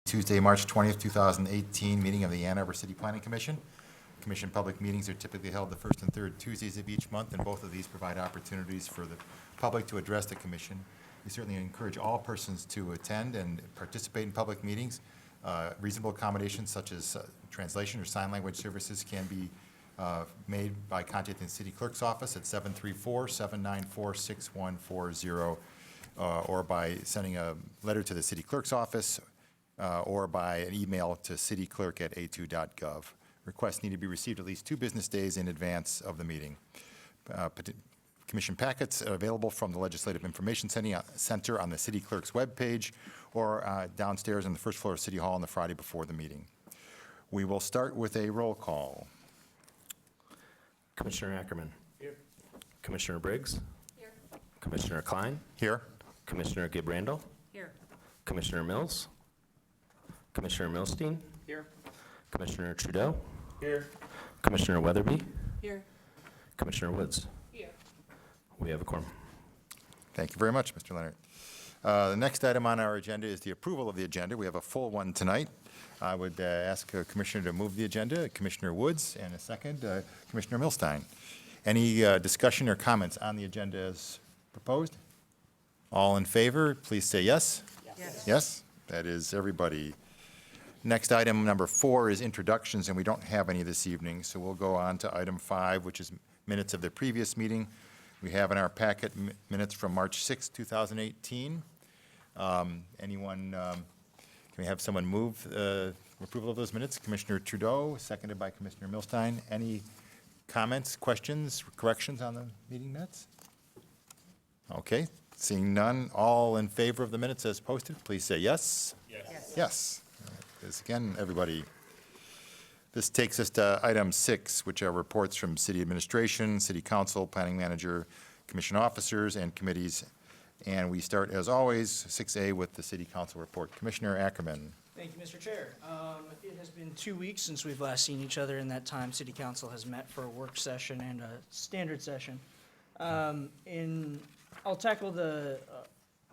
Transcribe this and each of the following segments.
Tuesday, March 20th, 2018 meeting of the Ann Arbor City Planning Commission. Commission public meetings are typically held the first and third Tuesdays of each month, and both of these provide opportunities for the public to address the commission. We certainly encourage all persons to attend and participate in public meetings. Reasonable accommodations such as translation or sign language services can be made by contacting the city clerk's office at 734-794-6140 or by sending a letter to the city clerk's office or by an email to cityclerk@a2.gov. Requests need to be received at least 2 business days in advance of the meeting. Commission packets are available from the Legislative Information Center on the city clerk's webpage or downstairs on the first floor of City Hall on the Friday before the meeting. We will start with a roll call. Commissioner Ackerman. Here. Commissioner Briggs. Here. Commissioner Klein. Here. Commissioner Gibrandal. Here. Commissioner Mills. Commissioner Milstein. Here. Commissioner Trudeau. Here. Commissioner Weatherby. Here. Commissioner Woods. Here. We have a quorum. Thank you very much, Mr. Leonard. The next item on our agenda is the approval of the agenda. We have a full one tonight. I would ask a commissioner to move the agenda, Commissioner Woods, and a second, Commissioner Milstein. Any discussion or comments on the agenda as proposed? All in favor, please say yes. Yes. Yes? That is everybody. Next item, number 4, is introductions, and we don't have any this evening, so we'll go on to item 5, which is minutes of the previous meeting. We have in our packet minutes from March 6, 2018. Anyone, can we have someone move approval of those minutes? Commissioner Trudeau, seconded by Commissioner Milstein. Any comments, questions, corrections on the meeting minutes? Okay, seeing none, all in favor of the minutes as posted, please say yes. Yes. Yes. This again, everybody. This takes us to item 6, which are reports from city administration, city council, planning manager, commission officers, and committees. And we start, as always, 6A with the city council report. Commissioner Ackerman. Thank you, Mr. Chair. It has been 2 weeks since we've last seen each other. In that time, City Council has met for a work session and a standard session. I'll tackle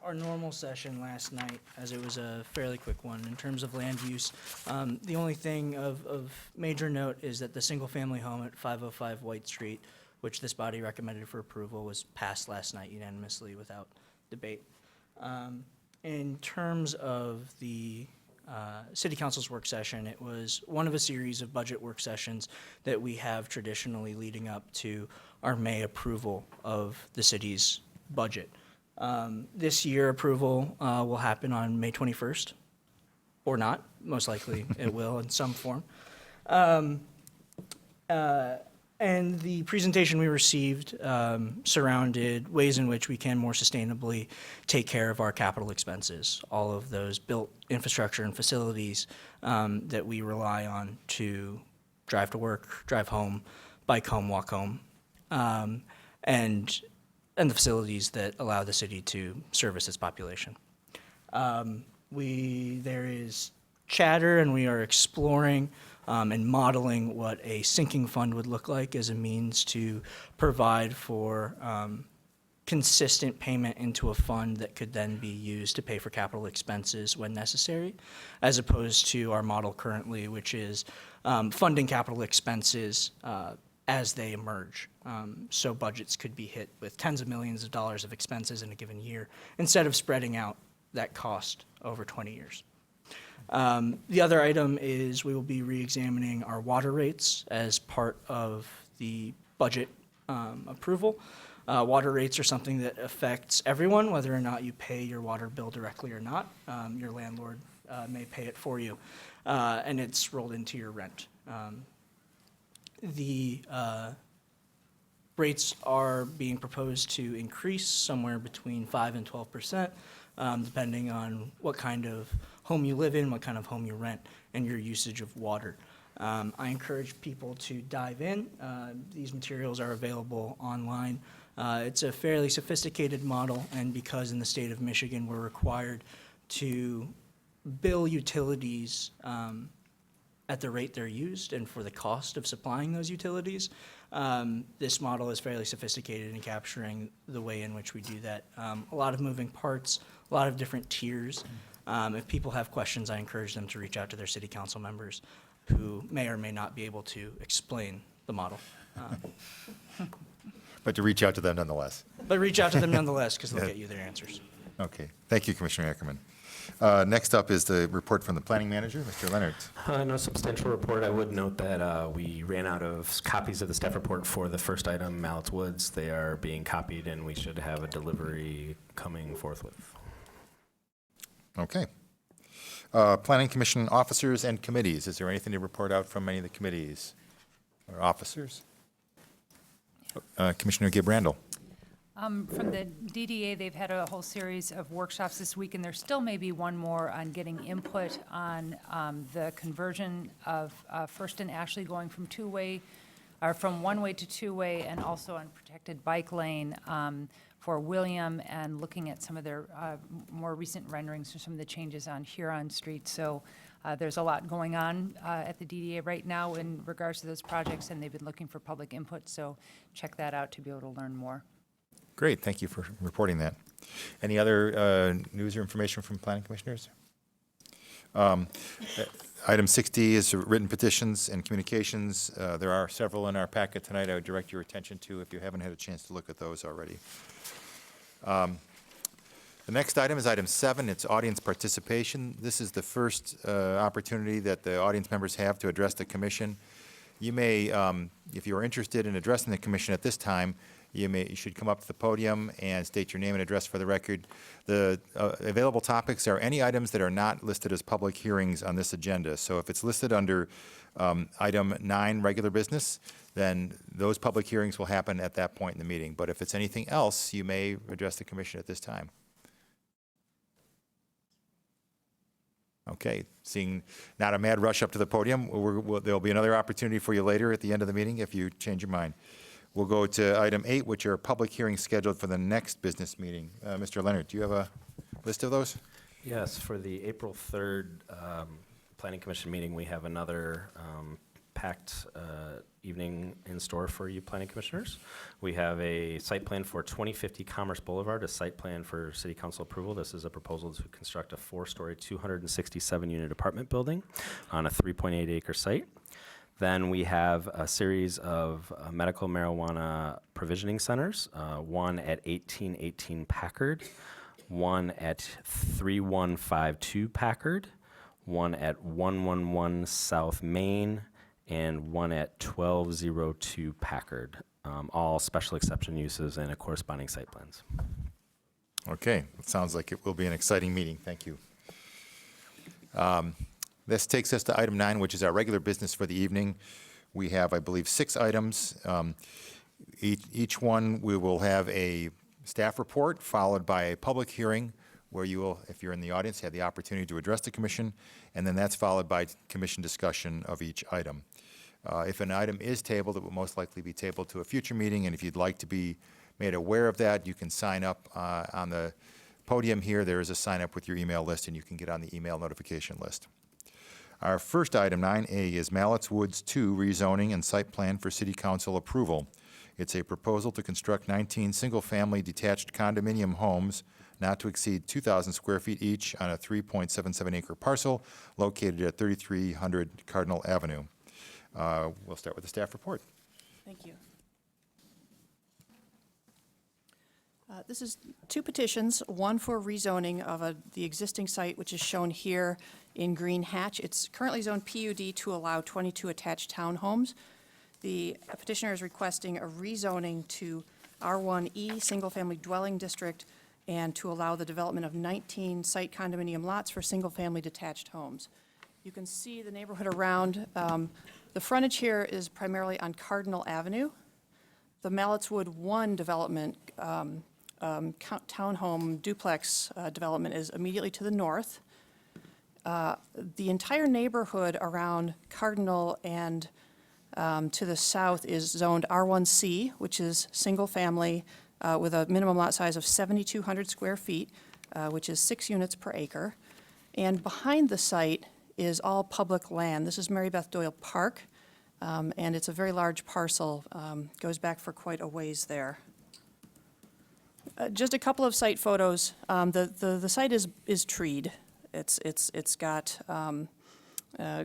our normal session last night, as it was a fairly quick one. In terms of land use, the only thing of major note is that the single-family home at 505 White Street, which this body recommended for approval, was passed last night unanimously without debate. In terms of the City Council's work session, it was one of a series of budget work sessions that we have traditionally leading up to our May approval of the city's budget. This year, approval will happen on May 21st, or not. Most likely it will in some form. And the presentation we received surrounded ways in which we can more sustainably take care of our capital expenses, all of those built infrastructure and facilities that we rely on to drive to work, drive home, bike home, walk home, and the facilities that allow the city to service its population. There is chatter, and we are exploring and modeling what a sinking fund would look like as a means to provide for consistent payment into a fund that could then be used to pay for capital expenses when necessary, as opposed to our model currently, which is funding capital expenses as they emerge. So budgets could be hit with tens of millions of dollars of expenses in a given year, instead of spreading out that cost over 20 years. The other item is we will be re-examining our water rates as part of the budget approval. Water rates are something that affects everyone, whether or not you pay your water bill directly or not. Your landlord may pay it for you, and it's rolled into your rent. The rates are being proposed to increase somewhere between 5 and 12%, depending on what kind of home you live in, what kind of home you rent, and your usage of water. I encourage people to dive in. These materials are available online. It's a fairly sophisticated model, and because in the state of Michigan we're required to bill utilities at the rate they're used and for the cost of supplying those utilities, this model is fairly sophisticated in capturing the way in which we do that. A lot of moving parts, a lot of different tiers. If people have questions, I encourage them to reach out to their city council members who may or may not be able to explain the model. But to reach out to them nonetheless. But reach out to them nonetheless, because they'll get you their answers. Okay. Thank you, Commissioner Ackerman. Next up is the report from the planning manager, Mr. Leonard. No substantial report. I would note that we ran out of copies of the staff report for the first item, Mallets Woods. They are being copied, and we should have a delivery coming forthwith. Okay. Planning Commission officers and committees. Is there anything to report out from any of the committees or officers? Commissioner Gibb-Randall. From the DDA, they've had a whole series of workshops this week, and there still may be one more on getting input on the conversion of First and Ashley going from two-way, or from one-way to two-way, and also on protected bike lane for William, and looking at some of their more recent renderings for some of the changes on Huron Street. So there's a lot going on at the DDA right now in regards to those projects, and they've been looking for public input, so check that out to be able to learn more. Great, thank you for reporting that. Any other news or information from planning commissioners? Item 6D is written petitions and communications. There are several in our packet tonight I would direct your attention to if you haven't had a chance to look at those already. The next item is item 7. It's audience participation. This is the first opportunity that the audience members have to address the commission. You may, if you are interested in addressing the commission at this time, you should come up to the podium and state your name and address for the record. The available topics are any items that are not listed as public hearings on this agenda. So if it's listed under item 9, regular business, then those public hearings will happen at that point in the meeting. But if it's anything else, you may address the commission at this time. Okay, seeing not a mad rush up to the podium, there'll be another opportunity for you later at the end of the meeting if you change your mind. We'll go to item 8, which are public hearings scheduled for the next business meeting. Mr. Leonard, do you have a list of those? Yes, for the April 3rd Planning Commission meeting, we have another packed evening in store for you planning commissioners. We have a site plan for 2050 Commerce Boulevard, a site plan for city council approval. This is a proposal to construct a 4-story, 267-unit apartment building on a 3.8 acre site. Then we have a series of medical marijuana provisioning centers, one at 1818 Packard, one at 3152 Packard, one at 111 South Main, and one at 1202 Packard, all special exception uses and corresponding site plans. Okay, it sounds like it will be an exciting meeting. Thank you. This takes us to item 9, which is our regular business for the evening. We have, I believe, 6 items. Each one, we will have a staff report followed by a public hearing where you will, if you're in the audience, have the opportunity to address the commission, and then that's followed by commission discussion of each item. If an item is tabled, it will most likely be tabled to a future meeting, and if you'd like to be made aware of that, you can sign up on the podium here. There is a sign up with your email list, and you can get on the email notification list. Our first item, 9A, is Mallets Woods 2 rezoning and site plan for city council approval. It's a proposal to construct 19 single-family detached condominium homes not to exceed 2,000 square feet each on a 3.77 acre parcel located at 3300 Cardinal Avenue. We'll start with the staff report. Thank you. This is 2 petitions, one for rezoning of the existing site, which is shown here in green hatch. It's currently zoned PUD to allow 22 attached townhomes. The petitioner is requesting a rezoning to R1E, single-family dwelling district, and to allow the development of 19 site condominium lots for single-family detached homes. You can see the neighborhood around. The frontage here is primarily on Cardinal Avenue. The Mallets Wood 1 development, townhome duplex development is immediately to the north. The entire neighborhood around Cardinal and to the south is zoned R1C, which is single-family with a minimum lot size of 7,200 square feet, which is 6 units per acre. And behind the site is all public land. This is Mary Beth Doyle Park, and it's a very large parcel, goes back for quite a ways there. Just a couple of site photos. The site is treed. It's got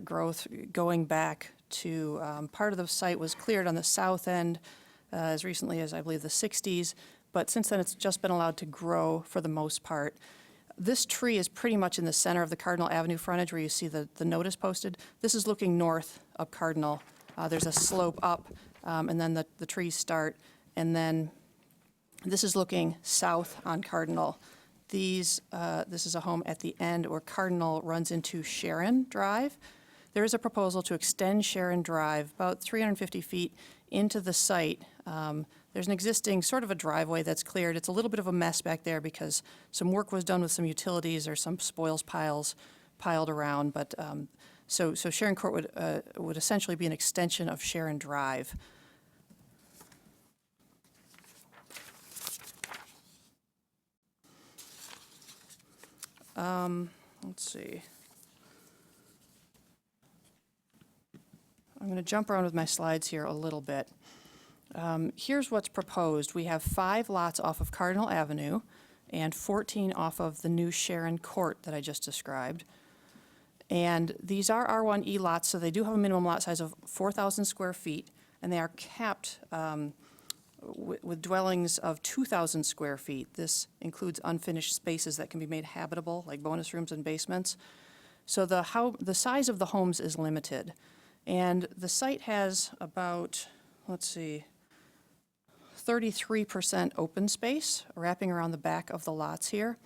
growth going back to, part of the site was cleared on the south end as recently as, I believe, the 60s, but since then it's just been allowed to grow for the most part. This tree is pretty much in the center of the Cardinal Avenue frontage where you see the notice posted. This is looking north up Cardinal. There's a slope up, and then the trees start, and then this is looking south on Cardinal. This is a home at the end where Cardinal runs into Sharon Drive. There is a proposal to extend Sharon Drive about 350 feet into the site. There's an existing sort of a driveway that's cleared. It's a little bit of a mess back there because some work was done with some utilities or some spoils piles piled around. But so Sharon Court would essentially be an extension of Sharon Drive. Let's see. I'm going to jump around with my slides here a little bit. Here's what's proposed. We have 5 lots off of Cardinal Avenue and 14 off of the new Sharon Court that I just described. And these are R1E lots, so they do have a minimum lot size of 4,000 square feet, and they are capped with dwellings of 2,000 square feet. This includes unfinished spaces that can be made habitable, like bonus rooms and basements. So the size of the homes is limited. And the site has about, let's see, 33% open space wrapping around the back of the lots here.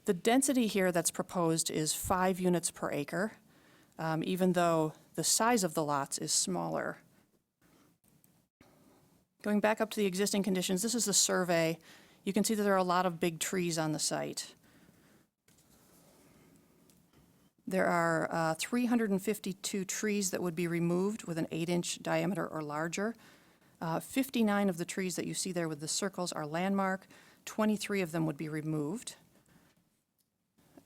The density here that's proposed is 5 units per acre, even though the size of the lots is smaller. Going back up to the existing conditions, this is the survey. You can see that there are a lot of big trees on the site. There are 352 trees that would be removed with an 8-inch diameter or larger. 59 of the trees that you see there with the circles are landmark. 23 of them would be removed.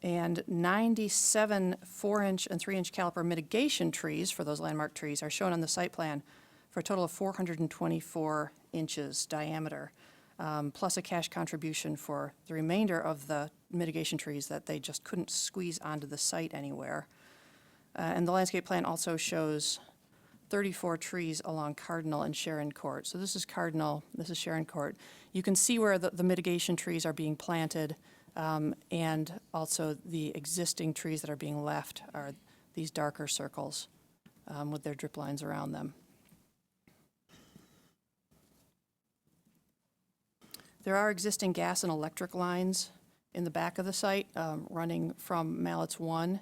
And 97 4-inch and 3-inch caliper mitigation trees for those landmark trees are shown on the site plan for a total of 424 inches diameter, plus a cash contribution for the remainder of the mitigation trees that they just couldn't squeeze onto the site anywhere. And the landscape plan also shows 34 trees along Cardinal and Sharon Court. So this is Cardinal, this is Sharon Court. You can see where the mitigation trees are being planted, and also the existing trees that are being left are these darker circles with their drip lines around them. There are existing gas and electric lines in the back of the site running from Mallets 1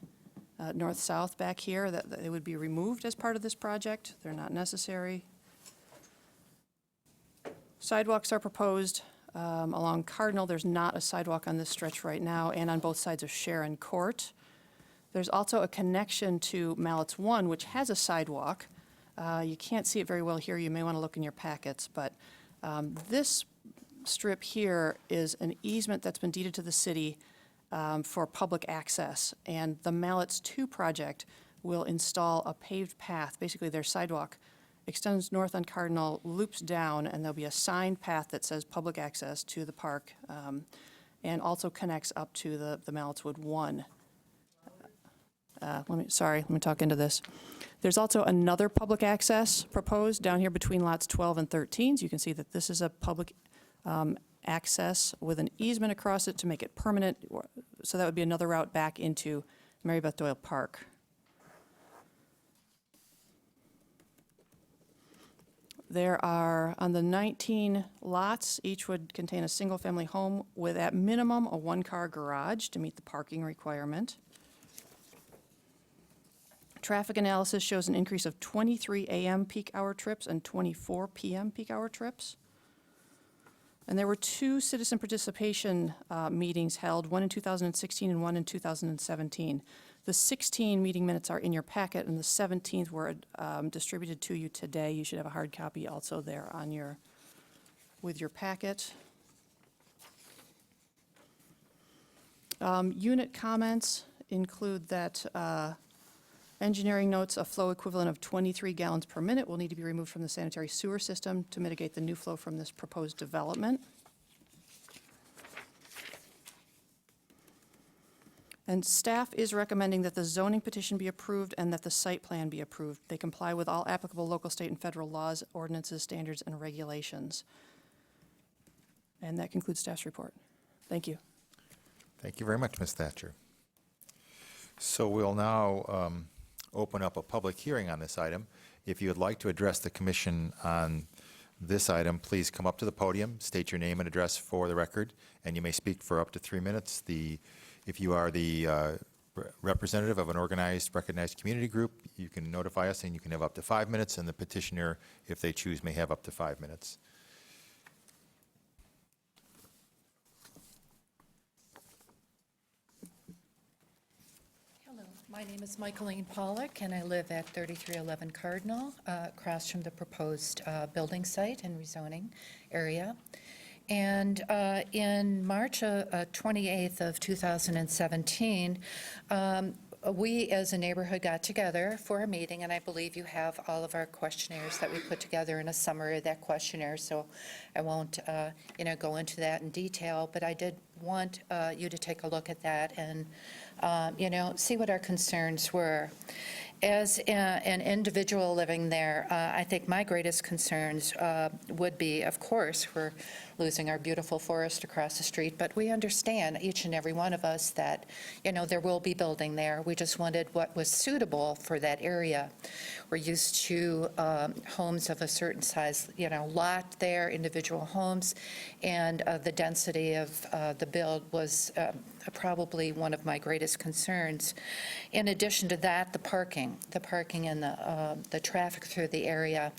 north-south back here that they would be removed as part of this project. They're not necessary. Sidewalks are proposed along Cardinal. There's not a sidewalk on this stretch right now, and on both sides of Sharon Court. There's also a connection to Mallets 1, which has a sidewalk. You can't see it very well here. You may want to look in your packets, but this strip here is an easement that's been deeded to the city for public access, and the Mallets 2 project will install a paved path. Basically, their sidewalk extends north on Cardinal, loops down, and there'll be a signed path that says public access to the park, and also connects up to the Malletswood 1. Let me talk into this. There's also another public access proposed down here between lots 12 and 13. So you can see that this is a public access with an easement across it to make it permanent. So that would be another route back into Mary Beth Doyle Park. There are, on the 19 lots, each would contain a single-family home with, at minimum, a 1-car garage to meet the parking requirement. Traffic analysis shows an increase of 23 a.m. peak hour trips and 24 p.m. peak hour trips. And there were 2 citizen participation meetings held, one in 2016 and one in 2017. The 16 meeting minutes are in your packet, and the 17th were distributed to you today. You should have a hard copy also there on with your packet. Unit comments include that engineering notes a flow equivalent of 23 gallons per minute will need to be removed from the sanitary sewer system to mitigate the new flow from this proposed development. And staff is recommending that the zoning petition be approved and that the site plan be approved. They comply with all applicable local, state, and federal laws, ordinances, standards, and regulations. And that concludes staff's report. Thank you. Thank you very much, Ms. Thatcher. So we'll now open up a public hearing on this item. If you would like to address the commission on this item, please come up to the podium, state your name and address for the record, and you may speak for up to 3 minutes. If you are the representative of an organized, recognized community group, you can notify us and you can have up to 5 minutes, and the petitioner, if they choose, may have up to 5 minutes. Hello, my name is Michaeline Pollock, and I live at 3311 Cardinal, across from the proposed building site and rezoning area. And in March 28th of 2017, we as a neighborhood got together for a meeting, and I believe you have all of our questionnaires that we put together in a summary of that questionnaire, so I won't go into that in detail, but I did want you to take a look at that and see what our concerns were. As an individual living there, I think my greatest concerns would be, of course, we're losing our beautiful forest across the street, but we understand, each and every one of us, that, there will be building there. We just wanted what was suitable for that area. We're used to homes of a certain size, lot there, individual homes, and the density of the build was probably one of my greatest concerns. In addition to that, the parking and the traffic through the area.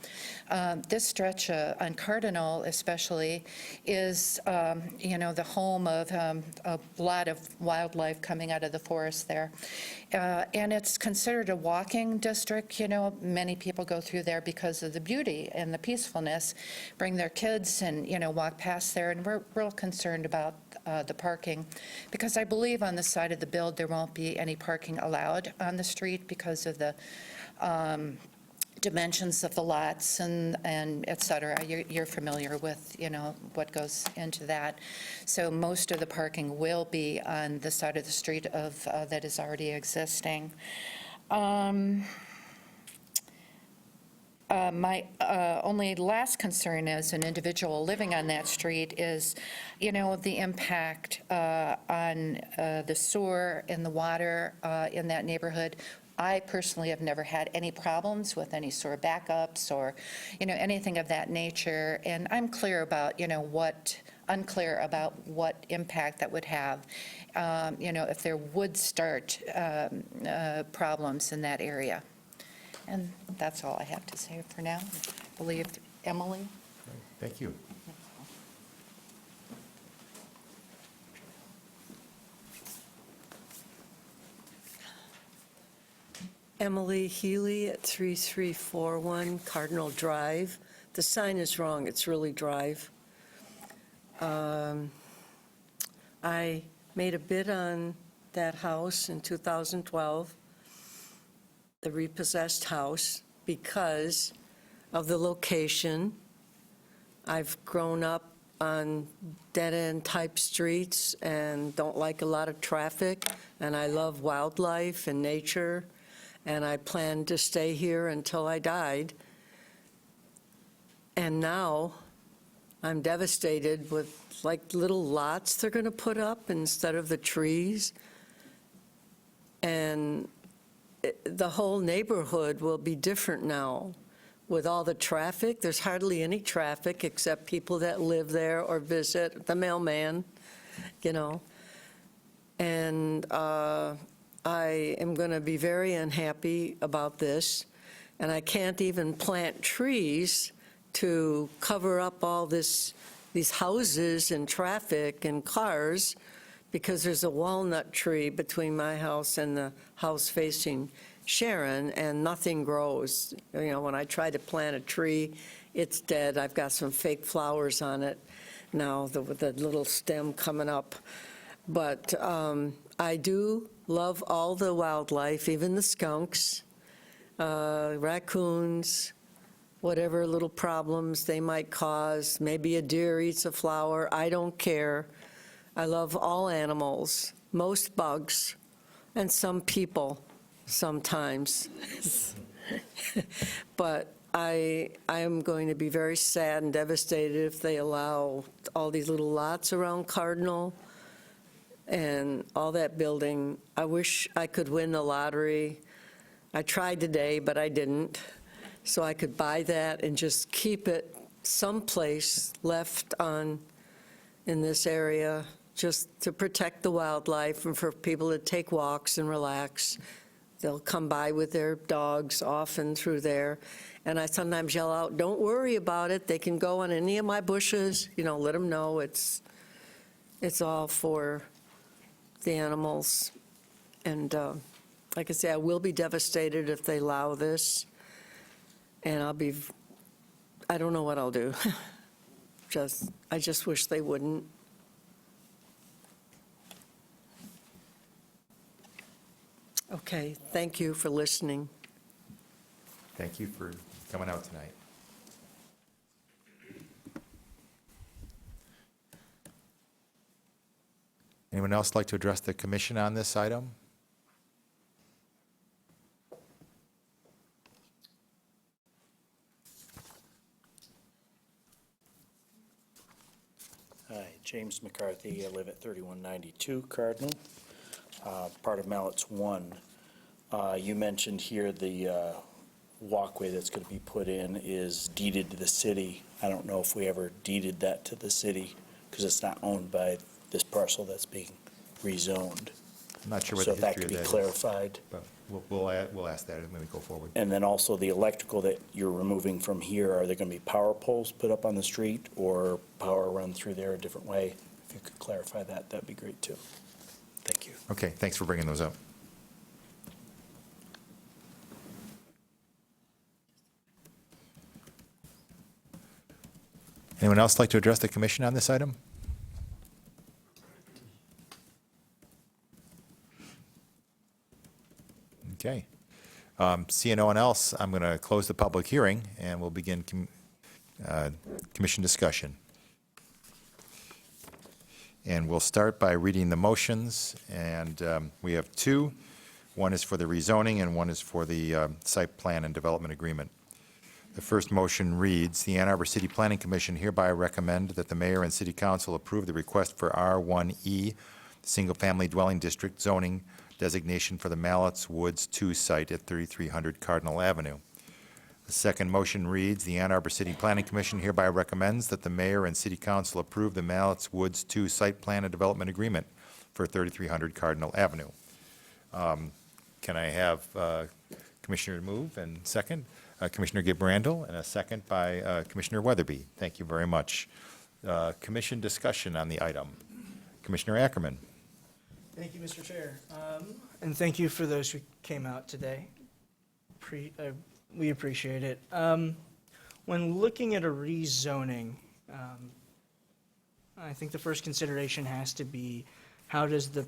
This stretch on Cardinal especially is, the home of a lot of wildlife coming out of the forest there. And it's considered a walking district. Many people go through there because of the beauty and the peacefulness, bring their kids and, walk past there. And we're real concerned about the parking, because I believe on the side of the build there won't be any parking allowed on the street because of the dimensions of the lots and et cetera. You're familiar with, what goes into that. So most of the parking will be on the side of the street of that is already existing. My only last concern as an individual living on that street is, the impact on the sewer and the water in that neighborhood. I personally have never had any problems with any sewer backups or, anything of that nature. And I'm unclear about what impact that would have, if there would start problems in that area. And that's all I have to say for now. I believe Emily. Thank you. Emily Healy at 3341 Cardinal Drive. The sign is wrong, it's really Drive. I made a bid on that house in 2012, the repossessed house, because of the location. I've grown up on dead-end type streets and don't like a lot of traffic, and I love wildlife and nature, and I planned to stay here until I died. And now I'm devastated with like little lots they're going to put up instead of the trees. And the whole neighborhood will be different now with all the traffic. There's hardly any traffic except people that live there or visit, the mailman, And I am going to be very unhappy about this, and I can't even plant trees to cover up all these houses and traffic and cars, because there's a walnut tree between my house and the house facing Sharon, and nothing grows. When I try to plant a tree, it's dead. I've got some fake flowers on it now, with the little stem coming up. But I do love all the wildlife, even the skunks, raccoons, whatever little problems they might cause. Maybe a deer eats a flower. I don't care. I love all animals, most bugs. and some people sometimes. But I am going to be very sad and devastated if they allow all these little lots around Cardinal and all that building. I wish I could win the lottery. I tried today, but I didn't. So I could buy that and just keep it someplace left on, in this area, just to protect the wildlife and for people to take walks and relax. They'll come by with their dogs often through there. And I sometimes yell out, "Don't worry about it. They can go on any of my bushes." You know, let them know it's all for the animals. And like I say, I will be devastated if they allow this. And I don't know what I'll do. I just wish they wouldn't. Okay, thank you for listening. Thank you for coming out tonight. Anyone else like to address the commission on this item? Hi, James McCarthy. I live at 3192 Cardinal, part of Mallets 1. You mentioned here the walkway that's going to be put in is deeded to the city. I don't know if we ever deeded that to the city because it's not owned by this parcel that's being rezoned. I'm not sure what So the if that history could of be that is, clarified. but we'll ask that when we go forward. And then also the electrical that you're removing from here, are there going to be power poles put up on the street or power run through there a different way? If you could clarify that, that'd be great too. Thank you. Okay, thanks for bringing those up. Anyone else like to address the commission on this item? Okay. Seeing no one else, I'm going to close the public hearing, and we'll begin commission discussion. And we'll start by reading the motions, and we have two. One is for the rezoning, and one is for the site plan and development agreement. The first motion reads, "The Ann Arbor City Planning Commission hereby recommend that the mayor and city council approve the request for R1E, single-family dwelling district zoning designation for the Mallets Woods 2 site at 3300 Cardinal Avenue." The second motion reads, "The Ann Arbor City Planning Commission hereby recommends that the mayor and city council approve the Mallets Woods 2 site plan and development agreement for 3300 Cardinal Avenue." Can I have Commissioner move and second? Commissioner Gabrandel, and a second by Commissioner Weatherby. Thank you very much. Commission discussion on the item. Commissioner Ackerman. Thank you, Mr. Chair. And thank you for those who came out today. We appreciate it. When looking at a rezoning, I think the first consideration has to be, how does the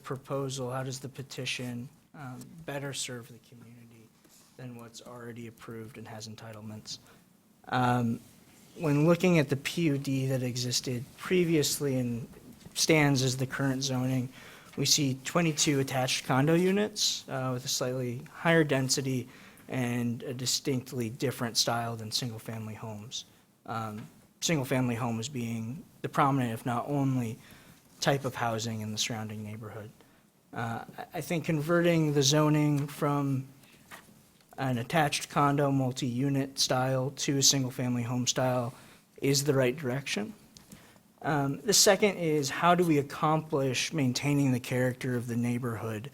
petition better serve the community than what's already approved and has entitlements? When looking at the PUD that existed previously and stands as the current zoning, we see 22 attached condo units with a slightly higher density and a distinctly different style than single-family homes. Single-family homes being the prominent, if not only, type of housing in the surrounding neighborhood. I think converting the zoning from an attached condo multi-unit style to a single-family home style is the right direction. The second is, how do we accomplish maintaining the character of the neighborhood?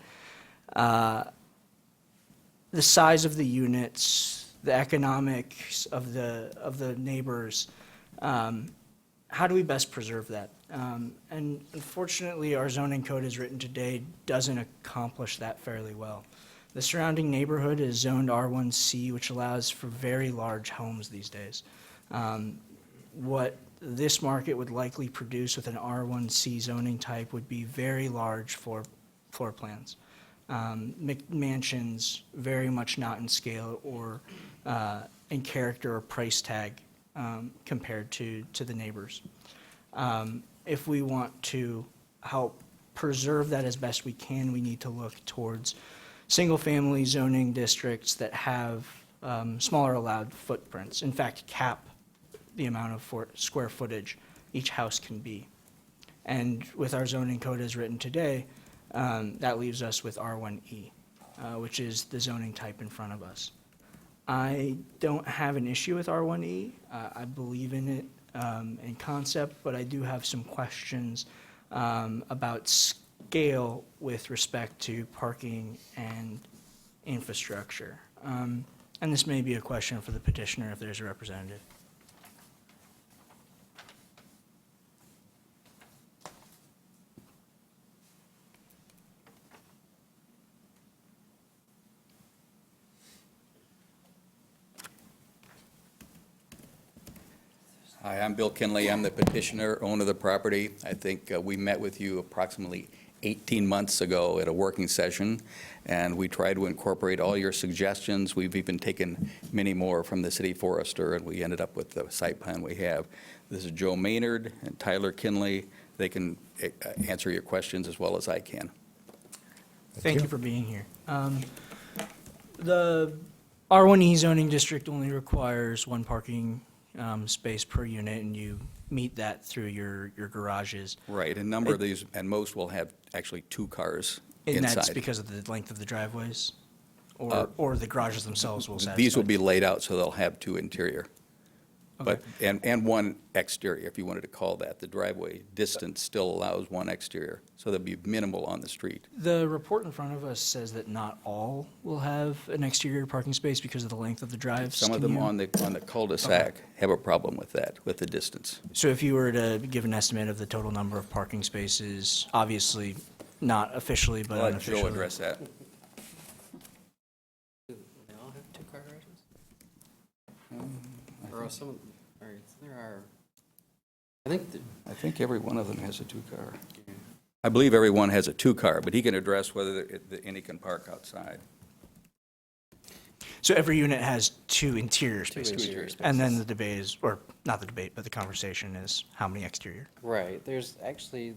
The size of the units, the economics of the neighbors, how do we best preserve that? And unfortunately, our zoning code as written today doesn't accomplish that fairly well. The surrounding neighborhood is zoned R1C, which allows for very large homes these days. What this market would likely produce with an R1C zoning type would be very large floor plans. Mansions very much not in scale or in character or price tag compared to the neighbors. If we want to help preserve that as best we can, we need to look towards single-family zoning districts that have smaller allowed footprints. In fact, cap the amount of square footage each house can be. And with our zoning code as written today, that leaves us with R1E, which is the zoning type in front of us. I don't have an issue with R1E. I believe in it in concept, but I do have some questions about scale with respect to parking and infrastructure. And this may be a question for the petitioner if there's a representative. Hi, I'm Bill Kinley. I'm the petitioner, owner of the property. I think we met with you approximately 18 months ago at a working session, and we tried to incorporate all your suggestions. We've even taken many more from the city forester, and we ended up with the site plan we have. This is Joe Maynard and Tyler Kinley. They can answer your questions as well as I can. Thank you for being here. The R1E zoning district only requires one parking space per unit, and you meet that through your garages. Right, a number of these, and most will have actually 2 cars And inside. that's because of the length of the driveways? Or the garages themselves will satisfy? These will be laid out so they'll have 2 interior. But, and 1 exterior, if you wanted to call that. The driveway distance still allows 1 exterior, so there'll be minimal on the street. The report in front of us says that not all will have an exterior parking space because of the length of the drives. Some of Can them you- on the cul-de-sac have a problem with that, with the distance. So if you were to give an estimate of the total number of parking spaces, obviously not officially, but I'll let unofficially. Joe address that. They all have 2-car garages? Or are some, or there are, I think every one of them has a 2-car. I believe every one has a 2-car, but he can address whether any can park outside. So every unit has 2 interior spaces? interior And then spaces. the debate is, or not the debate, but the conversation is how many exterior? right, there's actually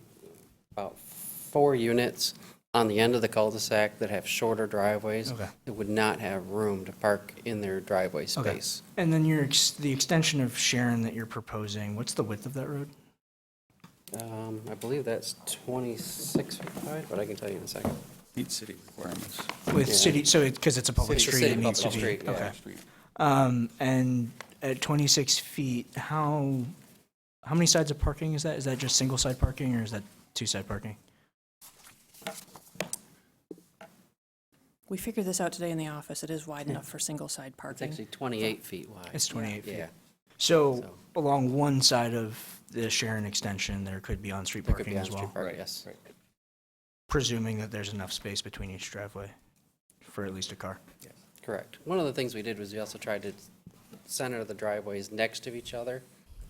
about 4 units on the end of the cul-de-sac that have shorter driveways. Okay. That would not have room to park in their driveway Okay. space. And then the extension of Sharon that you're proposing, what's the width of that road? I believe that's 26 feet wide, but I can tell you in a second. Meet city requirements. With Yeah. city, so because it's a public City- street, it city needs to public be. street, yeah. Okay. Street. And at 26 feet, how many sides of parking is that? Is that just single-side parking, or is that 2-side parking? We figured this out today in the office. It is wide enough for single-side It's parking. actually 28 feet wide. It's 28 feet. Yeah, So So- along one side of the Sharon extension, there could be on-street there could parking be as on-street well, parking, Right, yes. right. presuming that there's enough space between each driveway for at least a car. Correct. One of the things we did was we also tried to center the driveways next to each other,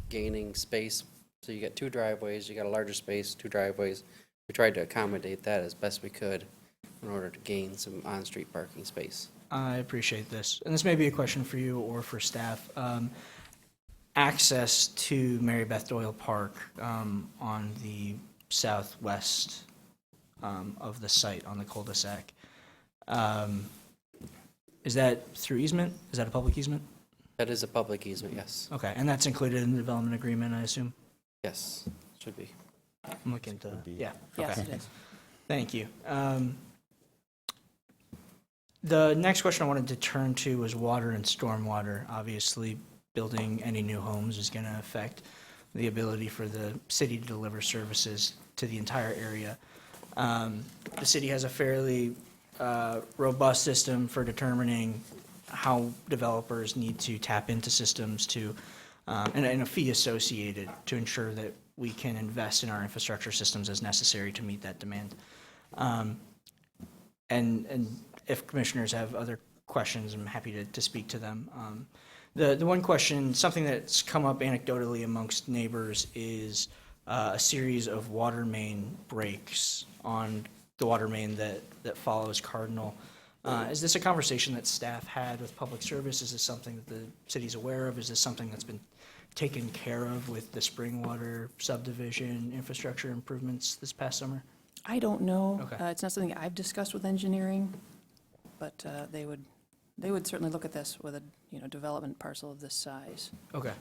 gaining space. So you got 2 driveways, you got a larger space, 2 driveways. We tried to accommodate that as best we could in order to gain some on-street parking space. I appreciate this. And this may be a question for you or for staff. Access to Mary Beth Doyle Park on the southwest of the site on the cul-de-sac. Is that through easement? Is that a public easement? That is a public easement, yes. Okay, and that's included in the development agreement, I assume? Yes, should be. I'm looking to, yeah. Yes, okay. it is. Thank you. The next question I wanted to turn to was water and stormwater. Obviously, building any new homes is going to affect the ability for the city to deliver services to the entire area. The city has a fairly robust system for determining how developers need to tap into systems to, and a fee associated to ensure that we can invest in our infrastructure systems as necessary to meet that demand. And if commissioners have other questions, I'm happy to speak to them. The one question, something that's come up anecdotally amongst neighbors is a series of water main breaks on the water main that follows Cardinal. Is this a conversation that staff had with public service? Is this something that the city's aware of? Is this something that's been taken care of with the Springwater subdivision infrastructure improvements this past summer? I don't know. Okay. It's not something I've discussed with engineering, but they would certainly look at this with a, development parcel of this size. Okay.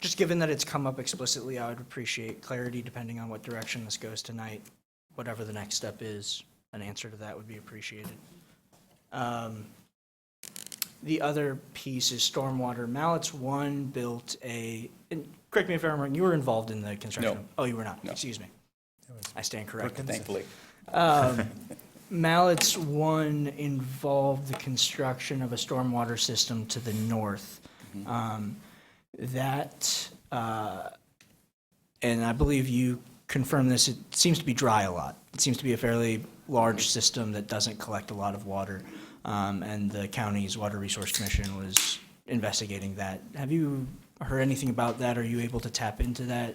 Just given that it's come up explicitly, I would appreciate clarity depending on what direction this goes tonight. Whatever the next step is, an answer to that would be appreciated. The other piece is stormwater. Mallets 1 built and correct me if I'm wrong, you were involved in the construction? No. Oh, you were not? No. Excuse me. I stand corrected. Thankfully. Mallets 1 involved the construction of a stormwater system to the north. And I believe you confirmed this, it seems to be dry a lot. It seems to be a fairly large system that doesn't collect a lot of water. And the county's Water Resource Commission was investigating that. Have you heard anything about that? Are you able to tap into that?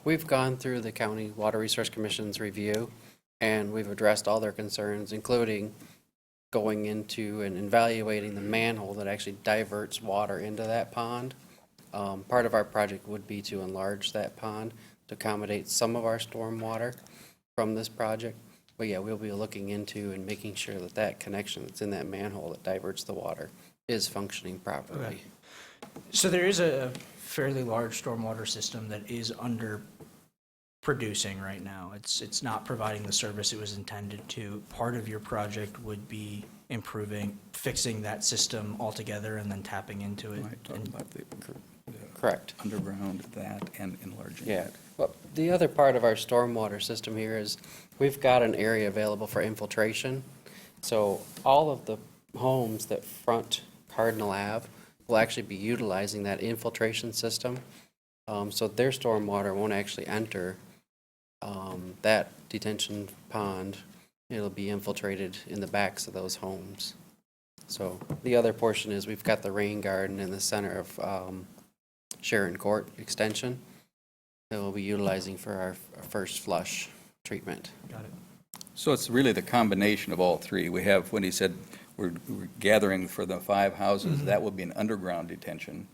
We've gone through the County Water Resource Commission's review, and we've addressed all their concerns, including going into and evaluating the manhole that actually diverts water into that pond. Part of our project would be to enlarge that pond to accommodate some of our storm water from this project. But yeah, we'll be looking into and making sure that that connection that's in that manhole that diverts the water is functioning properly. Okay. So there is a fairly large stormwater system that is under producing right now. It's not providing the service it was intended to. Part of your project would be fixing that system altogether and then tapping into it. Right, talking about the Correct. underground, that, and enlarging Yeah. that. Well, the other part of our stormwater system here is we've got an area available for infiltration. So all of the homes that front Cardinal Ave will actually be utilizing that infiltration system. So their stormwater won't actually enter that detention pond. It'll be infiltrated in the backs of those homes. So the other portion is we've got the rain garden in the center of Sharon Court Extension that we'll be utilizing for our first flush treatment. Got it. So it's really the combination of all three. We have, when he said we're gathering for the 5 houses, that would be an underground detention.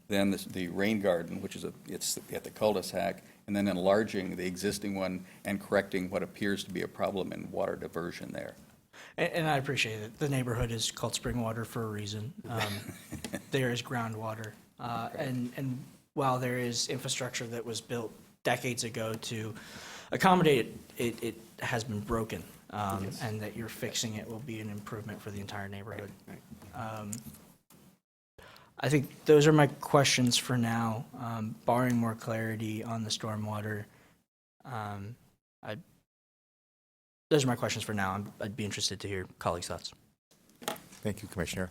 Then the rain garden, which is it's at the cul-de-sac, and then enlarging the existing one and correcting what appears to be a problem in water diversion there. And I appreciate it. The neighborhood is called Springwater for a reason. There is groundwater. And while there is infrastructure that was built decades ago to accommodate it, it has been broken. And that you're fixing it will be an improvement for the entire neighborhood. I think those are my questions for now. Barring more clarity on the stormwater, those are my questions for now. I'd be interested to hear colleagues' thoughts. Thank you, Commissioner.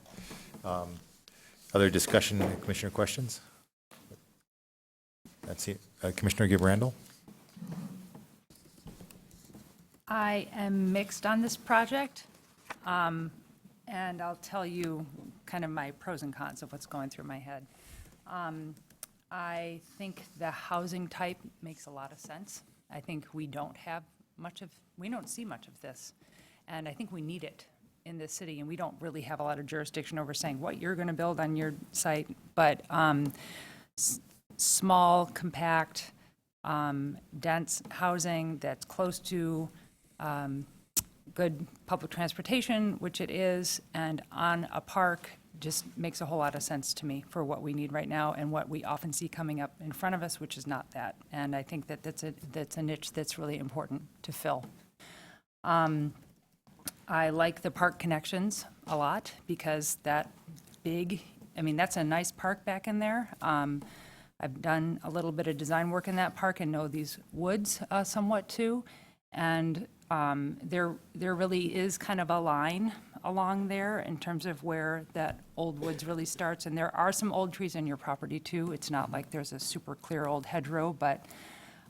Other discussion, Commissioner questions? That's it. Commissioner Gibb-Randall? I am mixed on this project, and I'll tell you kind of my pros and cons of what's going through my head. I think the housing type makes a lot of sense. I think we don't see much of this, and I think we need it in this city, and we don't really have a lot of jurisdiction over saying what you're going to build on your site, but small, compact, dense housing that's close to good public transportation, which it is, and on a park just makes a whole lot of sense to me for what we need right now and what we often see coming up in front of us, which is not that. And I think that that's a niche that's really important to fill. I like the park connections a lot because that's a nice park back in there. I've done a little bit of design work in that park and know these woods somewhat too. And there really is kind of a line along there in terms of where that old woods really starts. And there are some old trees on your property too. It's not like there's a super clear old hedgerow, but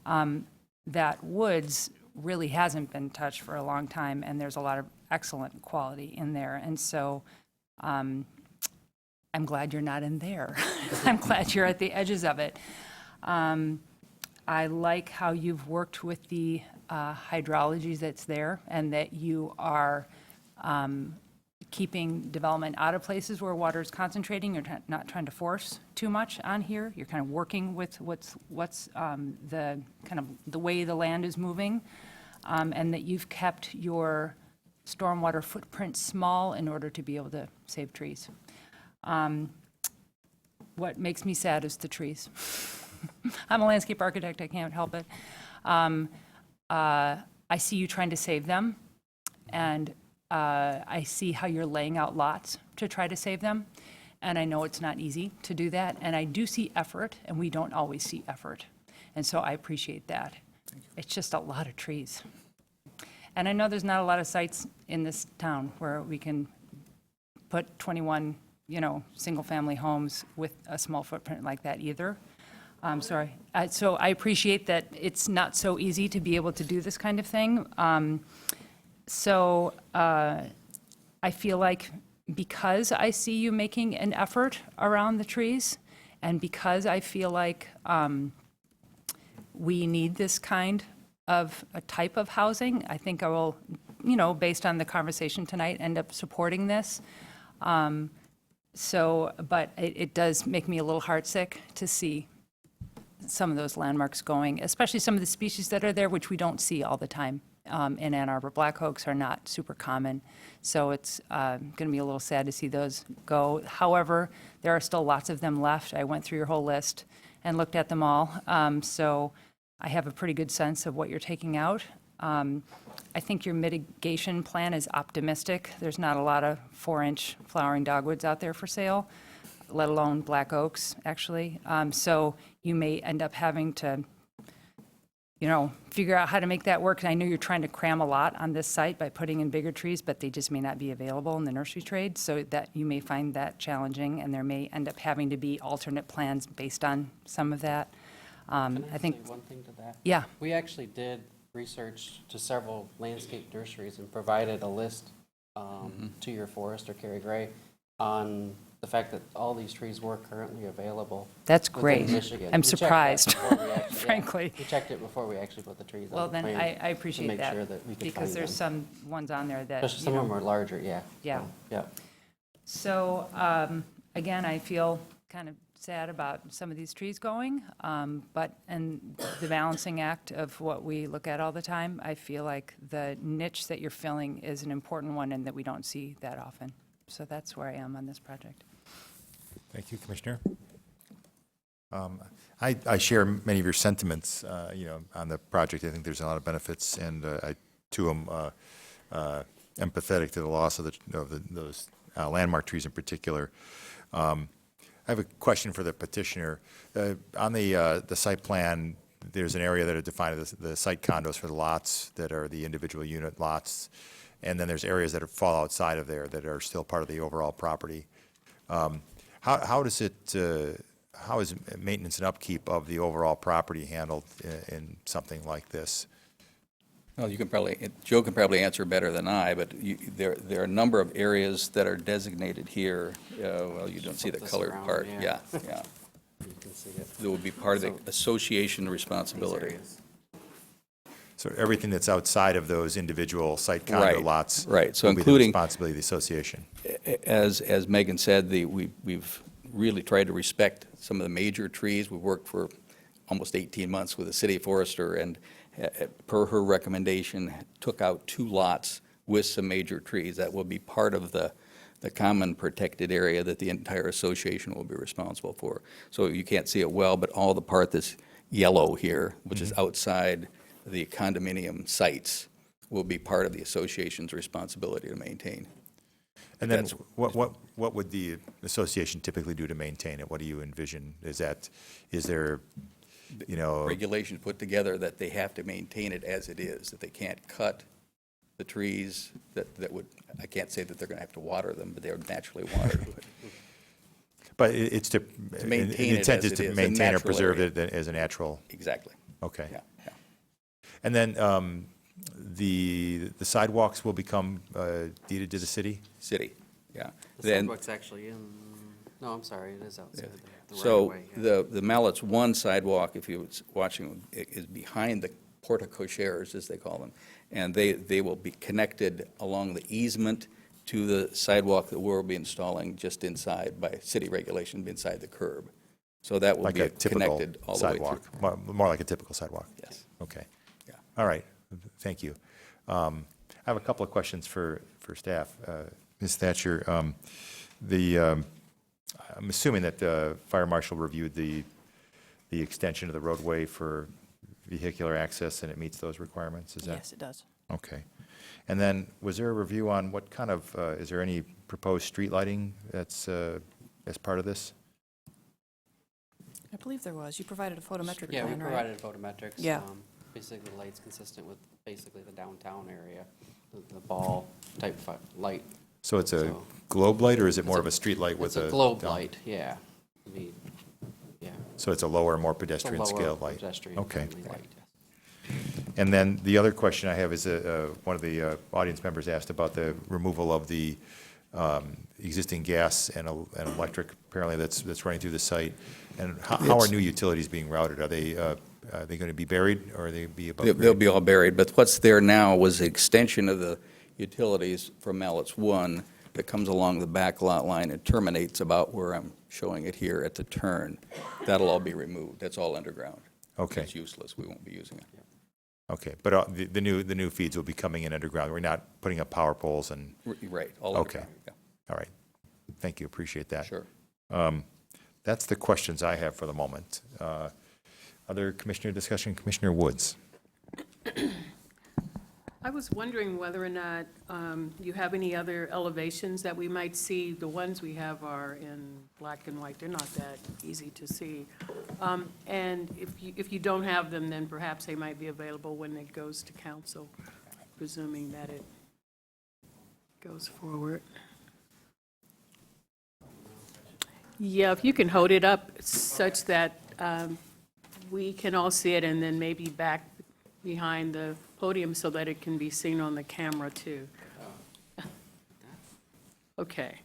that woods really hasn't been touched for a long time, and there's a lot of excellent quality in there. And so I'm glad you're not in there. I'm glad you're at the edges of it. I like how you've worked with the hydrology that's there, and that you are keeping development out of places where water is concentrating. You're not trying to force too much on here. You're kind of working with what's the kind of the way the land is moving, and that you've kept your stormwater footprint small in order to be able to save trees. What makes me sad is the trees. I'm a landscape architect, I can't help it. I see you trying to save them, and I see how you're laying out lots to try to save them, and I know it's not easy to do that, and I do see effort, and we don't always see effort, and so I appreciate that. It's just a lot of trees. And I know there's not a lot of sites in this town where we can put 21, single-family homes with a small footprint like that either. Sorry. So I appreciate that it's not so easy to be able to do this kind of thing. So I feel like because I see you making an effort around the trees, and because I feel like we need this kind of a type of housing, I think I will, based on the conversation tonight, end up supporting this. But it does make me a little heartsick to see some of those landmarks going, especially some of the species that are there, which we don't see all the time in Ann Arbor. Black oaks are not super common, so it's going to be a little sad to see those go. However, there are still lots of them left. I went through your whole list and looked at them all, so I have a pretty good sense of what you're taking out. I think your mitigation plan is optimistic. There's not a lot of 4-inch flowering dogwoods out there for sale, let alone black oaks, actually. So you may end up having to, figure out how to make that work. And I know you're trying to cram a lot on this site by putting in bigger trees, but they just may not be available in the nursery trade, so that you may find that challenging, and there may end up having to be alternate plans based on some of that. Can I think, say one thing to that? yeah. We actually did research to several landscape nurseries and provided a list to your forester, Carrie Gray, on the fact that all these trees were currently available. That's within great. Michigan. I'm We checked that surprised, before we actually- yeah, frankly. We checked it before we actually put the trees on Well, the then plan I appreciate to make that. sure that we could Because find there's them. some ones on there that, Especially some of them are larger, yeah. Yeah. Yeah. So, again, I feel kind of sad about some of these trees going, and the balancing act of what we look at all the time, I feel like the niche that you're filling is an important one and that we don't see that often. So that's where I am on this project. Thank you, Commissioner. I share many of your sentiments, on the project. I think there's a lot of benefits, and I, too, am empathetic to the loss of those landmark trees in particular. I have a question for the petitioner. On the site plan, there's an area that are defined as the site condos for the lots that are the individual unit lots, and then there's areas that fall outside of there that are still part of the overall property. How is maintenance and upkeep of the overall property handled in something like this? Well, Joe can probably answer better than I, but there are a number of areas that are designated here. Well, you don't see the Flip this colored around, part. yeah. Yeah. You can see it. That would be part of the association These responsibility. areas. So everything that's outside of those individual site condo Right, lots right. So will be the including- responsibility of the association. As Megan said, we've really tried to respect some of the major trees. We've worked for almost 18 months with the city forester, and per her recommendation, took out 2 lots with some major trees. That will be part of the common protected area that the entire association will be responsible for. So you can't see it well, but all the part that's yellow here, which is outside the condominium sites, will be part of the association's responsibility to maintain. And then That's- what would the association typically do to maintain it? What do you envision? Is there, Regulations put together that they have to maintain it as it is, that they can't cut the trees, that would, I can't say that they're going to have to water them, but they're naturally watered. but it's to maintain the it intent as is it to is, a maintain or natural preserve area. it as a natural, Exactly, okay. yeah, yeah. And then the sidewalks will become deeded to the city? City, yeah. The Then, sidewalk's actually in, no, I'm sorry, it is outside the right so of way. Yeah. the Mallets 1 sidewalk, if you was watching, is behind the porte cocheres, as they call them. And they will be connected along the easement to the sidewalk that we'll be installing just inside, by city regulation, inside the curb. So that will Like be a typical connected all the way through. sidewalk, more like a typical sidewalk? Yes. Okay. Yeah. All right, thank you. I have a couple of questions for staff. Ms. Thatcher, I'm assuming that the fire marshal reviewed the extension of the roadway for vehicular access, and it meets those requirements, is that? Yes, it does. Okay. And then, was there a review on what kind of, is there any proposed street lighting that's as part of this? I believe there was. You provided a photometric Yeah, we plan, right? provided photometrics. Yeah. Basically, the light's consistent with basically the downtown area, the ball type light. So it's a So- globe light, or is it more It's of a street light with It's a globe down- light, yeah. I mean, yeah. So it's a lower, more It's a pedestrian lower scale light? pedestrian Okay. friendly light, yes. And then the other question I have is, one of the audience members asked about the removal of the existing gas and electric, apparently, that's running through the site. And how are new utilities being routed? Are they going to be buried, or are they be above They'll grade? be all buried, but what's there now was the extension of the utilities from Mallets 1 that comes along the back lot line and terminates about where I'm showing it here at the turn. That'll all be removed. That's all underground. Okay. It's useless. We won't be using it. Okay, but the new feeds will be coming in underground. We're not putting up power poles and, Right, all okay. underground. Yeah, All right. Thank you, appreciate that. sure. That's the questions I have for the moment. Other commissioner discussion? Commissioner Woods? I was wondering whether or not you have any other elevations that we might see. The ones we have are in black and white. They're not that easy to see. And if you don't have them, then perhaps they might be available when it goes to council, presuming that it goes forward. Yeah, if you can hold it up such that we can all see it, and then maybe back behind the podium so that it can be seen on the camera, too. Okay.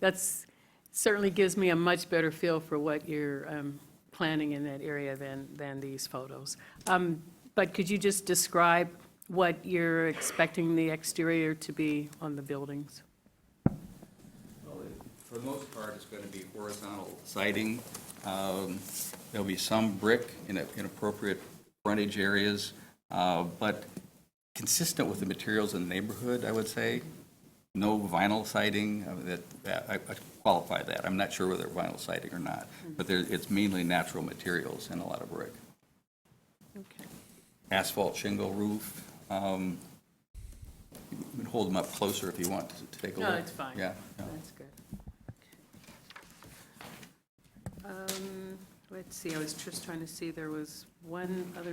That's, certainly gives me a much better feel for what you're planning in that area than these photos. But could you just describe what you're expecting the exterior to be on the buildings? For the most part, it's going to be horizontal siding. There'll be some brick in appropriate frontage areas, but consistent with the materials in the neighborhood, I would say. No vinyl siding, I qualify that. I'm not sure whether vinyl siding or not, but it's mainly natural materials and a lot of brick. Okay. Asphalt shingle roof. You can hold them up closer if you want to take a look. No, it's fine. Yeah. yeah. That's good. Let's see, I was just trying to see, there was one other.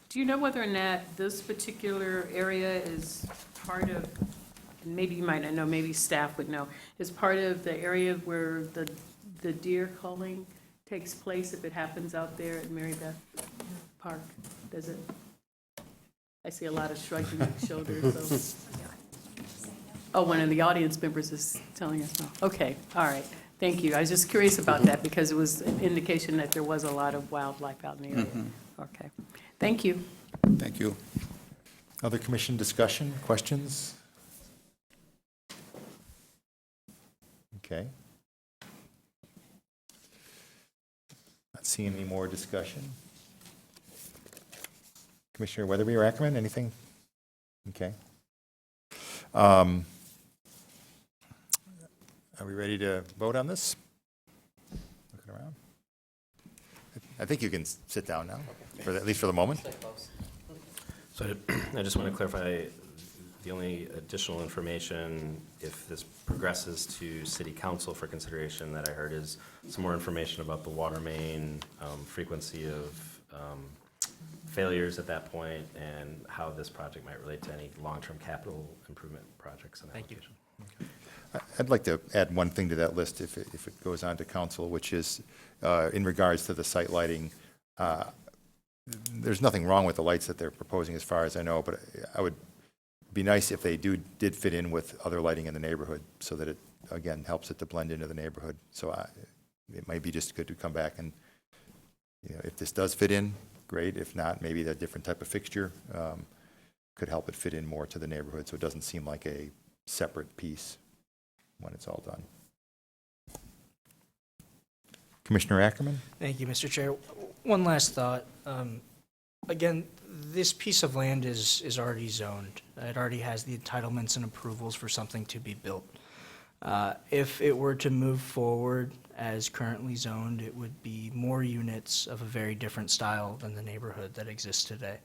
Do you know whether or not this particular area is part of, and maybe you might not know, maybe staff would know, is part of the area where the deer culling takes place if it happens out there at Mary Beth Park? Does it? I see a lot of shrugging of shoulders, so. Oh, one of the audience members is telling us no. Okay, all right, thank you. I was just curious about that because it was an indication that there was a lot of wildlife out in the area. Okay, thank you. Thank you. Other commission discussion, questions? Okay. Not seeing any more discussion. Commissioner Weatherby or Ackerman, anything? Okay. Are we ready to vote on this? Looking around. I think you can sit down now, at least for the moment. So I just want to clarify, the only additional information, if this progresses to city council for consideration, that I heard is some more information about the water main, frequency of failures at that point, and how this project might relate to any long-term capital improvement projects in that location. I'd like to add one thing to that list if it goes on to council, which is in regards to the site lighting. There's nothing wrong with the lights that they're proposing as far as I know, but I would be nice if they did fit in with other lighting in the neighborhood so that it, again, helps it to blend into the neighborhood. So it might be just good to come back and, if this does fit in, great. If not, maybe a different type of fixture. could help it fit in more to the neighborhood, so it doesn't seem like a separate piece when it's all done. Commissioner Ackerman? Thank you, Mr. Chair. One last thought. Again, this piece of land is already zoned. It already has the entitlements and approvals for something to be built. If it were to move forward as currently zoned, it would be more units of a very different style than the neighborhood that exists today.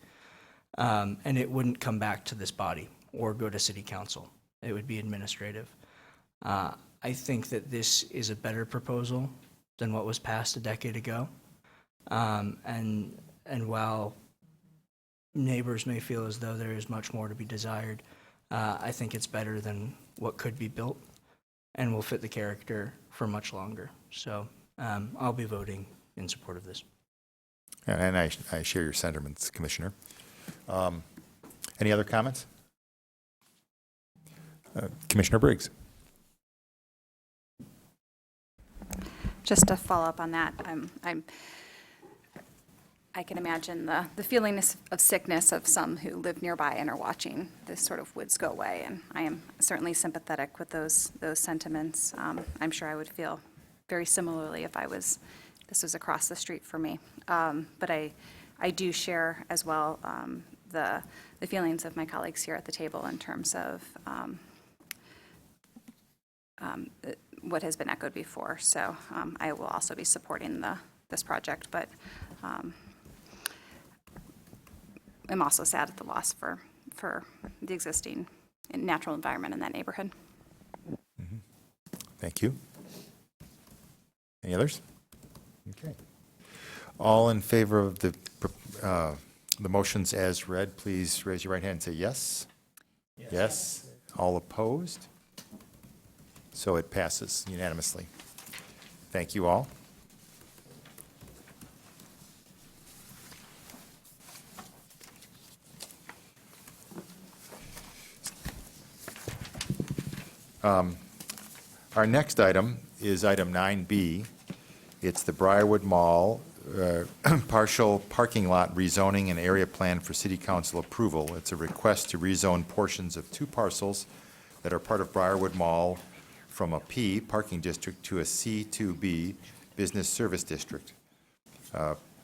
And it wouldn't come back to this body or go to city council. It would be administrative. I think that this is a better proposal than what was passed a decade ago. And while neighbors may feel as though there is much more to be desired, I think it's better than what could be built and will fit the character for much longer. So I'll be voting in support of this. And I share your sentiments, Commissioner. Any other comments? Commissioner Briggs? Just to follow up on that, I can imagine the feeling of sickness of some who live nearby and are watching this sort of woods go away, and I am certainly sympathetic with those sentiments. I'm sure I would feel very similarly if this was across the street for me. But I do share as well the feelings of my colleagues here at the table in terms of what has been echoed before. So I will also be supporting this project, but I'm also sad at the loss for the existing natural environment in that neighborhood. Thank you. Any others? Okay. All in favor of the motions as read, please raise your right hand and say yes. Yes. All opposed? So it passes unanimously. Thank you all. Our next item is item 9B. It's the Briarwood Mall partial parking lot rezoning and area plan for city council approval. It's a request to rezone portions of two parcels that are part of Briarwood Mall from a P parking district to a C2B business service district.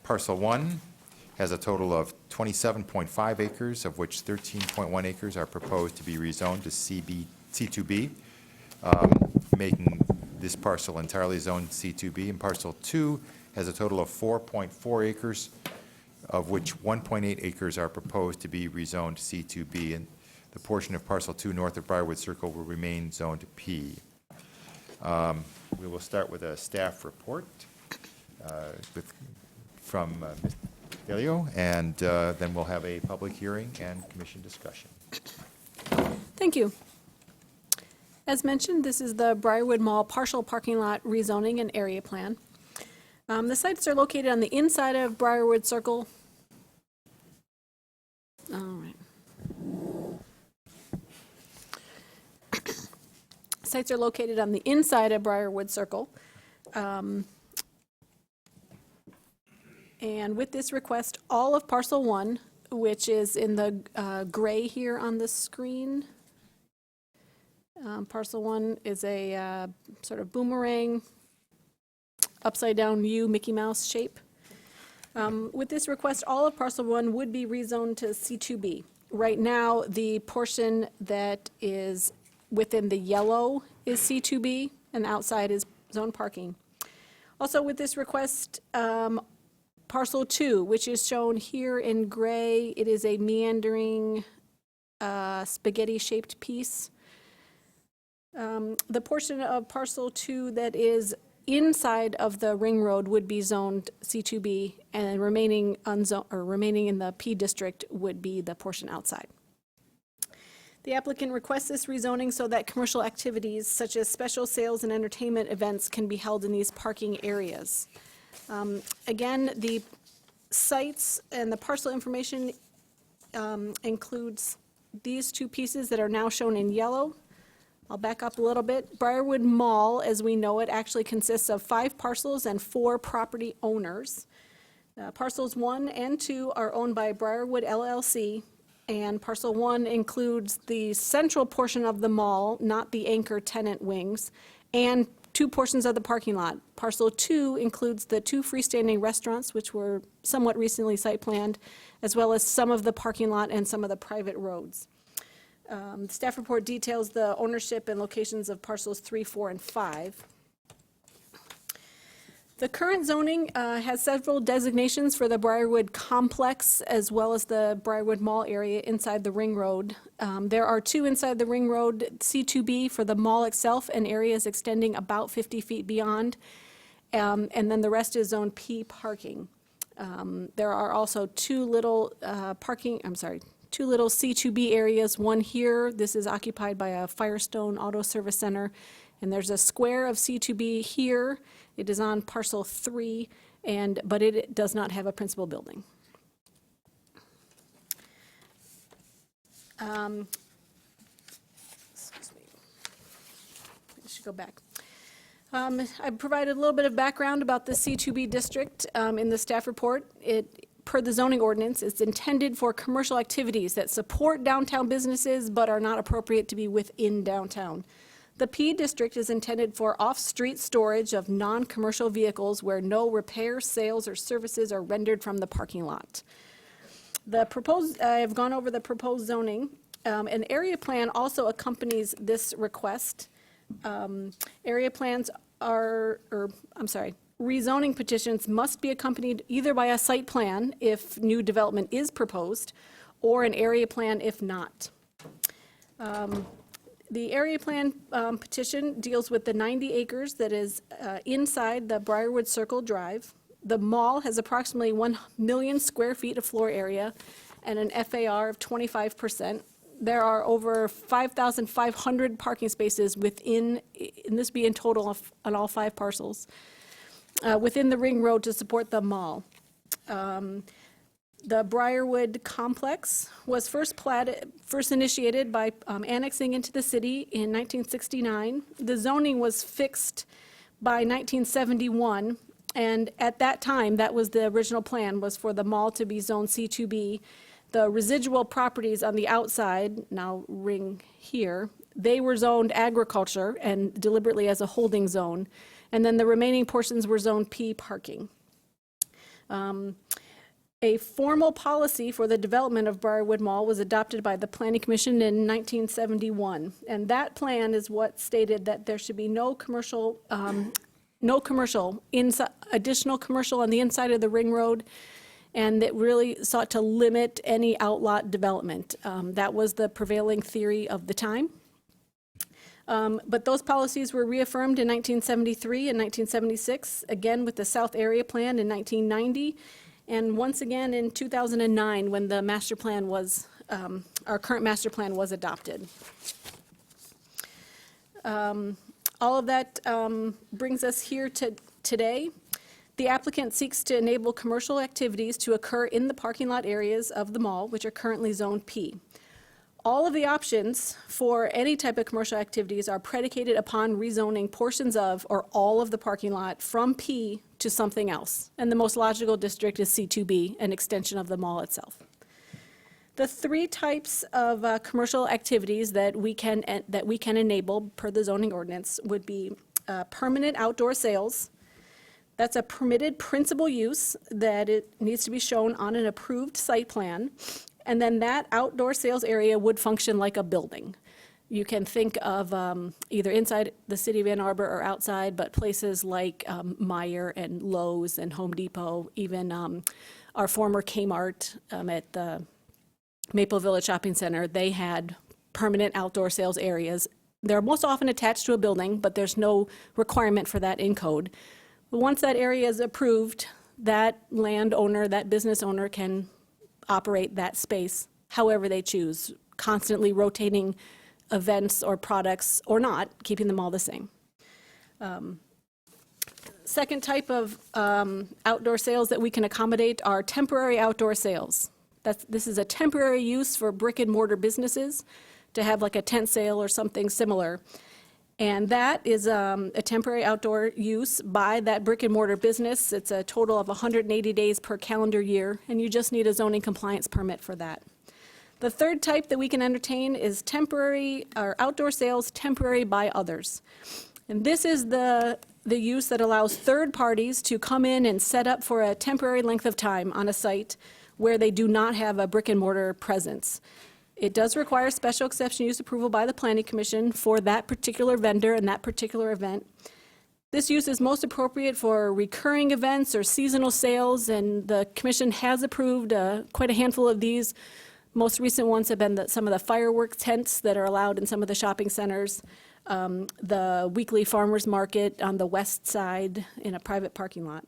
Parcel 1 has a total of 27.5 acres, of which 13.1 acres are proposed to be rezoned to C2B, making this parcel entirely zoned C2B. And parcel 2 has a total of 4.4 acres, of which 1.8 acres are proposed to be rezoned C2B. And the portion of parcel 2 north of Briarwood Circle will remain zoned P. We will start with a staff report from Ms. Delio, and then we'll have a public hearing and commission discussion. Thank you. As mentioned, this is the Briarwood Mall partial parking lot rezoning and area plan. The sites are located on the inside of Briarwood Circle. All right. Sites are located on the inside of Briarwood Circle. And with this request, all of parcel 1, which is in the gray here on the screen. Parcel 1 is a sort of boomerang, upside down U, Mickey Mouse shape. With this request, all of parcel 1 would be rezoned to C2B. Right now, the portion that is within the yellow is C2B, and the outside is zone parking. Also, with this request, parcel 2, which is shown here in gray, it is a meandering spaghetti-shaped piece. The portion of parcel 2 that is inside of the ring road would be zoned C2B, and remaining in the P district would be the portion outside. The applicant requests this rezoning so that commercial activities such as special sales and entertainment events can be held in these parking areas. Again, the sites and the parcel information includes these two pieces that are now shown in yellow. I'll back up a little bit. Briarwood Mall, as we know it, actually consists of 5 parcels and 4 property owners. Parcels 1 and 2 are owned by Briarwood LLC, And parcel 1 includes the central portion of the mall, not the anchor tenant wings, and 2 portions of the parking lot. Parcel 2 includes the 2 freestanding restaurants, which were somewhat recently site planned, as well as some of the parking lot and some of the private roads. The staff report details the ownership and locations of parcels 3, 4, and 5. The current zoning has several designations for the Briarwood complex as well as the Briarwood Mall area inside the ring road. There are 2 inside the ring road, C2B for the mall itself and areas extending about 50 feet beyond, and then the rest is Zone P parking. There are also 2 little two little C2B areas, one here, this is occupied by a Firestone Auto Service Center, and there's a square of C2B here. It is on parcel 3, but it does not have a principal building. Excuse me. I should go back. I provided a little bit of background about the C2B district in the staff report. Per the zoning ordinance, it's intended for commercial activities that support downtown businesses but are not appropriate to be within downtown. The P district is intended for off-street storage of non-commercial vehicles where no repairs, sales, or services are rendered from the parking lot. I have gone over the proposed zoning. An area plan also accompanies this request. Area plans rezoning petitions must be accompanied either by a site plan if new development is proposed, or an area plan if not. The area plan petition deals with the 90 acres that is inside the Briarwood Circle Drive. The mall has approximately 1 million square feet of floor area and an FAR of 25%. There are over 5,500 parking spaces within, and this be in total on all 5 parcels, within the ring road to support the mall. The Briarwood complex was first initiated by annexing into the city in 1969. The zoning was fixed by 1971, and at that time, that was the original plan, was for the mall to be zone C2B. The residual properties on the outside, now ring here, they were zoned agriculture and deliberately as a holding zone, and then the remaining portions were zone P parking. A formal policy for the development of Briarwood Mall was adopted by the Planning Commission in 1971, and that plan is what stated that there should be no commercial, additional commercial on the inside of the ring road, and it really sought to limit any outlot development. That was the prevailing theory of the time. But those policies were reaffirmed in 1973 and 1976, again with the South Area Plan in 1990, and once again in 2009 when the master plan was, our current master plan was adopted. All of that brings us here to today. The applicant seeks to enable commercial activities to occur in the parking lot areas of the mall, which are currently zoned P. All of the options for any type of commercial activities are predicated upon rezoning portions of or all of the parking lot from P to something else. And the most logical district is C2B, an extension of the mall itself. The 3 types of commercial activities that we can enable per the zoning ordinance would be permanent outdoor sales. That's a permitted principal use that it needs to be shown on an approved site plan. And then that outdoor sales area would function like a building. You can think of either inside the city of Ann Arbor or outside, but places like Meijer and Lowe's and Home Depot, even our former Kmart at the Maple Village Shopping Center, they had permanent outdoor sales areas. They're most often attached to a building, but there's no requirement for that in code. But once that area is approved, that landowner, that business owner can operate that space however they choose, constantly rotating events or products or not, keeping them all the same. Second type of outdoor sales that we can accommodate are temporary outdoor sales. This is a temporary use for brick and mortar businesses to have like a tent sale or something similar. And that is a temporary outdoor use by that brick and mortar business. It's a total of 180 days per calendar year, and you just need a zoning compliance permit for that. The third type that we can entertain is temporary or outdoor sales temporary by others. And this is the use that allows third parties to come in and set up for a temporary length of time on a site where they do not have a brick and mortar presence. It does require special exception use approval by the Planning Commission for that particular vendor and that particular event. This use is most appropriate for recurring events or seasonal sales, and the Commission has approved quite a handful of these. Most recent ones have been some of the fireworks tents that are allowed in some of the shopping centers, the weekly farmers market on the west side in a private parking lot.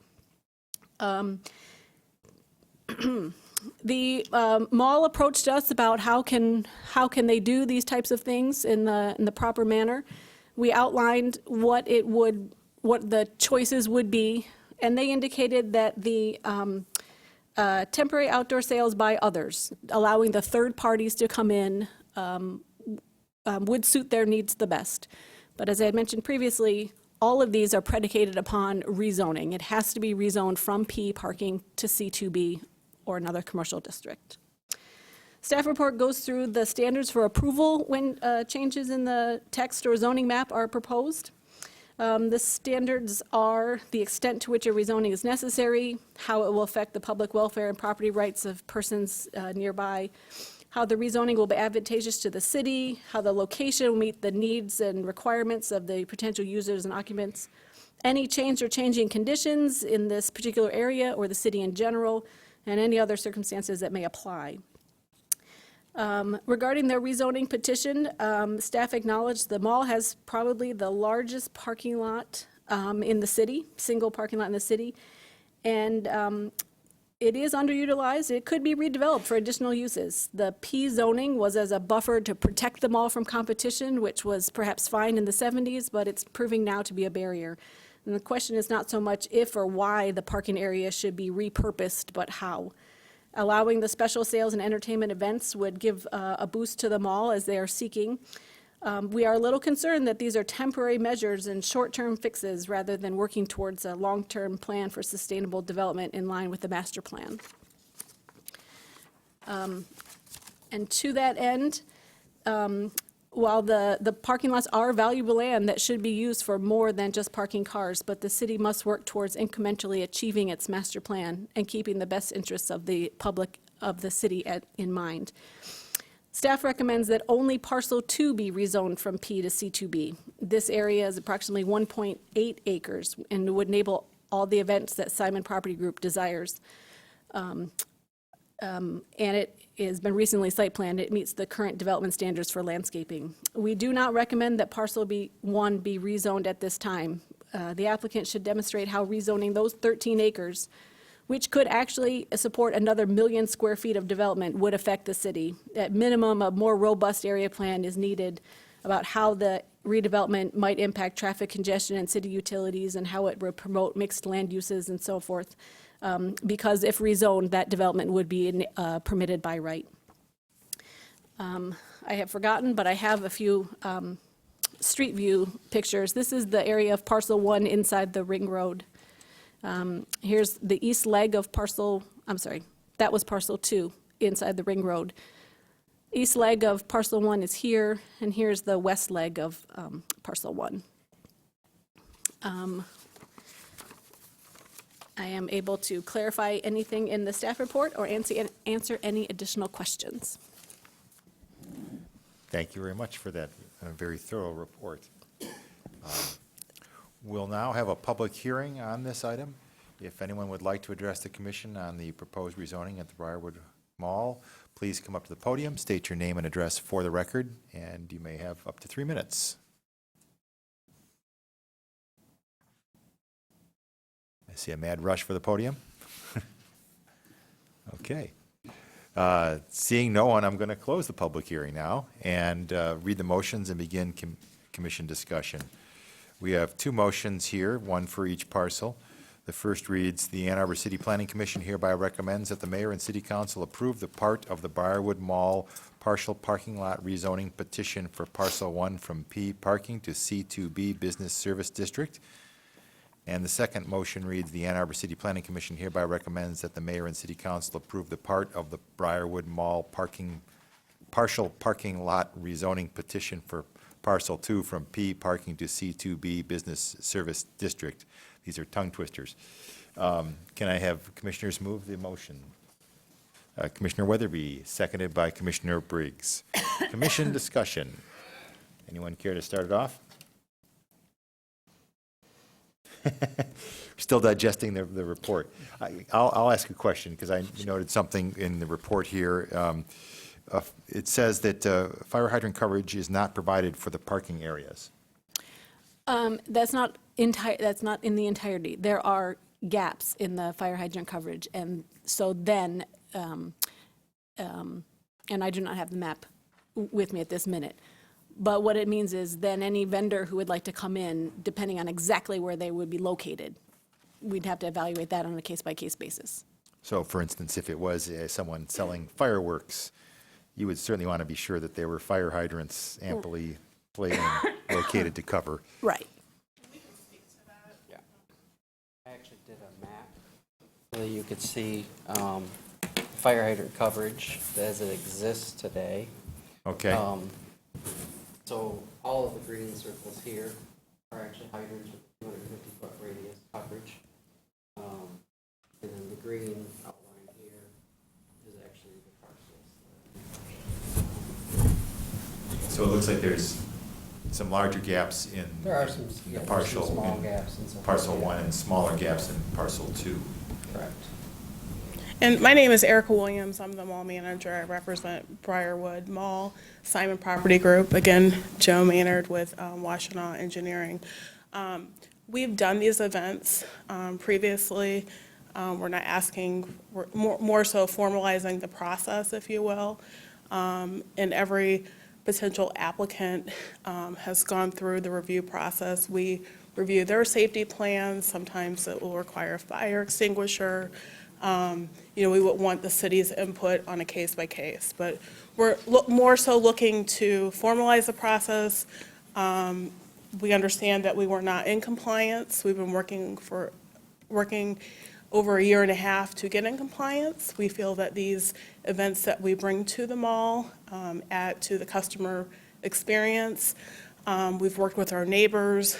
The mall approached us about how can they do these types of things in the proper manner. We outlined what the choices would be, and they indicated that the temporary outdoor sales by others, allowing the third parties to come in, would suit their needs the best. But as I had mentioned previously, all of these are predicated upon rezoning. It has to be rezoned from P parking to C2B or another commercial district. Staff report goes through the standards for approval when changes in the text or zoning map are proposed. The standards are the extent to which a rezoning is necessary, how it will affect the public welfare and property rights of persons nearby, how the rezoning will be advantageous to the city, how the location will meet the needs and requirements of the potential users and occupants, any change or changing conditions in this particular area or the city in general, and any other circumstances that may apply. Regarding their rezoning petition, staff acknowledged the mall has probably the largest parking lot in the city, single parking lot in the city, and it is underutilized. It could be redeveloped for additional uses. The P zoning was as a buffer to protect the mall from competition, which was perhaps fine in the 70s, but it's proving now to be a barrier. And the question is not so much if or why the parking area should be repurposed, but how. Allowing the special sales and entertainment events would give a boost to the mall as they are seeking. We are a little concerned that these are temporary measures and short-term fixes rather than working towards a long-term plan for sustainable development in line with the master plan. And to that end, while the parking lots are valuable land that should be used for more than just parking cars, but the city must work towards incrementally achieving its master plan and keeping the best interests of the public of the city in mind. Staff recommends that only parcel 2 be rezoned from P to C2B. This area is approximately 1.8 acres and would enable all the events that Simon Property Group desires. And it has been recently site planned. It meets the current development standards for landscaping. We do not recommend that parcel 1 be rezoned at this time. The applicant should demonstrate how rezoning those 13 acres, which could actually support another 1 million square feet of development, would affect the city. At minimum, a more robust area plan is needed about how the redevelopment might impact traffic congestion and city utilities and how it would promote mixed land uses and so forth. Because if rezoned, that development would be permitted by right. I have forgotten, but I have a few street view pictures. This is the area of parcel 1 inside the ring road. Here's the east leg of that was parcel 2 inside the ring road. East leg of parcel 1 is here, and here's the west leg of parcel 1. I am able to clarify anything in the staff report or answer any additional questions. Thank you very much for that very thorough report. We'll now have a public hearing on this item. If anyone would like to address the commission on the proposed rezoning at the Briarwood Mall, please come up to the podium, state your name and address for the record, and you may have up to 3 minutes. I see a mad rush for the podium. Okay. Seeing no one, I'm going to close the public hearing now and read the motions and begin commission discussion. We have 2 motions here, one for each parcel. The first reads, the Ann Arbor City Planning Commission hereby recommends that the mayor and city council approve the part of the Briarwood Mall partial parking lot rezoning petition for parcel 1 from P parking to C2B Business Service District. And the second motion reads, the Ann Arbor City Planning Commission hereby recommends that the mayor and city council approve the part of the Briarwood Mall parking partial parking lot rezoning petition for parcel 2 from P parking to C2B Business Service District. These are tongue twisters. Can I have commissioners move the motion? Commissioner Weatherby, seconded by Commissioner Briggs. Commission discussion. Anyone care to start it off? Still digesting the report. I'll ask a question because I noted something in the report here. It says that fire hydrant coverage is not provided for the parking areas. That's not in the entirety. There are gaps in the fire hydrant coverage, and so then, and I do not have the map with me at this minute, but what it means is then any vendor who would like to come in, depending on exactly where they would be located, we'd have to evaluate that on a case-by-case basis. So, for instance, if it was someone selling fireworks, you would certainly want to be sure that there were fire hydrants amply located to cover. Right. Yeah. I actually did a map so that you could see fire hydrant coverage as it exists today. Okay. So all of the green circles here are actually hydrants with 250-foot radius coverage. And then the green outline here is actually the parcels. So it looks like there's some larger gaps in There are some, the some partial, small in gaps and some. parcel 1 and smaller gaps in parcel 2. Correct. And my name is Erica Williams. I'm the mall manager. I represent Briarwood Mall, Simon Property Group. Again, Joe Maynard with Washtenaw Engineering. We've done these events previously. We're not asking, we're more so formalizing the process, if you will. And every potential applicant has gone through the review process. We review their safety plans. Sometimes it will require a fire extinguisher. We would want the city's input on a case-by-case, but we're more so looking to formalize the process. We understand that we were not in compliance. We've been working over a year and a half to get in compliance. We feel that these events that we bring to the mall add to the customer experience. We've worked with our neighbors.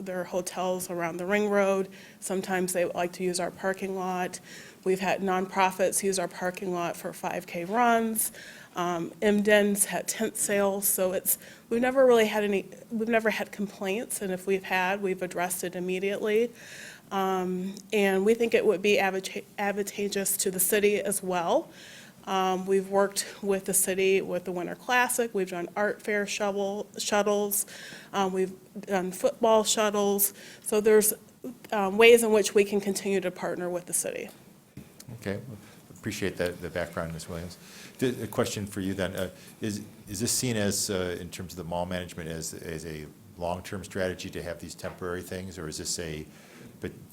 There are hotels around the Ring Road. Sometimes they would like to use our parking lot. We've had nonprofits use our parking lot for 5K runs. MDEN's had tent sales, so we've never had complaints, and if we've addressed it immediately. And we think it would be advantageous to the city as well. We've worked with the city with the Winter Classic. We've done art fair shuttles. We've done football shuttles. So there's ways in which we can continue to partner with the city. Okay, appreciate the background, Ms. Williams. A question for you then, is this seen as, in terms of the mall management, as a long-term strategy to have these temporary things, or is this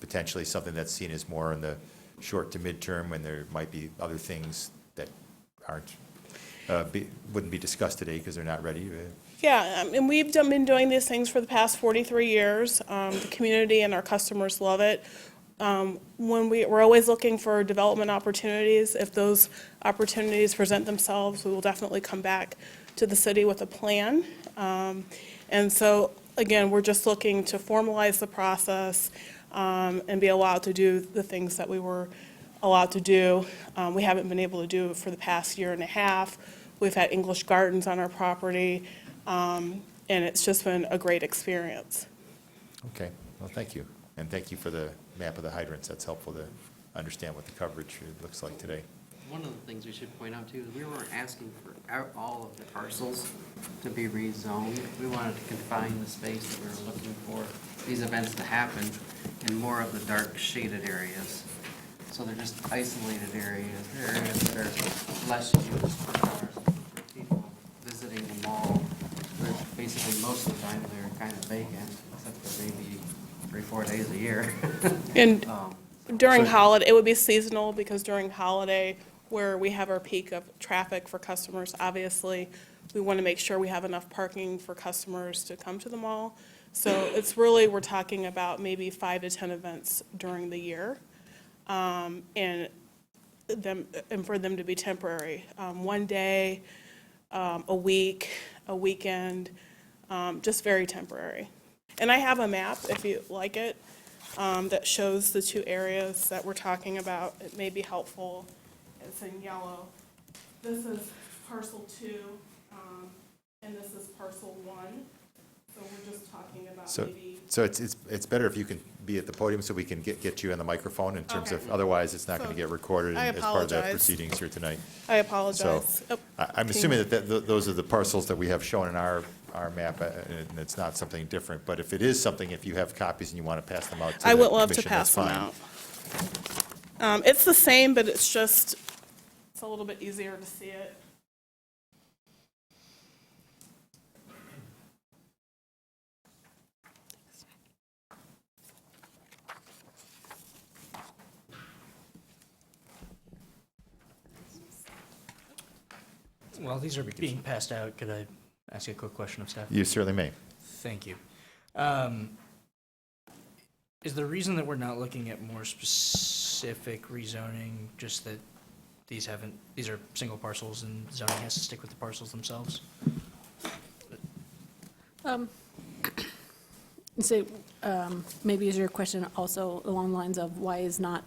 potentially something that's seen as more in the short to midterm when there might be other things that wouldn't be discussed today because they're not ready? Yeah, and we've been doing these things for the past 43 years. The community and our customers love it. We're always looking for development opportunities. If those opportunities present themselves, we will definitely come back to the city with a plan. And so, again, we're just looking to formalize the process and be allowed to do the things that we were allowed to do. We haven't been able to do it for the past year and a half. We've had English Gardens on our property, and it's just been a great experience. Okay, well, thank you. And thank you for the map of the hydrants. That's helpful to understand what the coverage looks like today. One of the things we should point out too is we weren't asking for all of the parcels to be rezoned. We wanted to confine the space that we were looking for these events to happen in more of the dark shaded areas. So they're just isolated areas. They're areas that are less used for cars, for people visiting the mall. Where basically most of the time they're kind of vacant, except for maybe 3-4 days a year. And during holiday, it would be seasonal, because during holiday, where we have our peak of traffic for customers, obviously, we want to make sure we have enough parking for customers to come to the mall. So it's really, we're talking about maybe 5 to 10 events during the year, and for them to be temporary. One day, a week, a weekend, just very temporary. And I have a map, if you like it, that shows the two areas that we're talking about. It may be helpful. It's in yellow. This is parcel 2, and this is parcel 1. So we're just talking about maybe. So it's better if you can be at the podium so we can get you on the microphone in terms of, otherwise it's not going to get recorded I as part of the apologize. proceedings here tonight. I apologize. So I'm assuming that those are the parcels that we have shown in our map, and it's not something different. But if it is something, if you have copies and you want to pass them out to the I would love to commission, pass that's them fine. out. It's the same, but it's a little bit easier to see it. While these are being passed out, could I ask you a quick question of staff? You certainly may. Thank you. Is the reason that we're not looking at more specific rezoning just that these are single parcels and zoning has to stick with the parcels themselves? So maybe is your question also along the lines of why is not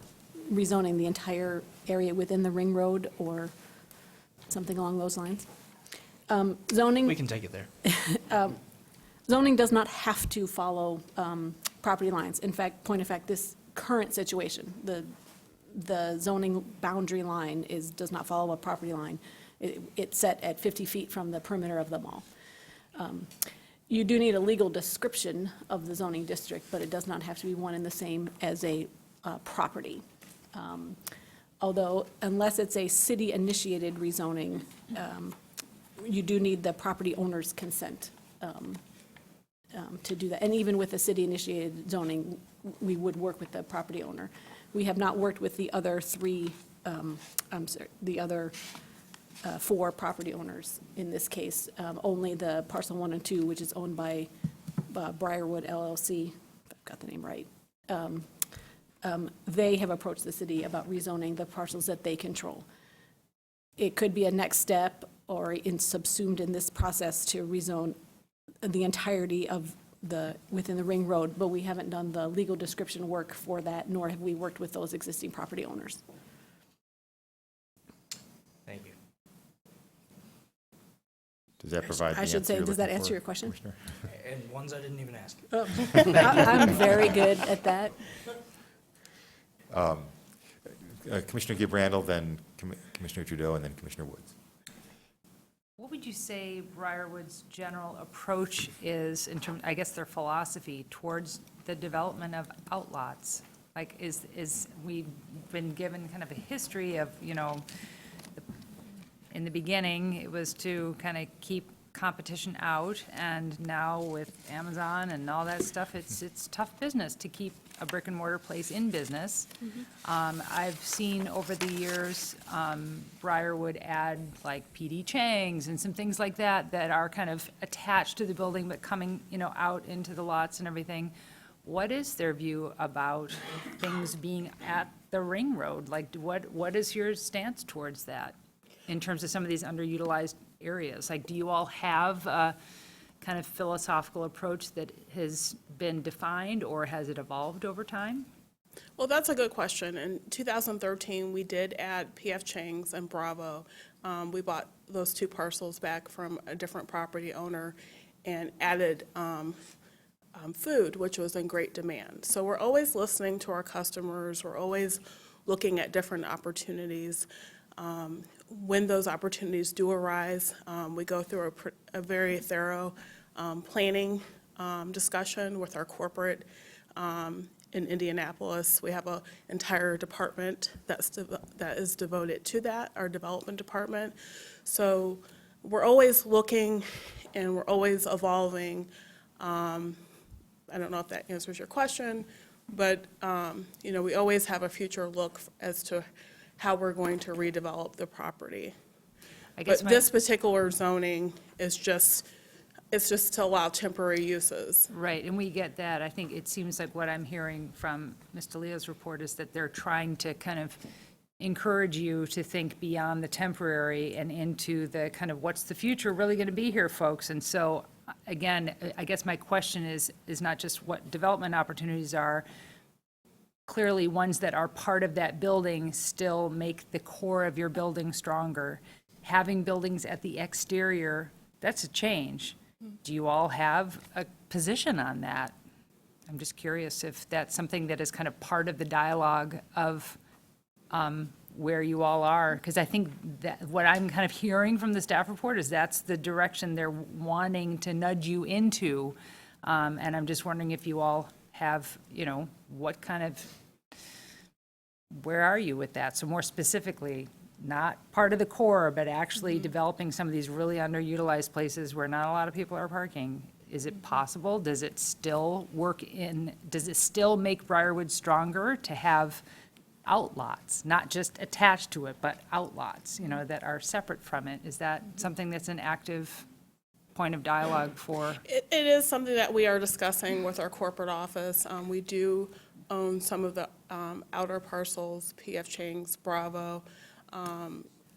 rezoning the entire area within the ring road or something along those lines? Zoning. We can take it there. Zoning does not have to follow property lines. In fact, point of fact, this current situation, the zoning boundary line does not follow a property line. It's set at 50 feet from the perimeter of the mall. You do need a legal description of the zoning district, but it does not have to be one and the same as a property. Although, unless it's a city-initiated rezoning, you do need the property owner's consent to do that. And even with a city-initiated zoning, we would work with the property owner. We have not worked with the other four property owners in this case. Only the parcel 1 and 2, which is owned by Briarwood LLC, if I've got the name right. They have approached the city about rezoning the parcels that they control. It could be a next step or subsumed in this process to rezone the entirety of within the ring road, but we haven't done the legal description work for that, nor have we worked with those existing property owners. Thank you. Does that provide the I answer should say, you're does that looking answer for, your question? Commissioner? And ones I didn't even ask. I'm very good at that. Commissioner Gibrandl, then Commissioner Trudeau, and then Commissioner Woods. What would you say Briarwood's general approach is in terms, I guess their philosophy towards the development of outlots? Like, we've been given kind of a history of, in the beginning, it was to kind of keep competition out, and now with Amazon and all that stuff, it's tough business to keep a brick and mortar place in business. I've seen over the years, Briarwood add like PD Chang's and some things like that that are kind of attached to the building but coming, out into the lots and everything. What is their view about things being at the ring road? Like, what is your stance towards that in terms of some of these underutilized areas? Like, do you all have a kind of philosophical approach that has been defined, or has it evolved over time? Well, that's a good question. In 2013, we did add PF Chang's and Bravo. We bought those two parcels back from a different property owner and added food, which was in great demand. So we're always listening to our customers. We're always looking at different opportunities. When those opportunities do arise, we go through a very thorough planning discussion with our corporate in Indianapolis. We have an entire department that is devoted to that, our development department. So we're always looking and we're always evolving. I don't know if that answers your question, but we always have a future look as to how we're going to redevelop the property. I guess But this particular zoning is just to allow temporary uses. Right, and we get that. I think it seems like what I'm hearing from Mr. Leo's report is that they're trying to kind of encourage you to think beyond the temporary and into the kind of what's the future really going to be here, folks? And so, again, I guess my question is not just what development opportunities are. Clearly, ones that are part of that building still make the core of your building stronger. Having buildings at the exterior, that's a change. Do you all have a position on that? I'm just curious if that's something that is kind of part of the dialogue of where you all are. Because I think that what I'm kind of hearing from the staff report is that's the direction they're wanting to nudge you into. And I'm just wondering if you all have, what kind of, where are you with that? So more specifically, not part of the core, but actually developing some of these really underutilized places where not a lot of people are parking. Is it possible? Does it still does it still make Briarwood stronger to have outlots, not just attached to it, but outlots, that are separate from it? Is that something that's an active point of dialogue for? It is something that we are discussing with our corporate office. We do own some of the outer parcels, P.F. Chang's, Bravo,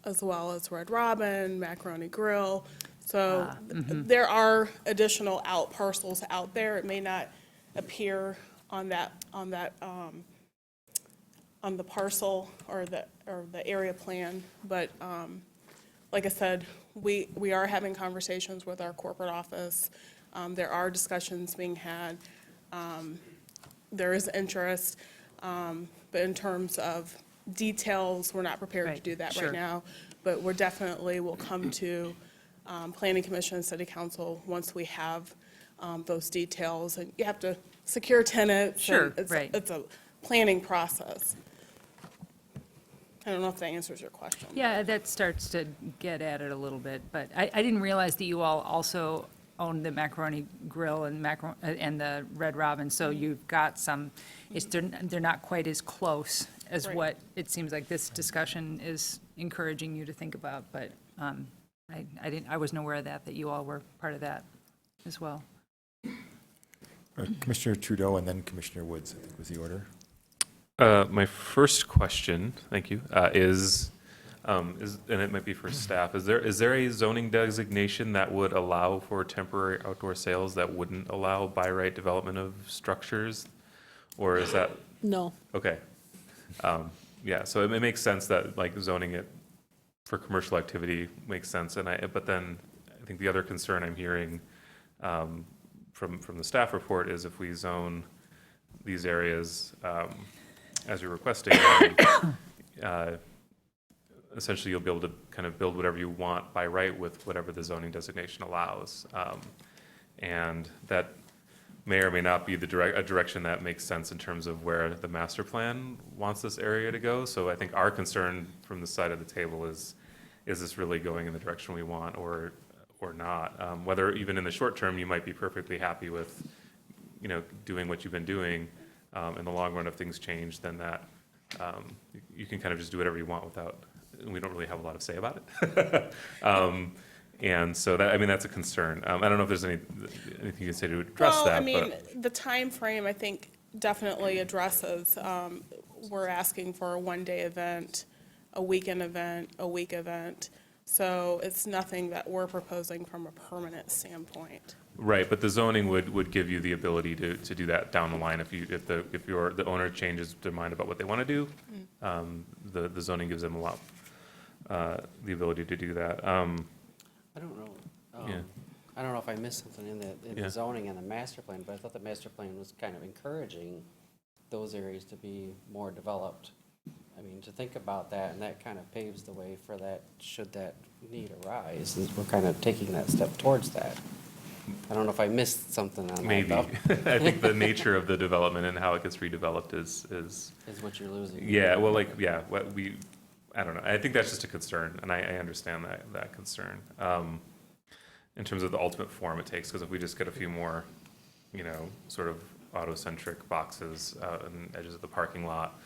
as well as Red Robin, Macaroni Grill. So there are additional out parcels out there. It may not appear on the parcel or the area plan, but like I said, we are having conversations with our corporate office. There are discussions being had. There is interest, but in terms of details, we're not prepared to do that right now. But we're definitely will come to Planning Commission and City Council once we have those details. And you have to secure tenants. Sure, and right. It's a planning process. I don't know if that answers your question. Yeah, that starts to get at it a little bit, but I didn't realize that you all also own the Macaroni Grill and the Red Robin, so you've got some, they're not quite as close as Right. what it seems like this discussion is encouraging you to think about, but I wasn't aware of that you all were part of that as well. Commissioner Trudeau and then Commissioner Woods, I think was the order. My first question, thank you, is, and it might be for staff, is there a zoning designation that would allow for temporary outdoor sales that wouldn't allow by right development of structures? Or is that, No. okay. Yeah, so it makes sense that like zoning it for commercial activity makes sense. But then I think the other concern I'm hearing from the staff report is if we zone these areas as you're requesting, essentially you'll be able to kind of build whatever you want by right with whatever the zoning designation allows. And that may or may not be a direction that makes sense in terms of where the master plan wants this area to go. So I think our concern from the side of the table is this really going in the direction we want or not? Whether even in the short term, you might be perfectly happy with, doing what you've been doing. In the long run, if things change, then that you can kind of just do whatever you want without, we don't really have a lot of say about it. And so that's a concern. I don't know if there's anything you can say to address that. The time frame, I think, definitely addresses, we're asking for a one-day event, a weekend event, a week event. So it's nothing that we're proposing from a permanent standpoint. Right, but the zoning would give you the ability to do that down the line if the owner changes their mind about what they want to do. The zoning gives them a lot, the ability to do that. I don't know. Yeah. I don't know if I missed something in Yeah. the zoning and the master plan, but I thought the master plan was kind of encouraging those areas to be more developed. I mean, to think about that, and that kind of paves the way for that, should that need arise, and we're kind of taking that step towards that. I don't know if I missed something on that. Maybe. I think the nature of the development and how it gets redeveloped is Is what you're losing. yeah, well, I don't know. I think that's just a concern, and I understand that concern. In terms of the ultimate form it takes, because if we just get a few more, sort of auto-centric boxes out on the edges of the parking lot,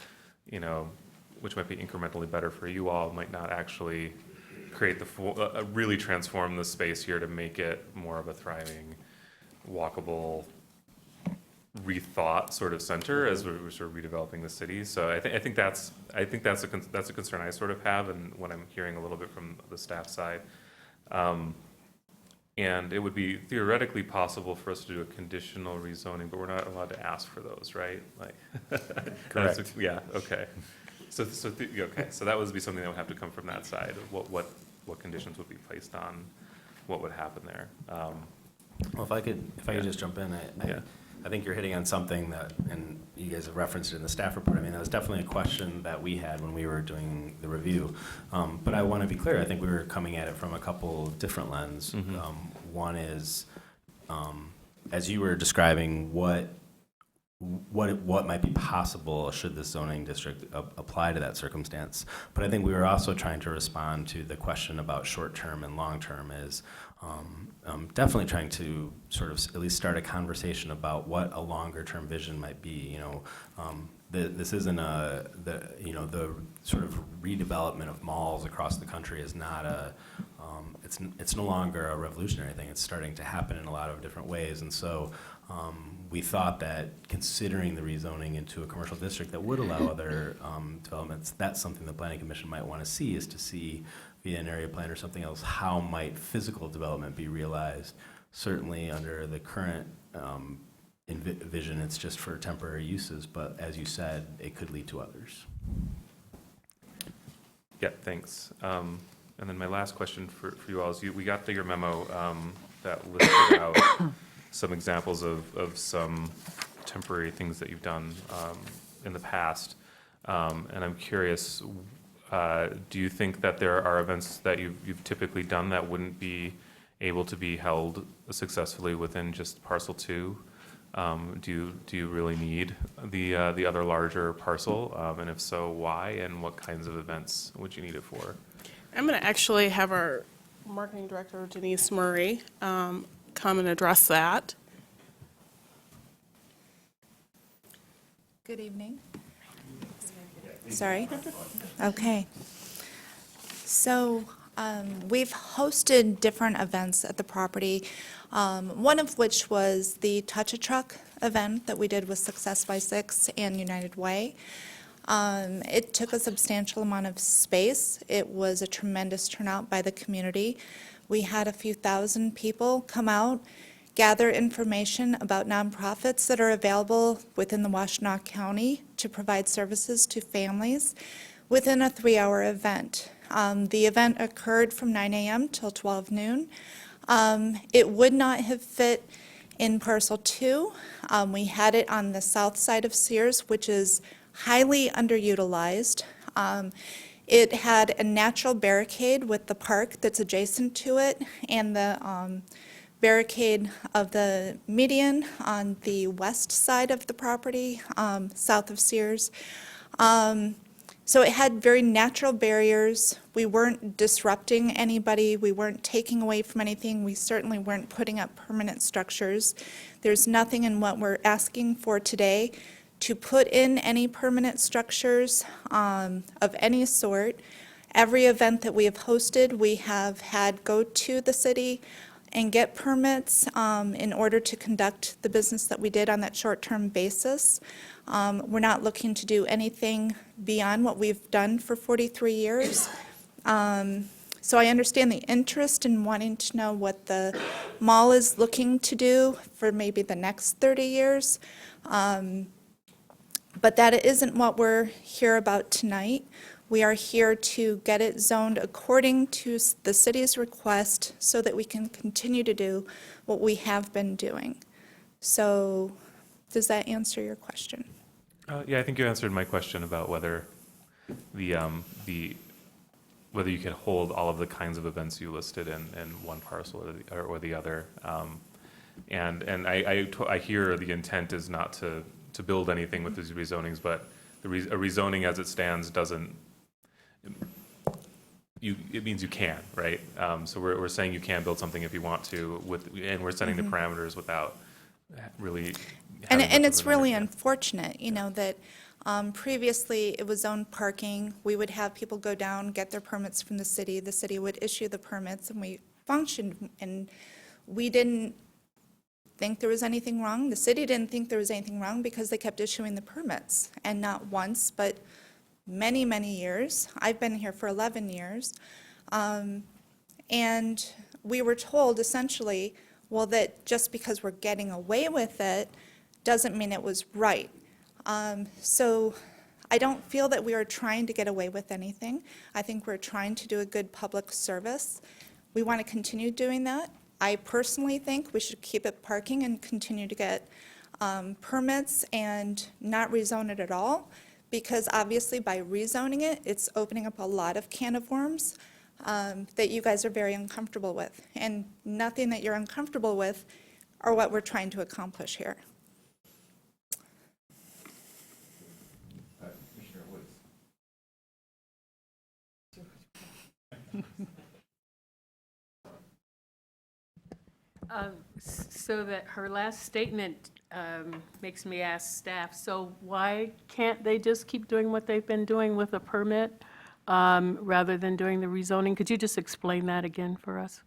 which might be incrementally better for you all, might not actually create really transform the space here to make it more of a thriving, walkable, rethought sort of center as we're sort of redeveloping the city. So I think that's a concern I sort of have, and what I'm hearing a little bit from the staff side. And it would be theoretically possible for us to do a conditional rezoning, but we're not allowed to ask for those, right? Like, Correct. Yeah, okay. So that would be something that would have to come from that side of what conditions would be placed on, what would happen there. Well, if I could just jump in, Yeah. I think you're hitting on something that, and you guys have referenced it in the staff report. I mean, that was definitely a question that we had when we were doing the review. But I want to be clear, I think we were coming at it from a couple different lenses. One is, as you were describing what might be possible should this zoning district apply to that circumstance. But I think we were also trying to respond to the question about short-term and long-term is definitely trying to sort of at least start a conversation about what a longer-term vision might be. You know, this isn't the sort of redevelopment of malls across the country is not it's no longer a revolutionary thing. It's starting to happen in a lot of different ways, and so we thought that considering the rezoning into a commercial district that would allow other developments, that's something the Planning Commission might want to see, is to see via an area plan or something else, how might physical development be realized? Certainly under the current vision, it's just for temporary uses, but as you said, it could lead to others. Yeah, thanks. And then my last question for you all is, we got your memo that listed out some examples of some temporary things that you've done in the past. And I'm curious, do you think that there are events that you've typically done that wouldn't be able to be held successfully within just parcel 2? Do you really need the other larger parcel? And if so, why? And what kinds of events would you need it for? I'm going to actually have our marketing director, Denise Murray, come and address that. Good evening. Sorry. Okay. So we've hosted different events at the property, one of which was the Touch a Truck event that we did with Success by Six and United Way. It took a substantial amount of space. It was a tremendous turnout by the community. We had a few thousand people come out, gather information about nonprofits that are available within the Washtenaw County to provide services to families within a 3-hour event. The event occurred from 9 a.m. till 12 noon. It would not have fit in parcel 2. We had it on the south side of Sears, which is highly underutilized. It had a natural barricade with the park that's adjacent to it, and the barricade of the median on the west side of the property, south of Sears. So it had very natural barriers. We weren't disrupting anybody. We weren't taking away from anything. We certainly weren't putting up permanent structures. There's nothing in what we're asking for today to put in any permanent structures of any sort. Every event that we have hosted, we have had go to the city and get permits in order to conduct the business that we did on that short-term basis. We're not looking to do anything beyond what we've done for 43 years. So I understand the interest in wanting to know what the mall is looking to do for maybe the next 30 years. But that isn't what we're here about tonight. We are here to get it zoned according to the city's request so that we can continue to do what we have been doing. So does that answer your question? Yeah, I think you answered my question about whether whether you can hold all of the kinds of events you listed in one parcel or the other. And I hear the intent is not to build anything with these rezonings, but a rezoning as it stands doesn't, it means you can, right? So we're saying you can build something if you want to, and we're setting the parameters without really having And much it's of an really idea. unfortunate, you know, that previously it was zoned parking. We would have people go down, get their permits from the city. The city would issue the permits, and we functioned, and we didn't think there was anything wrong. The city didn't think there was anything wrong because they kept issuing the permits, and not once, but many, many years. I've been here for 11 years. And we were told essentially, well, that just because we're getting away with it doesn't mean it was right. So I don't feel that we are trying to get away with anything. I think we're trying to do a good public service. We want to continue doing that. I personally think we should keep it parking and continue to get permits and not rezone it at all, because obviously by rezoning it, it's opening up a lot of can of worms that you guys are very uncomfortable with. And nothing that you're uncomfortable with are what we're trying to accomplish here. Commissioner Woods. So that her last statement makes me ask staff, so why can't they just keep doing what they've been doing with a permit rather than doing the rezoning? Could you just explain that again for us?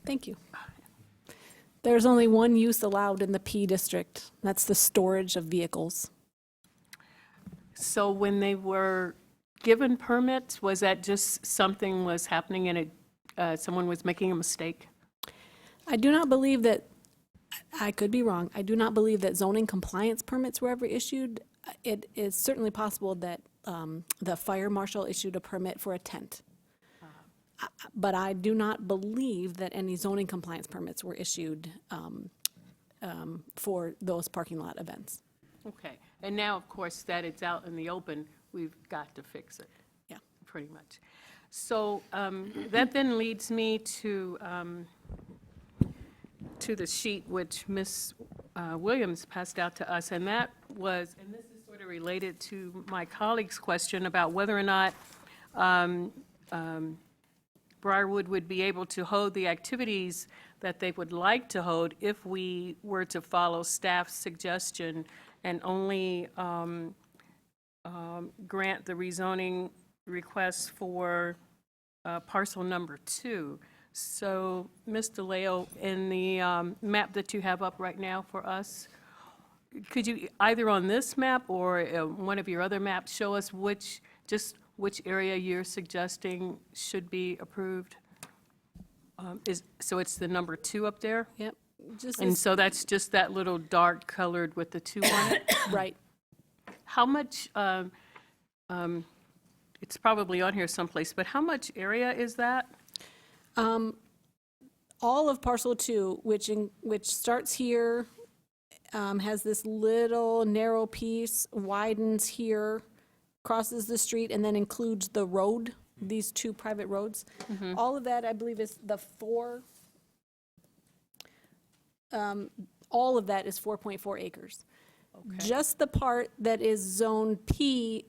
Thank you. There's only one use allowed in the P district. That's the storage of vehicles. So when they were given permits, was that just something was happening and someone was making a mistake? I do not believe that, I could be wrong, I do not believe that zoning compliance permits were ever issued. It is certainly possible that the fire marshal issued a permit for a tent. But I do not believe that any zoning compliance permits were issued for those parking lot events. Okay, and now, of course, that it's out in the open, we've got to fix it. Yeah. Pretty much. So that then leads me to the sheet which Ms. Williams passed out to us, and that was, and this is sort of related to my colleague's question about whether or not Briarwood would be able to hold the activities that they would like to hold if we were to follow staff's suggestion and only grant the rezoning request for parcel number 2. So, Ms. DeLeo, in the map that you have up right now for us, could you, either on this map or one of your other maps, show us which area you're suggesting should be approved? So it's the number 2 up there? Yep. And so that's just that little dark colored with the 2 on it? Right. How much, it's probably on here someplace, but how much area is that? All of parcel 2, which starts here, has this little narrow piece, widens here, crosses the street, and then includes the road, these 2 private roads. All of that, I believe, is the 4, all of that is 4.4 acres. Okay. Just the part that is zone P,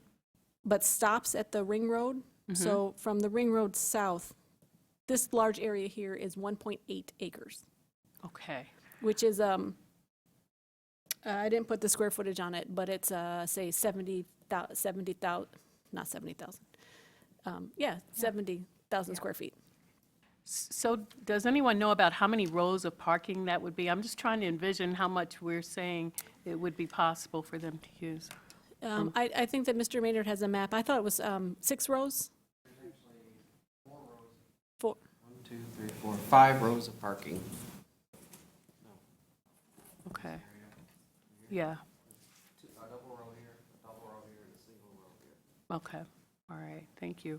but stops at the ring road. So from the ring road south, this large area here is 1.8 acres, Okay. which is, I didn't put the square footage on it, but it's, say, 70,000, not 70,000. Yeah, 70,000 square feet. So does anyone know about how many rows of parking that would be? I'm just trying to envision how much we're saying it would be possible for them to use. I think that Mr. Maynard has a map. I thought it was 6 rows. 4. 1, 2, 3, 4, 5 rows of parking. Okay. Yeah. A double row here, a double row here, and a single row here. Okay. All right. Thank you.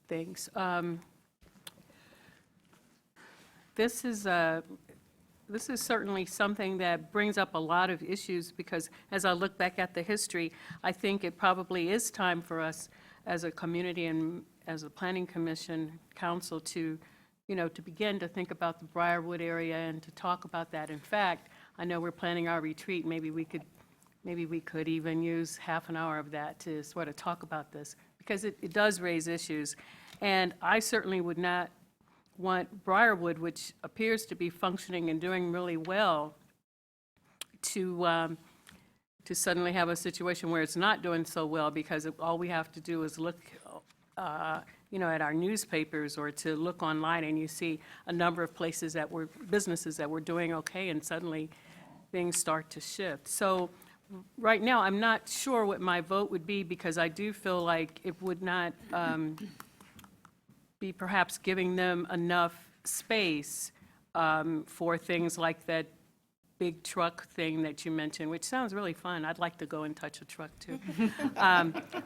Thanks. This is certainly something that brings up a lot of issues, because as I look back at the history, I think it probably is time for us as a community and as a planning commission council to, to begin to think about the Briarwood area and to talk about that. In fact, I know we're planning our retreat. Maybe we could even use half an hour of that to sort of talk about this, because it does raise issues. And I certainly would not want Briarwood, which appears to be functioning and doing really well, to suddenly have a situation where it's not doing so well, because all we have to do is look at our newspapers or to look online and you see a number of places businesses that were doing okay and suddenly things start to shift. So right now, I'm not sure what my vote would be because I do feel like it would not be perhaps giving them enough space for things like that big truck thing that you mentioned, which sounds really fun. I'd like to go and touch a truck too.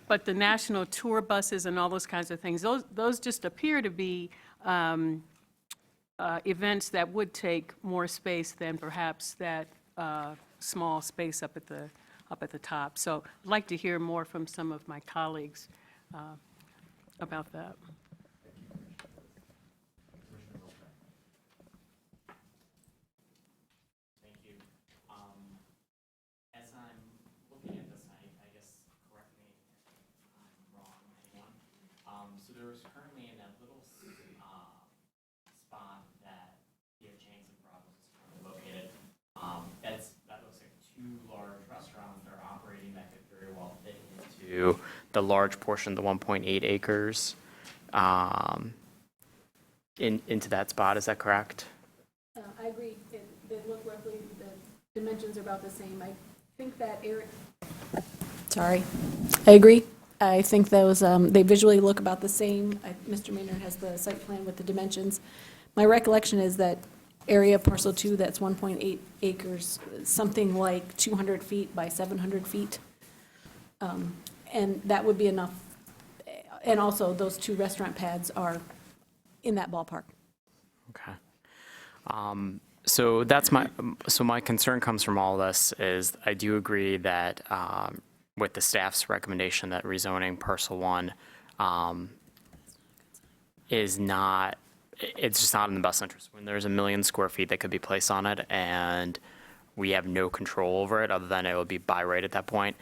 But the national tour buses and all those kinds of things, those just appear to be events that would take more space than perhaps that small space up at the top. So I'd like to hear more from some of my colleagues about that. There's currently in that little spot that the Chains of Broadway is currently located. That looks like two large restaurants that are operating that could very well fit into the large portion, the 1.8 acres, into that spot. Is that correct? I agree. They look roughly, the dimensions are about the same. I think that area. Sorry. I agree. I think those, they visually look about the same. Mr. Maynard has the site plan with the dimensions. My recollection is that area of parcel 2, that's 1.8 acres, something like 200 feet by 700 feet. And that would be enough. And also, those 2 restaurant pads are in that ballpark. Okay. So that's my concern comes from all this is I do agree that with the staff's recommendation that rezoning parcel 1 is not, it's just not in the best interest. When there's 1 million square feet that could be placed on it and we have no control over it other than it would be by right at that point,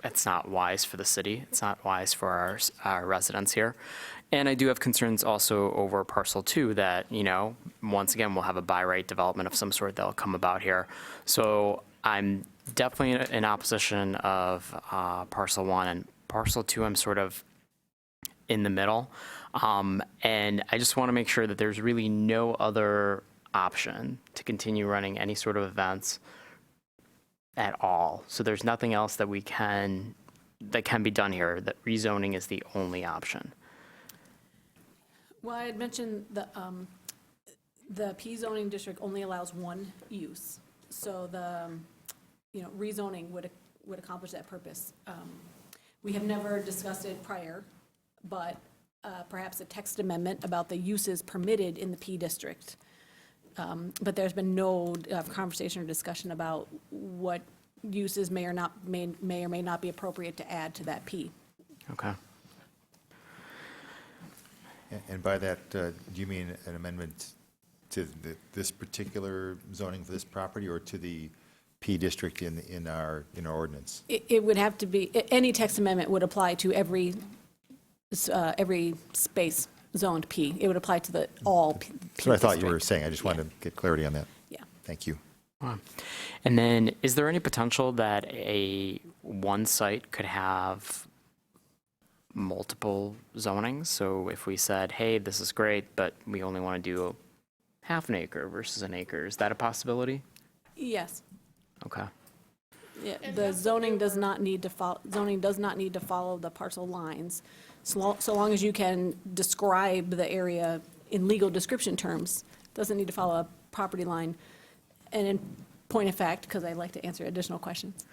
it's not wise for the city. It's not wise for our residents here. And I do have concerns also over parcel 2 that, once again, we'll have a by right development of some sort that will come about here. So I'm definitely in opposition of parcel 1, and parcel 2 I'm sort of in the middle. And I just want to make sure that there's really no other option to continue running any sort of events at all. So there's nothing else that can be done here, that rezoning is the only option. Well, I had mentioned the P zoning district only allows 1 use. So the, rezoning would accomplish that purpose. We have never discussed it prior, but perhaps a text amendment about the uses permitted in the P district. But there's been no conversation or discussion about what uses may or may not be appropriate to add to that P. Okay. And by that, do you mean an amendment to this particular zoning for this property or to the P district in our ordinance? It would have to be, any text amendment would apply to every space zoned P. It would apply to all P. That's what I thought you were saying. I just wanted to get clarity on that. Yeah. Thank you. And then, is there any potential that one site could have multiple zonings? So if we said, hey, this is great, but we only want to do half an acre versus an acre, is that a possibility? Yes. Okay. Yeah, the zoning does not need to follow the parcel lines. So long as you can describe the area in legal description terms, doesn't need to follow a property line. And in point of fact, because I like to answer additional questions,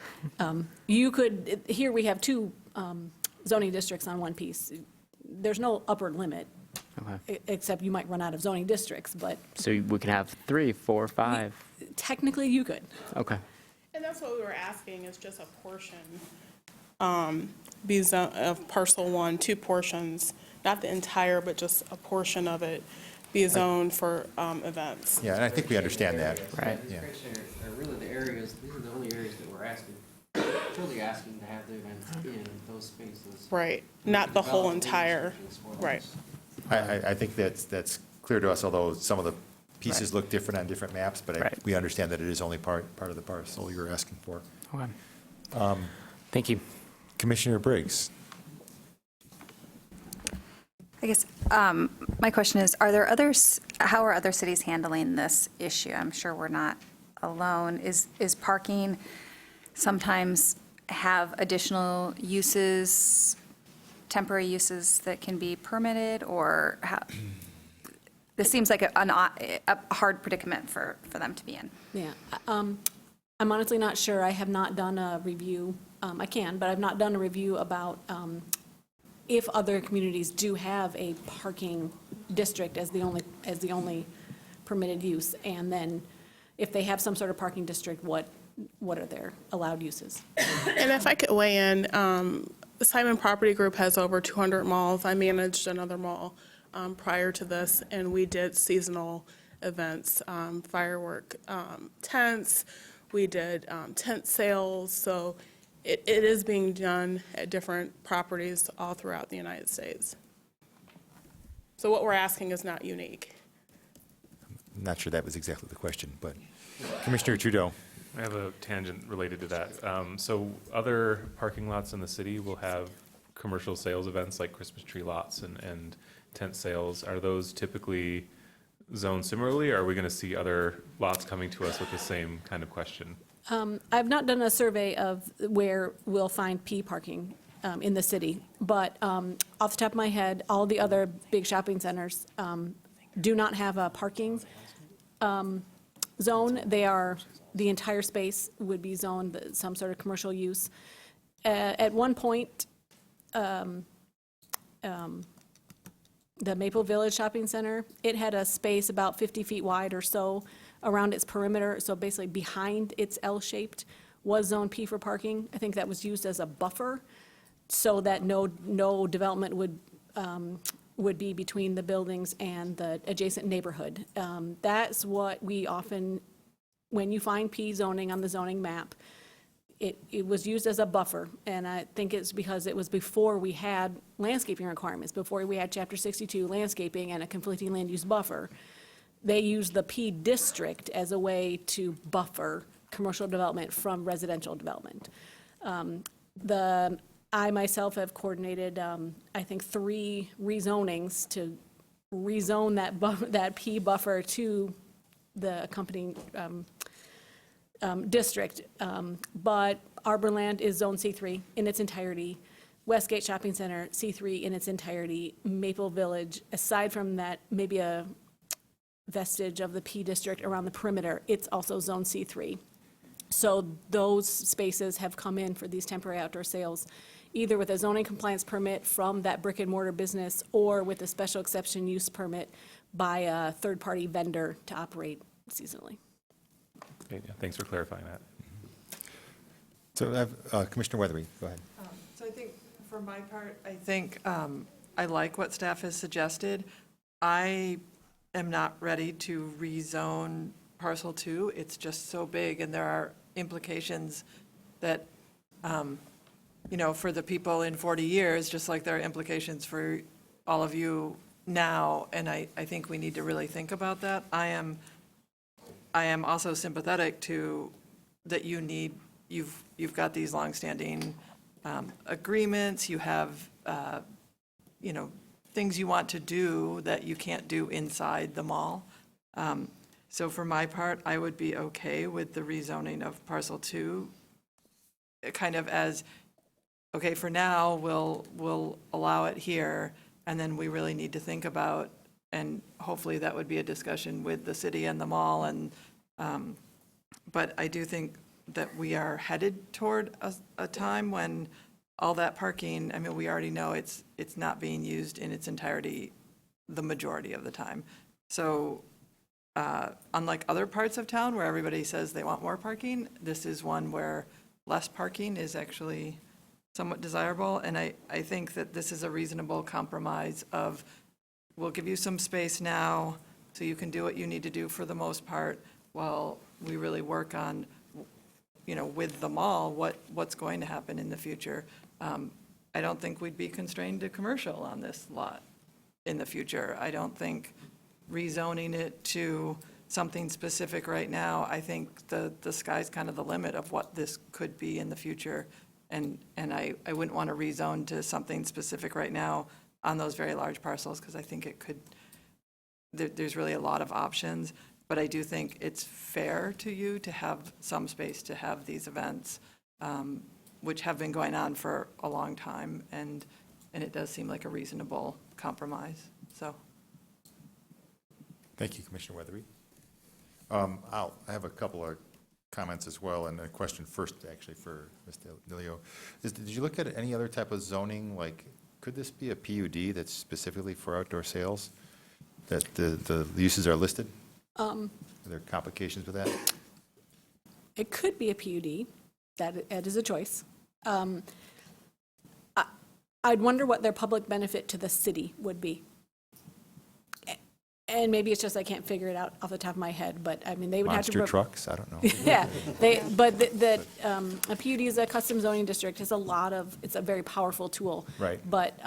you could, here we have 2 zoning districts on one piece. There's no upper limit, except you might run out of zoning districts, but. So we could have 3, 4, 5? Technically, you could. Okay. And that's what we were asking, is just a portion, be of parcel 1, 2 portions, not the entire, but just a portion of it be zoned for events. Yeah, and I think we understand that. Right. Yeah. Are really the areas, these are the only areas that we're truly asking to have the events in those spaces. Right, not the whole entire, right. I think that's clear to us, although some of the pieces look different on different maps, but we understand that it is only part of the parcel you're asking for. Okay. Thank you. Commissioner Briggs. I guess my question is, how are other cities handling this issue? I'm sure we're not alone. Is parking sometimes have additional uses, temporary uses that can be permitted, or how? This seems like a hard predicament for them to be in. Yeah. I'm honestly not sure. I have not done a review. I can, but I've not done a review about if other communities do have a parking district as the only permitted use, and then if they have some sort of parking district, what are their allowed uses? And if I could weigh in, the Simon Property Group has over 200 malls. I managed another mall prior to this, and we did seasonal events, firework tents. We did tent sales. So it is being done at different properties all throughout the United States. So what we're asking is not unique. I'm not sure that was exactly the question, but Commissioner Trudeau. I have a tangent related to that. So other parking lots in the city will have commercial sales events like Christmas tree lots and tent sales. Are those typically zoned similarly, or are we going to see other lots coming to us with the same kind of question? I've not done a survey of where we'll find P parking in the city, but off the top of my head, all the other big shopping centers do not have a parking zone. The entire space would be zoned some sort of commercial use. At one point, the Maple Village Shopping Center, it had a space about 50 feet wide or so around its perimeter, so basically behind its L-shaped was Zone P for parking. I think that was used as a buffer so that no development would be between the buildings and the adjacent neighborhood. That's what we often, when you find P zoning on the zoning map, it was used as a buffer, and I think it's because it was before we had landscaping requirements, before we had Chapter 62 landscaping and a conflicting land use buffer. They used the P district as a way to buffer commercial development from residential development. I myself have coordinated, I think, 3 rezonings to rezone that P buffer to the accompanying district, but Arborland is Zone C3 in its entirety. Westgate Shopping Center, C3 in its entirety. Maple Village, aside from that, maybe a vestige of the P district around the perimeter, it's also Zone C3. So those spaces have come in for these temporary outdoor sales, either with a zoning compliance permit from that brick and mortar business or with a special exception use permit by a third-party vendor to operate seasonally. Okay, yeah, thanks for clarifying that. So I have Commissioner Weatherby, go ahead. So I think, for my part, I think I like what staff has suggested. I am not ready to rezone parcel 2. It's just so big, and there are implications that, for the people in 40 years, just like there are implications for all of you now, and I think we need to really think about that. I am also sympathetic to that you've got these longstanding agreements, you have, things you want to do that you can't do inside the mall. So for my part, I would be okay with the rezoning of parcel 2, kind of as, okay, for now, we'll allow it here, and then we really need to think about, and hopefully that would be a discussion with the city and the mall, and but I do think that we are headed toward a time when all that parking, I mean, we already know it's not being used in its entirety the majority of the time. So unlike other parts of town where everybody says they want more parking, this is one where less parking is actually somewhat desirable. And I think that this is a reasonable compromise of, we'll give you some space now so you can do what you need to do for the most part while we really work on, with the mall, what's going to happen in the future. I don't think we'd be constrained to commercial on this lot in the future. I don't think rezoning it to something specific right now, I think the sky's kind of the limit of what this could be in the future. And I wouldn't want to rezone to something specific right now on those very large parcels, because I think it could, there's really a lot of options. But I do think it's fair to you to have some space to have these events, which have been going on for a long time, and it does seem like a reasonable compromise, so. Thank you, Commissioner Weatherby. I have a couple of comments as well, and a question first, actually, for Mr. Dilio. Did you look at any other type of zoning, like, could this be a PUD that's specifically for outdoor sales? That the uses are listed? Are there complications with that? It could be a PUD. That is a choice. I'd wonder what their public benefit to the city would be. And maybe it's just I can't figure it out off the top of my head, but I mean, they would have to. Monster trucks? I don't know. Yeah, a PUD is a custom zoning district. It's it's a very powerful tool. Right. But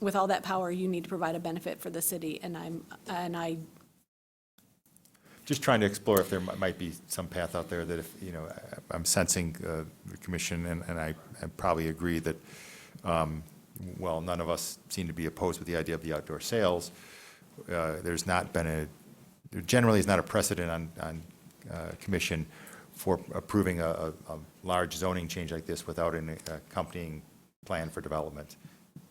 with all that power, you need to provide a benefit for the city, and I Just trying to explore if there might be some path out there that if, I'm sensing the commission, and I probably agree that, well, none of us seem to be opposed with the idea of the outdoor sales. There's not been there generally is not a precedent on commission for approving a large zoning change like this without an accompanying plan for development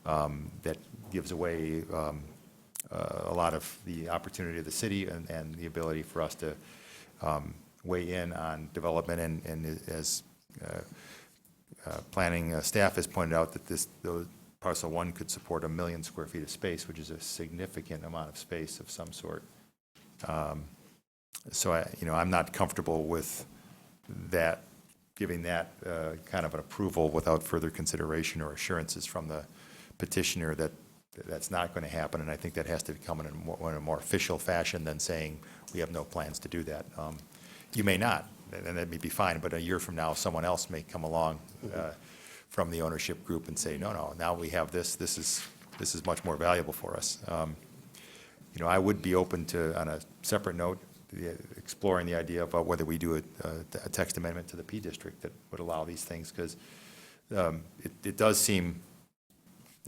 that gives away a lot of the opportunity of the city and the ability for us to weigh in on development. And as planning staff has pointed out, that those Parcel 1 could support 1 million square feet of space, which is a significant amount of space of some sort. So I'm not comfortable with that, giving that kind of an approval without further consideration or assurances from the petitioner that that's not going to happen. And I think that has to come in a more official fashion than saying we have no plans to do that. You may not, and that may be fine, but a year from now, someone else may come along from the ownership group and say, no, now we have this. This is much more valuable for us. I would be open to, on a separate note, exploring the idea about whether we do a text amendment to the P district that would allow these things, because it does seem,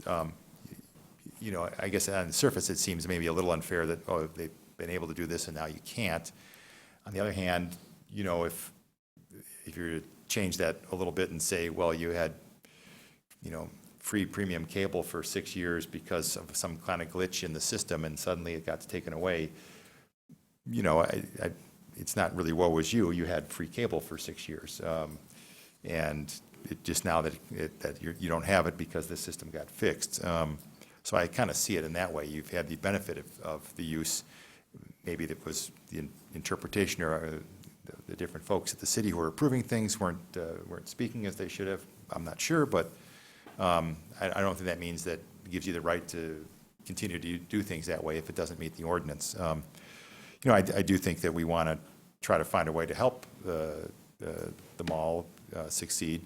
I guess on the surface it seems maybe a little unfair that, they've been able to do this and now you can't. On the other hand, if you're to change that a little bit and say, well, you had free premium cable for 6 years because of some kind of glitch in the system, and suddenly it got taken away. It's not really woe was you. You had free cable for 6 years, and it just now that you don't have it because the system got fixed. So I kind of see it in that way. You've had the benefit of the use. Maybe that was the interpretation, or the different folks at the city who were approving things weren't speaking as they should have. I'm not sure, but I don't think that means that it gives you the right to continue to do things that way if it doesn't meet the ordinance. I do think that we want to try to find a way to help the mall succeed,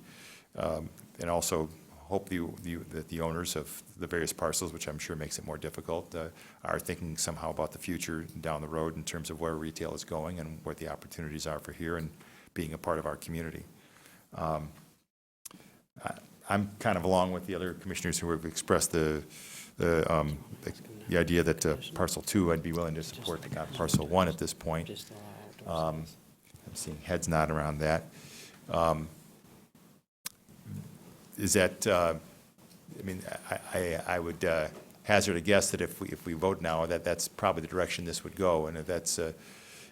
and also hope that the owners of the various parcels, which I'm sure makes it more difficult, are thinking somehow about the future down the road in terms of where retail is going and what the opportunities are for here and being a part of our community. I'm kind of along with the other commissioners who have expressed the idea that Parcel 2, I'd be willing to support, but not Parcel 1 at this point. I'm seeing heads nod around that. Is that, I would hazard a guess that if we vote now, that's probably the direction this would go. And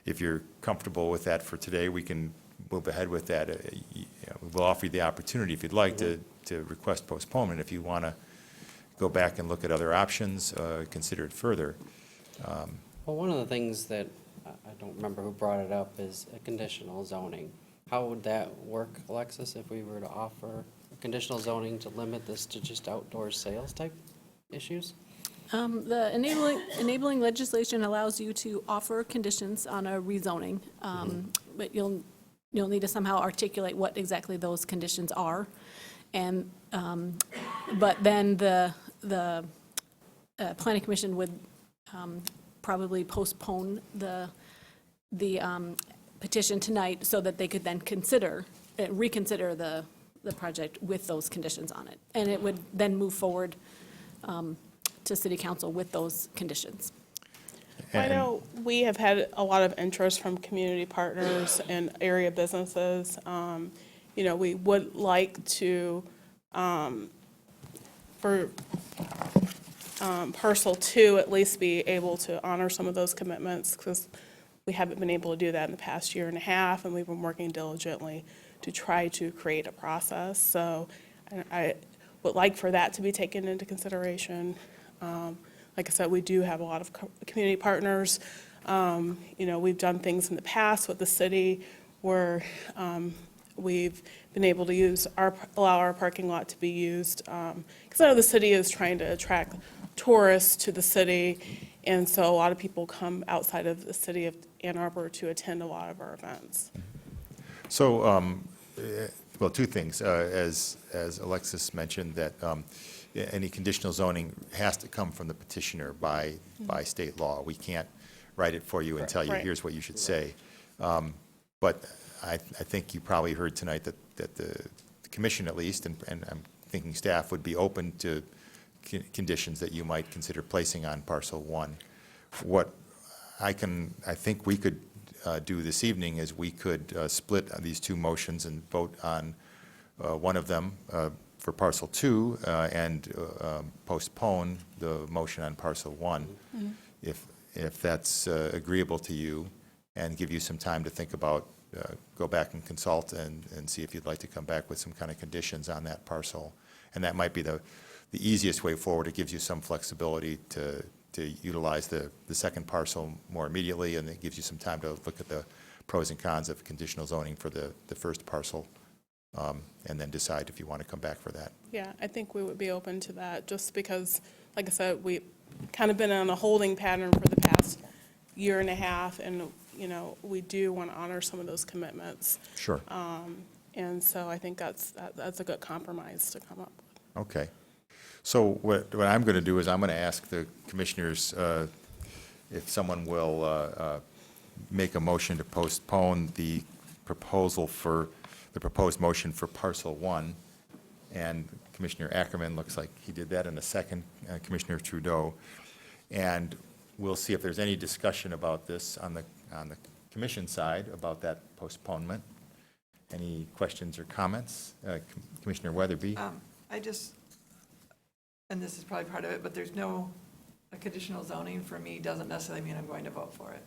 if you're comfortable with that for today, we can move ahead with that. We'll offer you the opportunity, if you'd like, to request postponement. If you want to go back and look at other options, consider it further. Well, one of the things that, I don't remember who brought it up, is a conditional zoning. How would that work, Alexis, if we were to offer conditional zoning to limit this to just outdoor sales type issues? The enabling legislation allows you to offer conditions on a rezoning, but you'll need to somehow articulate what exactly those conditions are. And but then the planning commission would probably postpone the petition tonight so that they could then reconsider the project with those conditions on it. And it would then move forward to city council with those conditions. I know we have had a lot of interest from community partners and area businesses. You know, we would like to, for parcel 2, at least be able to honor some of those commitments, because we haven't been able to do that in the past year and a half, and we've been working diligently to try to create a process. So I would like for that to be taken into consideration. Like I said, we do have a lot of community partners. You know, we've done things in the past with the city where we've been able to allow our parking lot to be used. Because I know the city is trying to attract tourists to the city, and so a lot of people come outside of the city of Ann Arbor to attend a lot of our events. So, well, two things. As Alexis mentioned, that any conditional zoning has to come from the petitioner by state law. We can't write it for you and tell you, Right. here's what you should say. But I think you probably heard tonight that the commission, at least, and I'm thinking staff would be open to conditions that you might consider placing on parcel 1. What I think we could do this evening is we could split these two motions and vote on one of them for parcel 2 and postpone the motion on parcel 1, if that's agreeable to you, and give you some time to think about, go back and consult and see if you'd like to come back with some kind of conditions on that parcel. And that might be the easiest way forward. It gives you some flexibility to utilize the second parcel more immediately, and it gives you some time to look at the pros and cons of conditional zoning for the first parcel, and then decide if you want to come back for that. Yeah, I think we would be open to that, just because, like I said, we've kind of been on a holding pattern for the past year and a half, and, you know, we do want to honor some of those commitments. Sure. And so I think that's a good compromise to come up with. Okay. So what I'm going to do is I'm going to ask the commissioners if someone will make a motion to postpone the proposed motion for parcel 1. And Commissioner Ackerman looks like he did that in a second, Commissioner Trudeau. And we'll see if there's any discussion about this on the commission side about that postponement. Any questions or comments? Commissioner Weatherby? And this is probably part of it, but there's a conditional zoning for me doesn't necessarily mean I'm going to vote for it.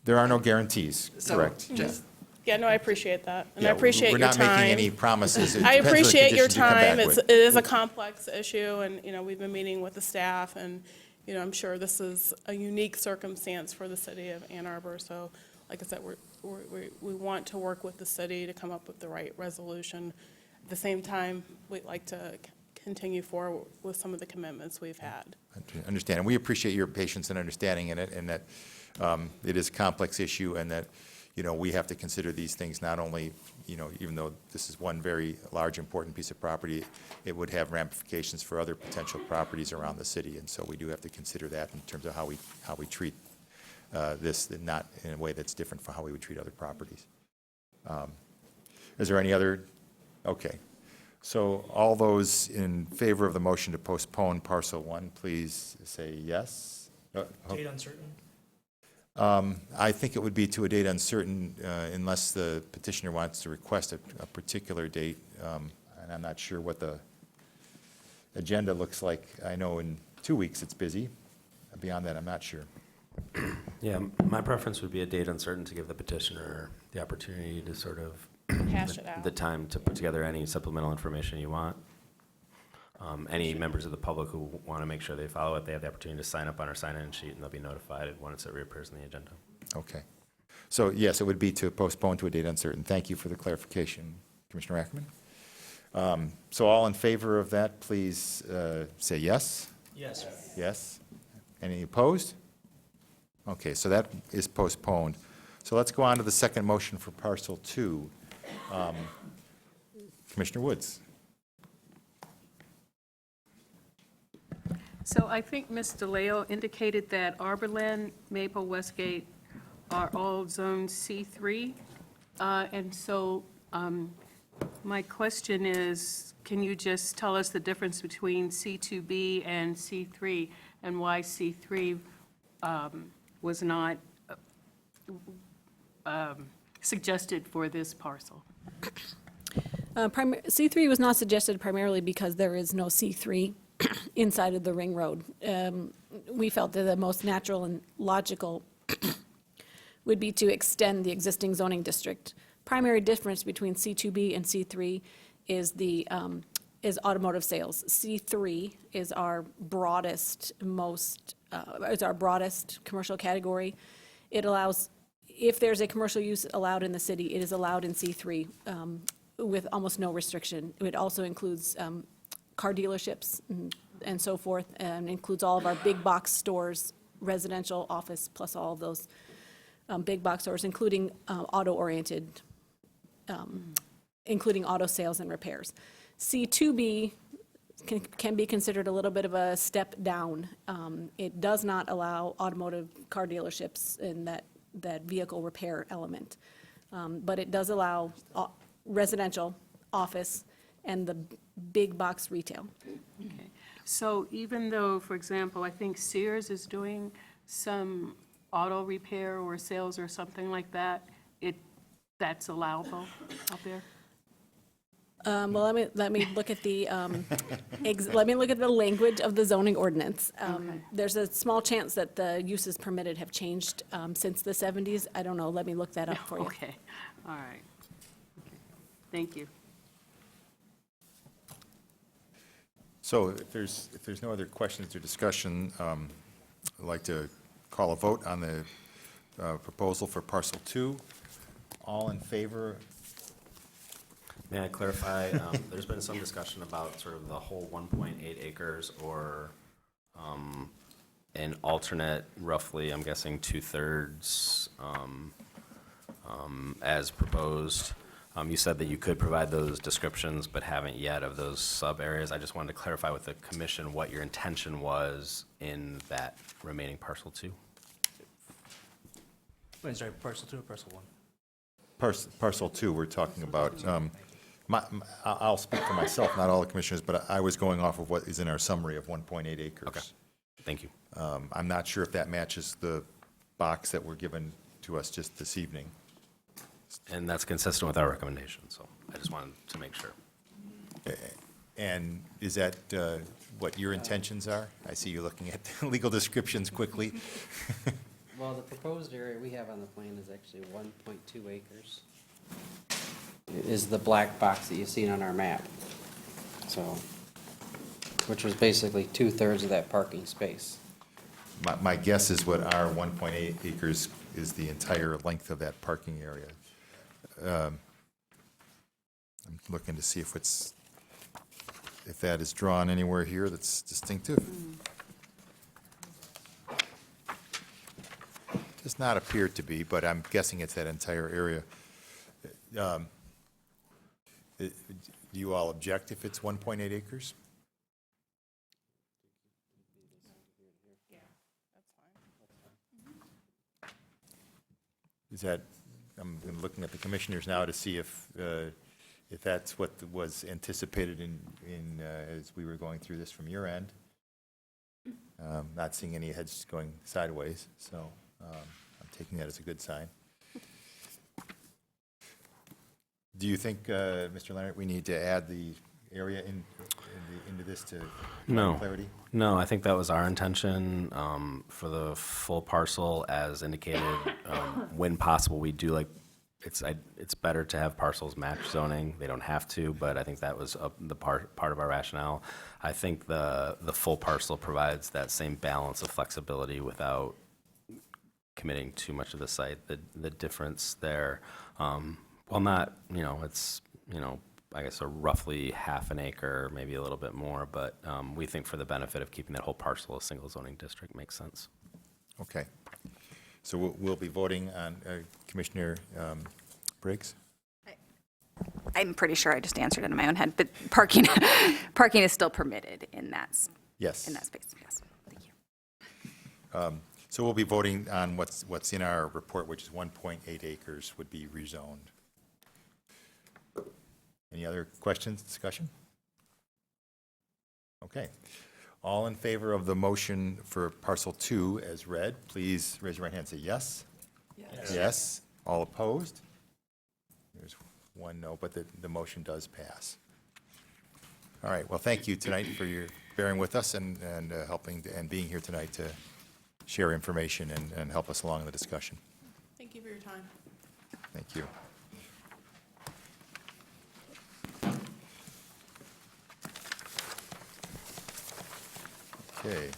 There are no guarantees, So correct? just, Yeah, no, I appreciate that, and I Yeah, appreciate your time. We're not making any promises. It I depends what appreciate your conditions you come back time. with. It is a complex issue, and, you know, we've been meeting with the staff, and, you know, I'm sure this is a unique circumstance for the city of Ann Arbor. So, like I said, we want to work with the city to come up with the right resolution. At the same time, we'd like to continue forward with some of the commitments we've had. I understand, and we appreciate your patience and understanding in it, and that it is a complex issue, and that, you know, we have to consider these things not only, you know, even though this is one very large, important piece of property, it would have ramifications for other potential properties around the city, and so we do have to consider that in terms of how we treat this, not in a way that's different from how we would treat other properties. Is there any other? Okay. So all those in favor of the motion to postpone parcel 1, please say yes. Date uncertain? I think it would be to a date uncertain unless the petitioner wants to request a particular date, and I'm not sure what the agenda looks like. I know in 2 weeks it's busy. Beyond that, I'm not sure. Yeah, my preference would be a date uncertain to give the petitioner the opportunity to sort of Hash it out. the time to put together any supplemental information you want. Any members of the public who want to make sure they follow it, they have the opportunity to sign up on our sign-in sheet, and they'll be notified once it reappears in the agenda. Okay. So yes, it would be to postpone to a date uncertain. Thank you for the clarification, Commissioner Ackerman. So all in favor of that, please say yes. Yes. Yes. Any opposed? Okay, so that is postponed. So let's go on to the second motion for parcel 2. Commissioner Woods. So I think Ms. DeLeo indicated that Arborland, Maple, Westgate are all zone C3. And so My question is, can you just tell us the difference between C2B and C3, and why C3 was not suggested for this parcel? C3 was not suggested primarily because there is no C3 inside of the ring road. We felt that the most natural and logical would be to extend the existing zoning district. Primary difference between C2B and C3 is is automotive sales. C3 is our broadest, commercial category. It allows, if there's a commercial use allowed in the city, it is allowed in C3 with almost no restriction. It also includes car dealerships and so forth, and includes all of our big box stores, residential, office, plus all of those big box stores, including auto-oriented, including auto sales and repairs. C2B can be considered a little bit of a step down. It does not allow automotive car dealerships in that vehicle repair element, but it does allow residential, office, and the big box retail. Okay. So even though, for example, I think Sears is doing some auto repair or sales or something like that, that's allowable out there? Well, let me look at the let me look at the language of the zoning ordinance. There's a small chance that the uses permitted have changed since the 70s. I don't know. Let me look that up for you. Okay, all right. Okay. Thank you. So if there's no other questions or discussion, I'd like to call a vote on the proposal for parcel 2. All in favor? May I clarify, there's been some discussion about sort of the whole 1.8 acres or an alternate, roughly, I'm guessing 2/3 as proposed. You said that you could provide those descriptions, but haven't yet of those sub-areas. I just wanted to clarify with the commission what your intention was in that remaining parcel 2. Wait, sorry, parcel 2 or parcel 1? Parcel 2, we're talking about. I'll speak for myself, not all the commissioners, but I was going off of what is in our summary of 1.8 acres. Okay, thank you. I'm not sure if that matches the box that were given to us just this evening. And that's consistent with our recommendation, so I just wanted to make sure. And is that what your intentions are? I see you looking at legal descriptions quickly. Well, the proposed area we have on the plan is actually 1.2 acres. It is the black box that you've seen on our map. So, which was basically 2/3 of that parking space. My guess is what our 1.8 acres is the entire length of that parking area. I'm looking to see if that is drawn anywhere here that's distinctive. Does not appear to be, but I'm guessing it's that entire area. Do you all object if it's 1.8 acres? Is that, I'm looking at the commissioners now to see if that's what was anticipated in as we were going through this from your end. Not seeing any heads going sideways, so I'm taking that as a good sign. Do you think, Mr. Leonard, we need to add the area into this to provide clarity? No, I think that was our intention for the full parcel as indicated. When possible, we do it's better to have parcels match zoning. They don't have to, but I think that was the part of our rationale. I think the full parcel provides that same balance of flexibility without committing too much of the site. The difference there, well, not, it's, I guess a roughly half an acre, maybe a little bit more, but we think for the benefit of keeping that whole parcel a single zoning district makes sense. Okay. So we'll be voting on Commissioner Briggs? I'm pretty sure I just answered it in my own head, but parking is still permitted in that, Yes. in that space, yes. Thank you. So we'll be voting on what's in our report, which is 1.8 acres would be rezoned. Any other questions, discussion? Okay. All in favor of the motion for parcel 2 as read, please raise your right hand and say yes. Yes. Yes. All opposed? There's one no, but the motion does pass. All right, well, thank you tonight for your bearing with us and helping and being here tonight to share information and help us along in the discussion. Thank you for your time. Thank you. Okay.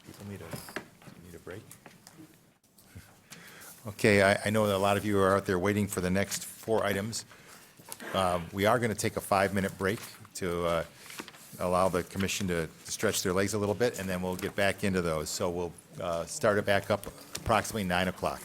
People need a break? Okay, I know that a lot of you are out there waiting for the next 4 items. We are going to take a 5-minute break to allow the commission to stretch their legs a little bit, and then we'll get back into those. So we'll start it back up approximately 9 o'clock.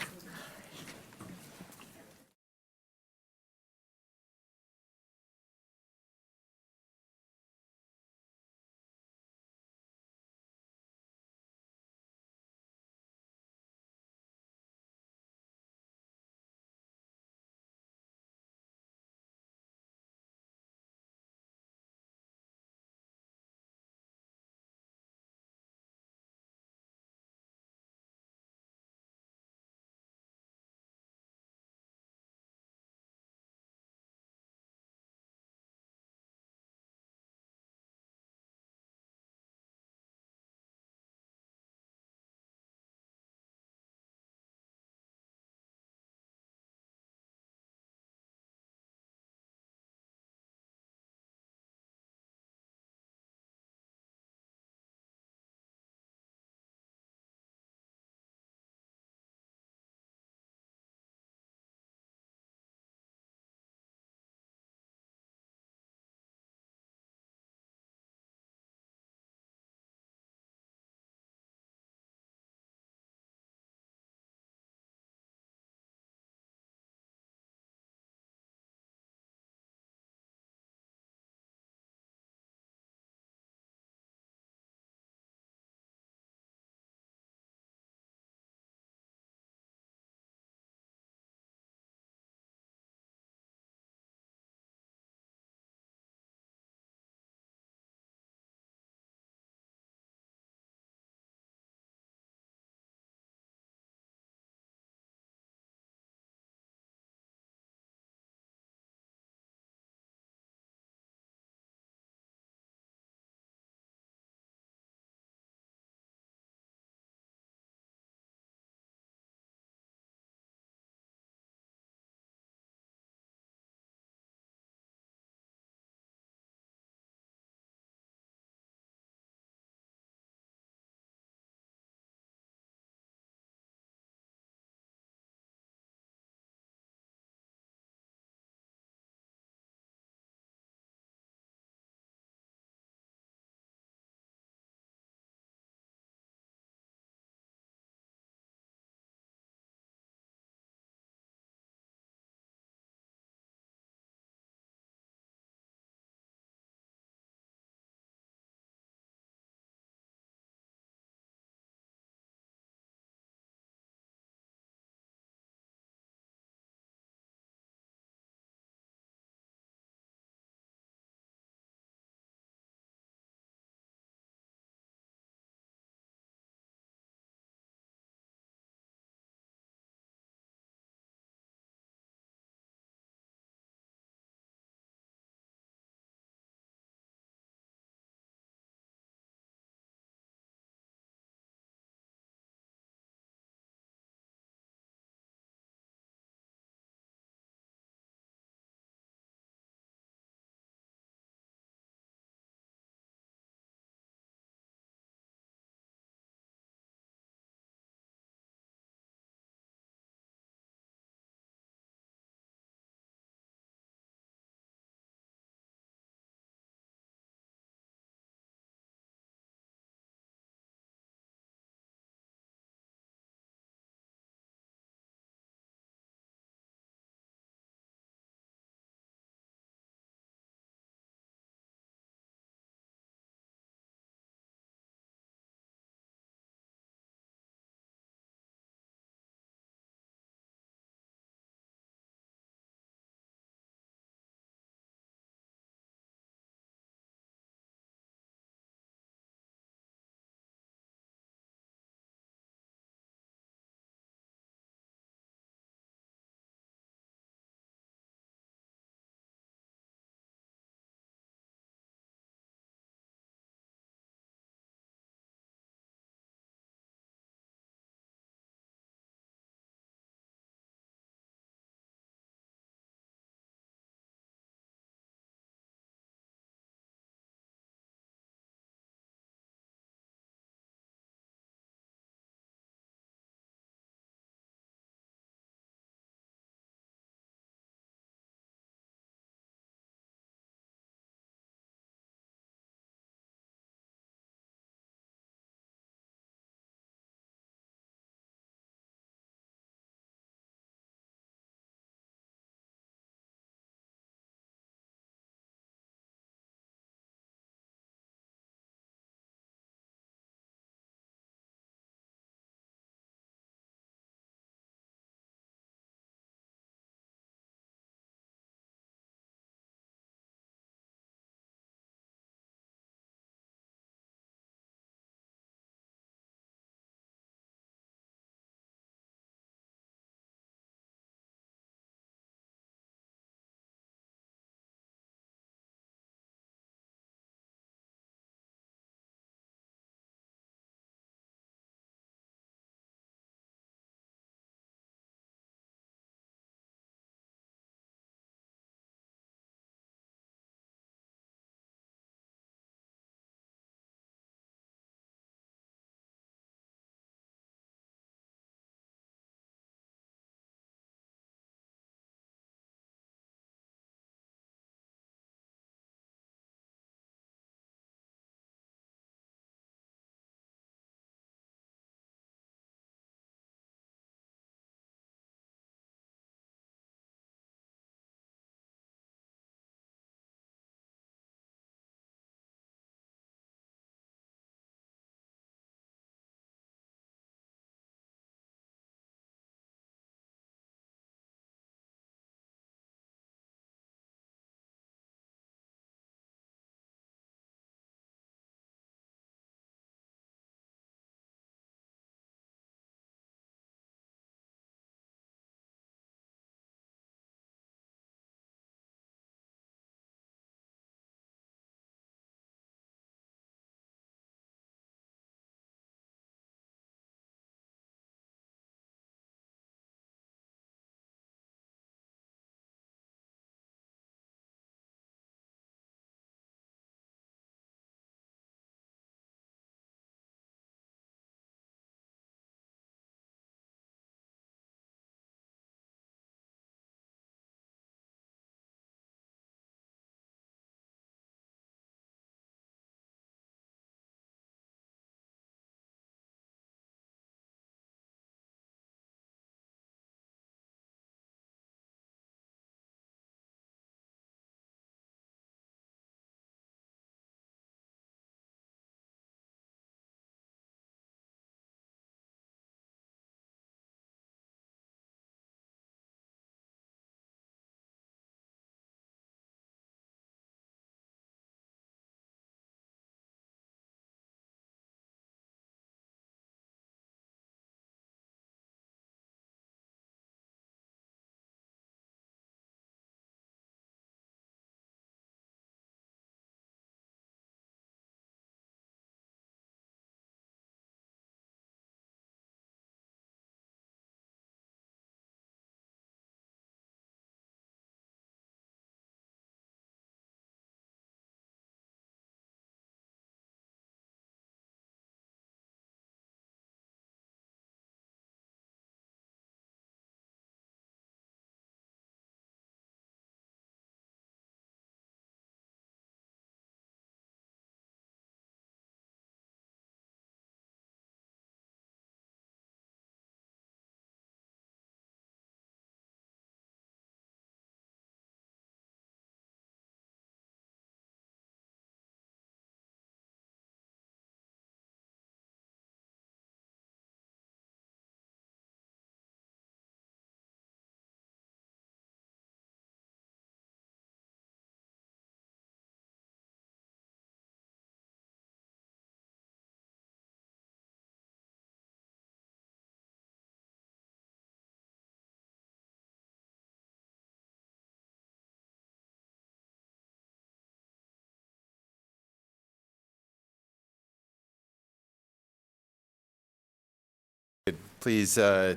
please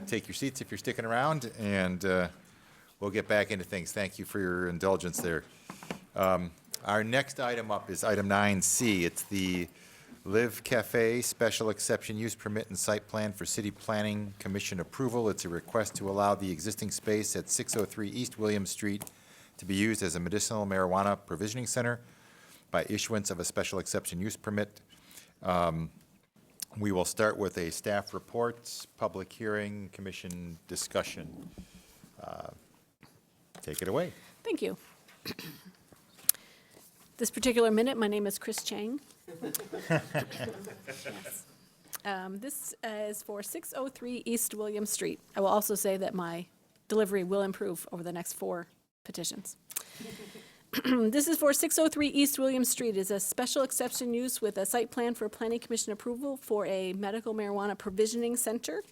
take your seats if you're sticking around, and we'll get back into things. Thank you for your indulgence there. Our next item up is item 9C. It's the Live Cafe Special Exception Use Permit and Site Plan for City Planning Commission approval. It's a request to allow the existing space at 603 East William Street to be used as a medicinal marijuana provisioning center by issuance of a special exception use permit. We will start with a staff report, public hearing, commission discussion. Take it away. Thank you. This particular minute, my name is Chris Chang. Yes. This is for 603 East William Street. I will also say that my delivery will improve over the next 4 petitions. This is for 603 East William Street. It's a special exception use with a site plan for planning commission approval for a medical marijuana provisioning center.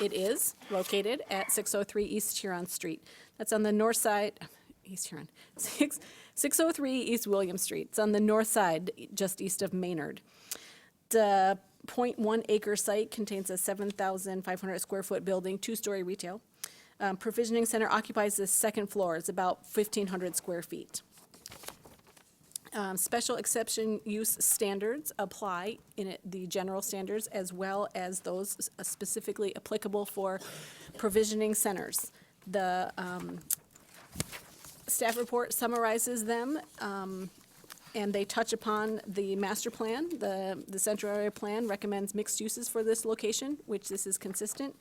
It is located at 603 East Huron Street. That's on the north side, East Huron, 603 East William Street. It's on the north side, just east of Maynard. The 0.1 acre site contains a 7,500 square foot building, 2-story retail. Provisioning center occupies the second floor. It's about 1,500 square feet. Special exception use standards apply in it, the general standards as well as those specifically applicable for provisioning centers. The staff report summarizes them, and they touch upon the master plan. The central area plan recommends mixed uses for this location, which this is consistent.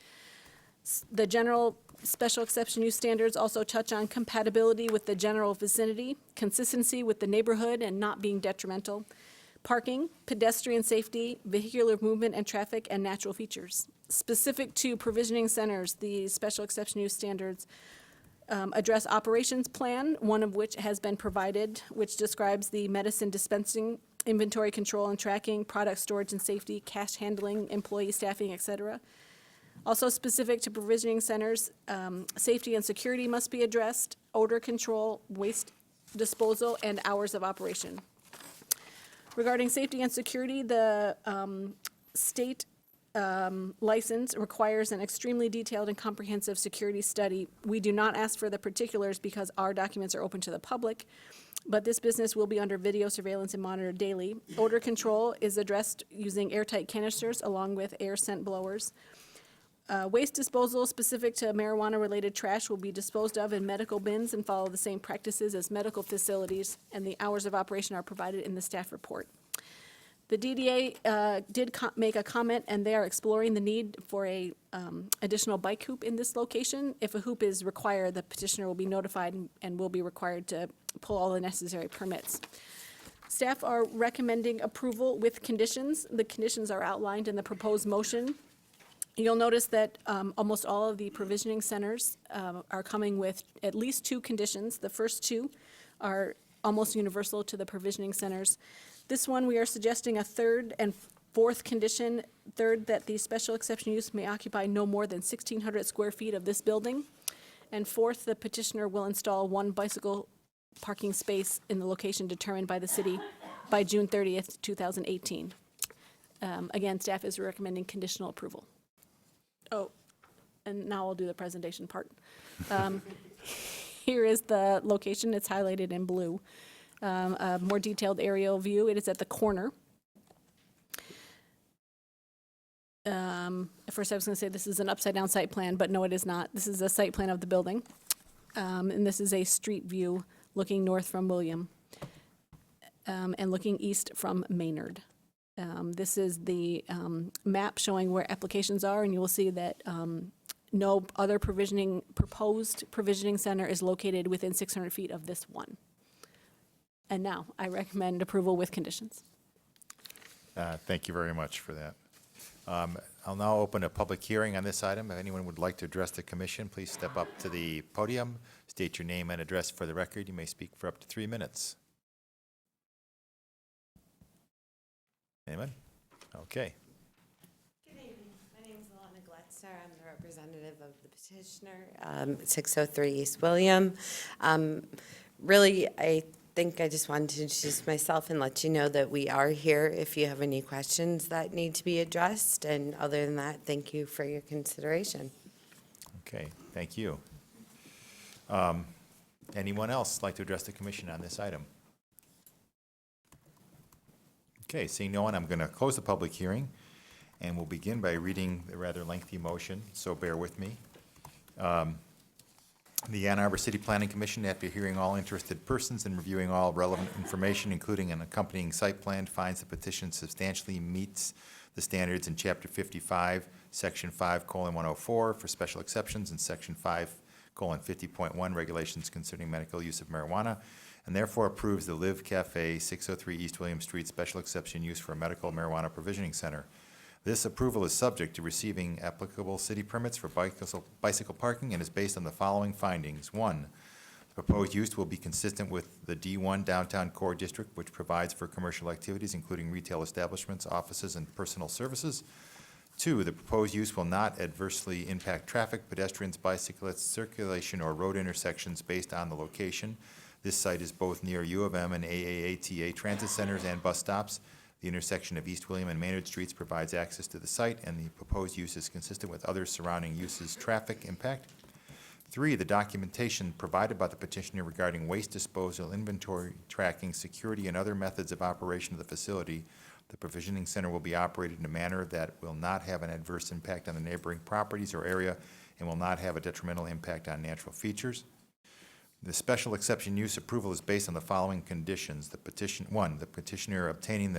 The general special exception use standards also touch on compatibility with the general vicinity, consistency with the neighborhood and not being detrimental, parking, pedestrian safety, vehicular movement and traffic, and natural features. Specific to provisioning centers, the special exception use standards address operations plan, one of which has been provided, which describes the medicine dispensing, inventory control and tracking, product storage and safety, cash handling, employee staffing, etc. Also specific to provisioning centers, safety and security must be addressed, odor control, waste disposal, and hours of operation. Regarding safety and security, the state license requires an extremely detailed and comprehensive security study. We do not ask for the particulars because our documents are open to the public, but this business will be under video surveillance and monitored daily. Odor control is addressed using airtight canisters along with air scent blowers. Waste disposal specific to marijuana-related trash will be disposed of in medical bins and follow the same practices as medical facilities, and the hours of operation are provided in the staff report. The DDA did make a comment, and they are exploring the need for a additional bike hoop in this location. If a hoop is required, the petitioner will be notified and will be required to pull all the necessary permits. Staff are recommending approval with conditions. The conditions are outlined in the proposed motion. You'll notice that almost all of the provisioning centers are coming with at least 2 conditions. The first 2 are almost universal to the provisioning centers. This one, we are suggesting a 3rd and 4th condition. 3rd, that the special exception use may occupy no more than 1,600 square feet of this building. And 4th, the petitioner will install 1 bicycle parking space in the location determined by the city by June 30th, 2018. Again, staff is recommending conditional approval. Oh, and now I'll do the presentation part. Here is the location. It's highlighted in blue. A more detailed aerial view. It is at the corner. At first I was going to say this is an upside-down site plan, but no, it is not. This is a site plan of the building. And this is a street view looking north from William and looking east from Maynard. This is the map showing where applications are, and you will see that no other proposed provisioning center is located within 600 feet of this one. And now, I recommend approval with conditions. Thank you very much for that. I'll now open a public hearing on this item. If anyone would like to address the commission, please step up to the podium, state your name and address for the record. You may speak for up to 3 minutes. Anyone? Okay. Good evening. My name is Alana Gletzer. I'm the representative of the petitioner, 603 East William. Really, I think I just wanted to introduce myself and let you know that we are here if you have any questions that need to be addressed. And other than that, thank you for your consideration. Okay, thank you. Anyone else like to address the commission on this item? Okay, seeing no one, I'm going to close the public hearing, and we'll begin by reading the rather lengthy motion, so bear with me. The Ann Arbor City Planning Commission, after hearing all interested persons and reviewing all relevant information, including an accompanying site plan, finds the petition substantially meets the standards in Chapter 55, Section 5:104 for special exceptions, and Section 5:50.1 regulations concerning medical use of marijuana, and therefore approves the Live Cafe, 603 East William Street special exception use for a medical marijuana provisioning center. This approval is subject to receiving applicable city permits for bicycle parking and is based on the following findings. 1, the proposed use will be consistent with the D1 Downtown Core District, which provides for commercial activities, including retail establishments, offices, and personal services. 2, the proposed use will not adversely impact traffic, pedestrians, bicyclists, circulation, or road intersections based on the location. This site is both near U of M and AAATA transit centers and bus stops. The intersection of East William and Maynard Streets provides access to the site, and the proposed use is consistent with other surrounding uses' traffic impact. 3, the documentation provided by the petitioner regarding waste disposal, inventory tracking, security, and other methods of operation of the facility. The provisioning center will be operated in a manner that will not have an adverse impact on the neighboring properties or area and will not have a detrimental impact on natural features. The special exception use approval is based on the following conditions. The petitioner obtaining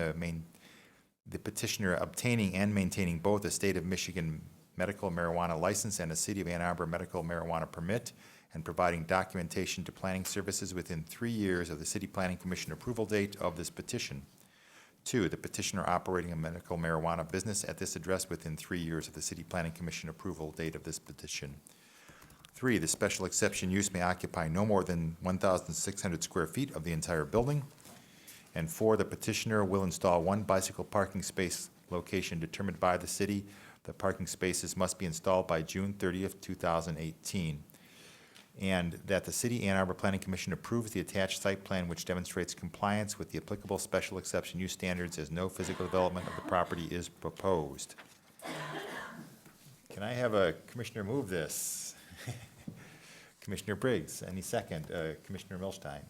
and maintaining both a state of Michigan medical marijuana license and a City of Ann Arbor medical marijuana permit, and providing documentation to planning services within 3 years of the City Planning Commission approval date of this petition. 2, the petitioner operating a medical marijuana business at this address within 3 years of the City Planning Commission approval date of this petition. 3, the special exception use may occupy no more than 1,600 square feet of the entire building. And 4, the petitioner will install 1 bicycle parking space location determined by the city. The parking spaces must be installed by June 30th, 2018. And that the City Ann Arbor Planning Commission approves the attached site plan which demonstrates compliance with the applicable special exception use standards as no physical development of the property is proposed. Can I have a commissioner move this? Commissioner Briggs, any second? Commissioner Milstein.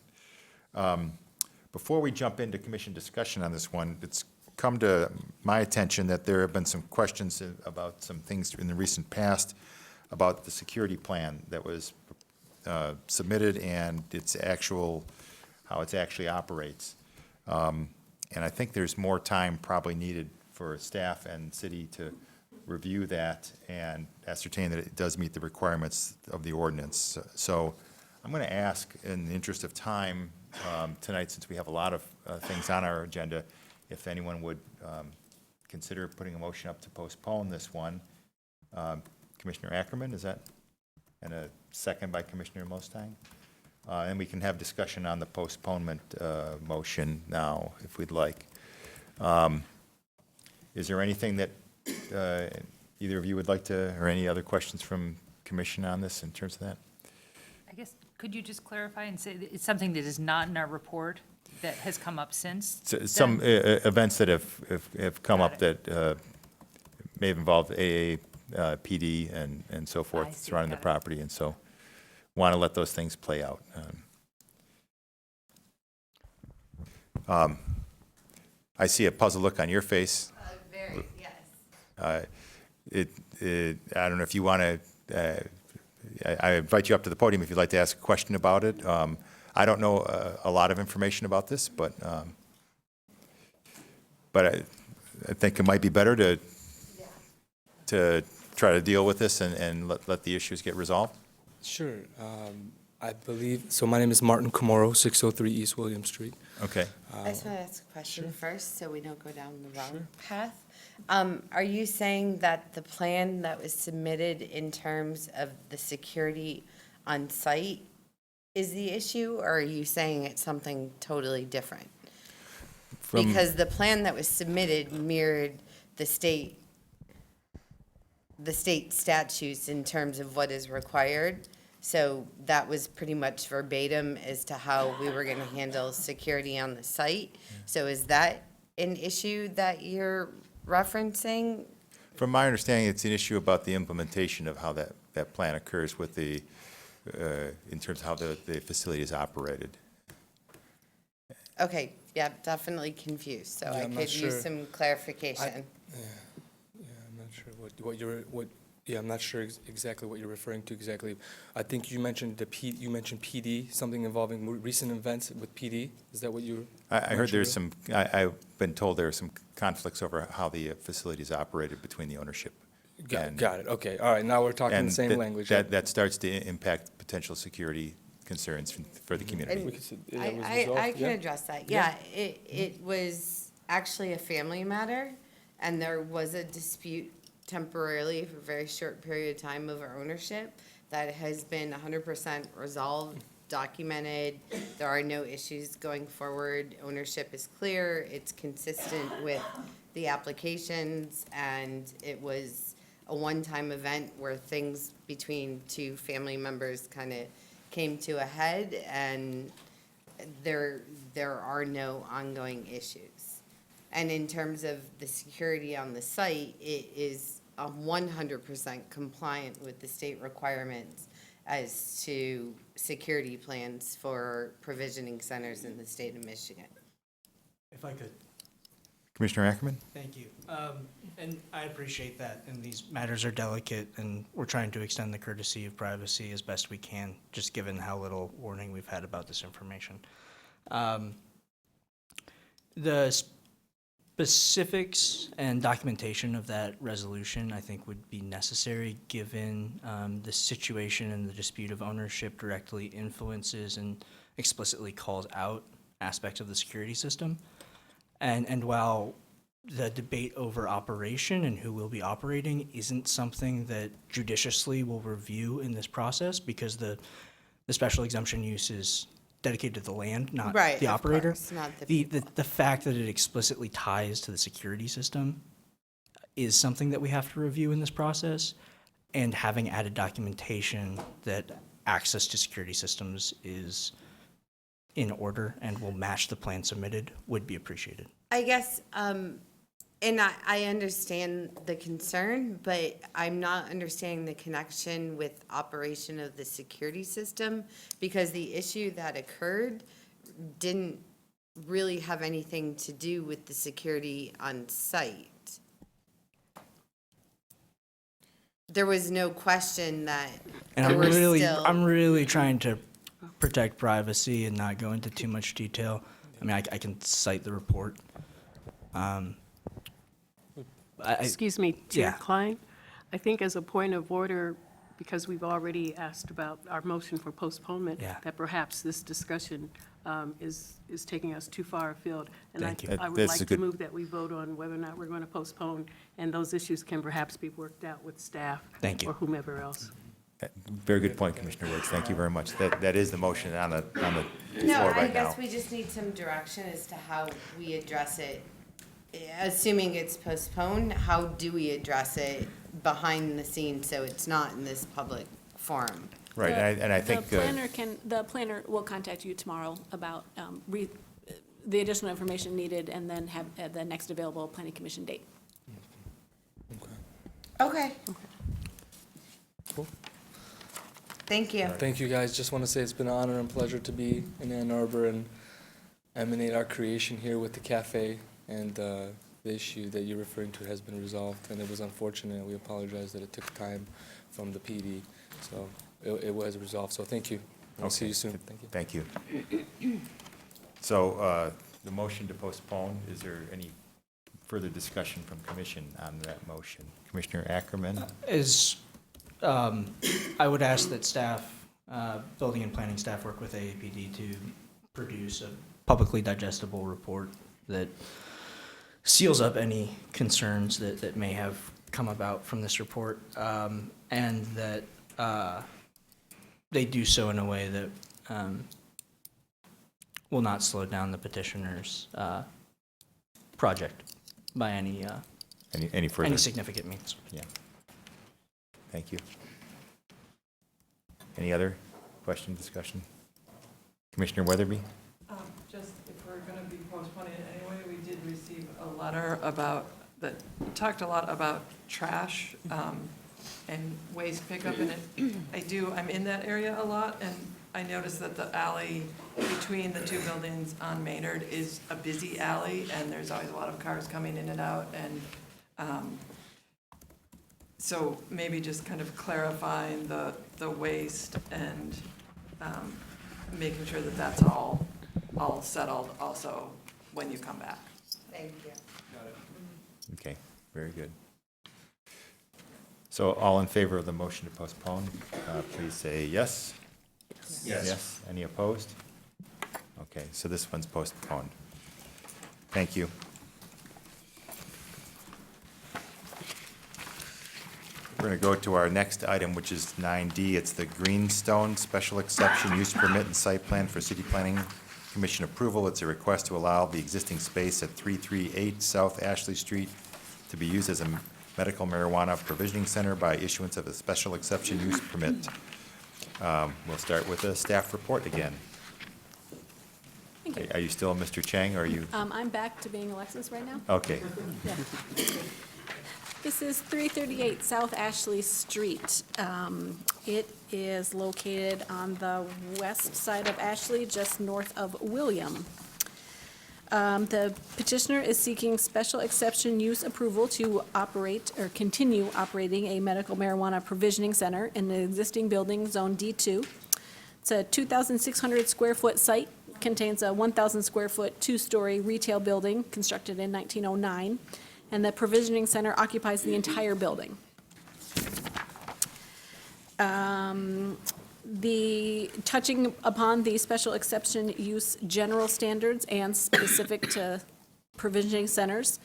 Before we jump into commission discussion on this one, it's come to my attention that there have been some questions about some things in the recent past about the security plan that was submitted and how it actually operates. And I think there's more time probably needed for staff and city to review that and ascertain that it does meet the requirements of the ordinance. So I'm going to ask, in the interest of time tonight, since we have a lot of things on our agenda, if anyone would consider putting a motion up to postpone this one. Commissioner Ackerman, is that? And a second by Commissioner Milstein? And we can have discussion on the postponement motion now, if we'd like. Is there anything that either of you would like to, or any other questions from commission on this in terms of that? I guess, could you just clarify and say that it's something that is not in our report that has come up since? Some events that have come up that may have involved AAPD and so forth surrounding the property, and so want to let those things play out. I see a puzzled look on your face. Very, yes. I don't know if you want to, I invite you up to the podium if you'd like to ask a question about it. I don't know a lot of information about this, but I think it might be better to try to deal with this and let the issues get resolved. Sure. I believe, so my name is Martin Comoro, 603 East William Street. Okay. I just want to ask a question first, so we don't go down the wrong path. Are you saying that the plan that was submitted in terms of the security on site is the issue, or are you saying it's something totally different? Because the plan that was submitted mirrored the state statutes in terms of what is required. So that was pretty much verbatim as to how we were gonna handle security on the site. So is that an issue that you're referencing? From my understanding, it's an issue about the implementation of how that plan occurs with the, in terms of how the facility is operated. Okay, yeah, definitely confused, so I I'm not could use sure. some clarification. I'm not sure I'm not sure exactly what you're referring to exactly. I think you mentioned you mentioned PD, something involving recent events with PD. Is that what you? I heard there's some, I've been told there are some conflicts over how the facility is operated between the ownership. Got it. Okay. All right. Now we're talking the same language. That starts to impact potential security concerns for the community. I can address that, yeah. It was actually a family matter, and there was a dispute temporarily for a very short period of time over ownership that has been 100% resolved, documented. There are no issues going forward. Ownership is clear, it's consistent with the applications, and it was a one-time event where things between two family members kind of came to a head, and there are no ongoing issues. And in terms of the security on the site, it is 100% compliant with the state requirements as to security plans for provisioning centers in the state of Michigan. If I could. Commissioner Ackerman? Thank you. And I appreciate that, and these matters are delicate, and we're trying to extend the courtesy of privacy as best we can, just given how little warning we've had about this information. The specifics and documentation of that resolution, I think, would be necessary, given the situation and the dispute of ownership directly influences and explicitly calls out aspects of the security system. And while the debate over operation and who will be operating isn't something that judiciously will review in this process, because the special exemption use is dedicated to the land, not Right, the of operator. course, not the The fact that it explicitly ties to the security system is something that we have to review in this process, and having added documentation that access to security systems is in order and will match the plan submitted would be appreciated. I guess, and I understand the concern, but I'm not understanding the connection with operation of the security system, because the issue that occurred didn't really have anything to do with the security on site. There was no question that And there were still. I'm really trying to protect privacy and not go into too much detail. I mean, I can cite the report. Excuse me, Chair yeah. Klein, I think as a point of order, because we've already asked about our motion for postponement, Yeah. that perhaps this discussion is taking us too far afield. And Thank you. I would That's like a to good- move that we vote on whether or not we're going to postpone, and those issues can perhaps be worked out with staff. Thank you. Or whomever else. Very good point, Commissioner Woods. Thank you very much. That is the motion on the No, floor I right now. guess we just need some direction as to how we address it. Assuming it's postponed, how do we address it behind the scenes so it's not in this public forum? Right, and I think. The planner will contact you tomorrow about the additional information needed, and then have the next available planning commission date. Okay. Cool. Thank you. Thank you, guys. Just want to say it's been an honor and pleasure to be in Ann Arbor and emanate our creation here with the cafe. And the issue that you're referring to has been resolved, and it was unfortunate. We apologize that it took time from the PD. So it was resolved. So thank you. I'll see you soon. Thank you. Thank you. So the motion to postpone, is there any further discussion from commission on that motion? Commissioner Ackerman? I would ask that staff, building and planning staff, work with AAPD to produce a publicly digestible report that seals up any concerns that may have come about from this report, and that they do so in a way that will not slow down the petitioner's project by any further? significant means. Yeah. Thank you. Any other question, discussion? Commissioner Weatherby? Just if we're going to be postponing it anyway, we did receive a letter about, that talked a lot about trash and waste pickup, and I'm in that area a lot, and I noticed that the alley between the two buildings on Maynard is a busy alley, and there's always a lot of cars coming in and out, and so maybe just kind of clarifying the waste and making sure that that's all settled also when you come back. Thank you. Okay, very good. So all in favor of the motion to postpone, please say yes. Yes. Any opposed? Okay, so this one's postponed. Thank you. We're going to go to our next item, which is 9D. It's the Greenstone Special Exception Use Permit and Site Plan for City Planning Commission approval. It's a request to allow the existing space at 338 South Ashley Street to be used as a medical marijuana provisioning center by issuance of a special exception use permit. We'll start with a staff report again. Thank you. Are you still Mr. Chang, or are you? I'm back to being Alexis right now. Okay. Yeah. This is 338 South Ashley Street. It is located on the west side of Ashley, just north of William. The petitioner is seeking special exception use approval to operate or continue operating a medical marijuana provisioning center in the existing building, Zone D2. It's a 2,600 square foot site, contains a 1,000 square foot, two-story retail building constructed in 1909, and the provisioning center occupies the entire building. The touching upon the special exception use general standards and specific to provisioning centers.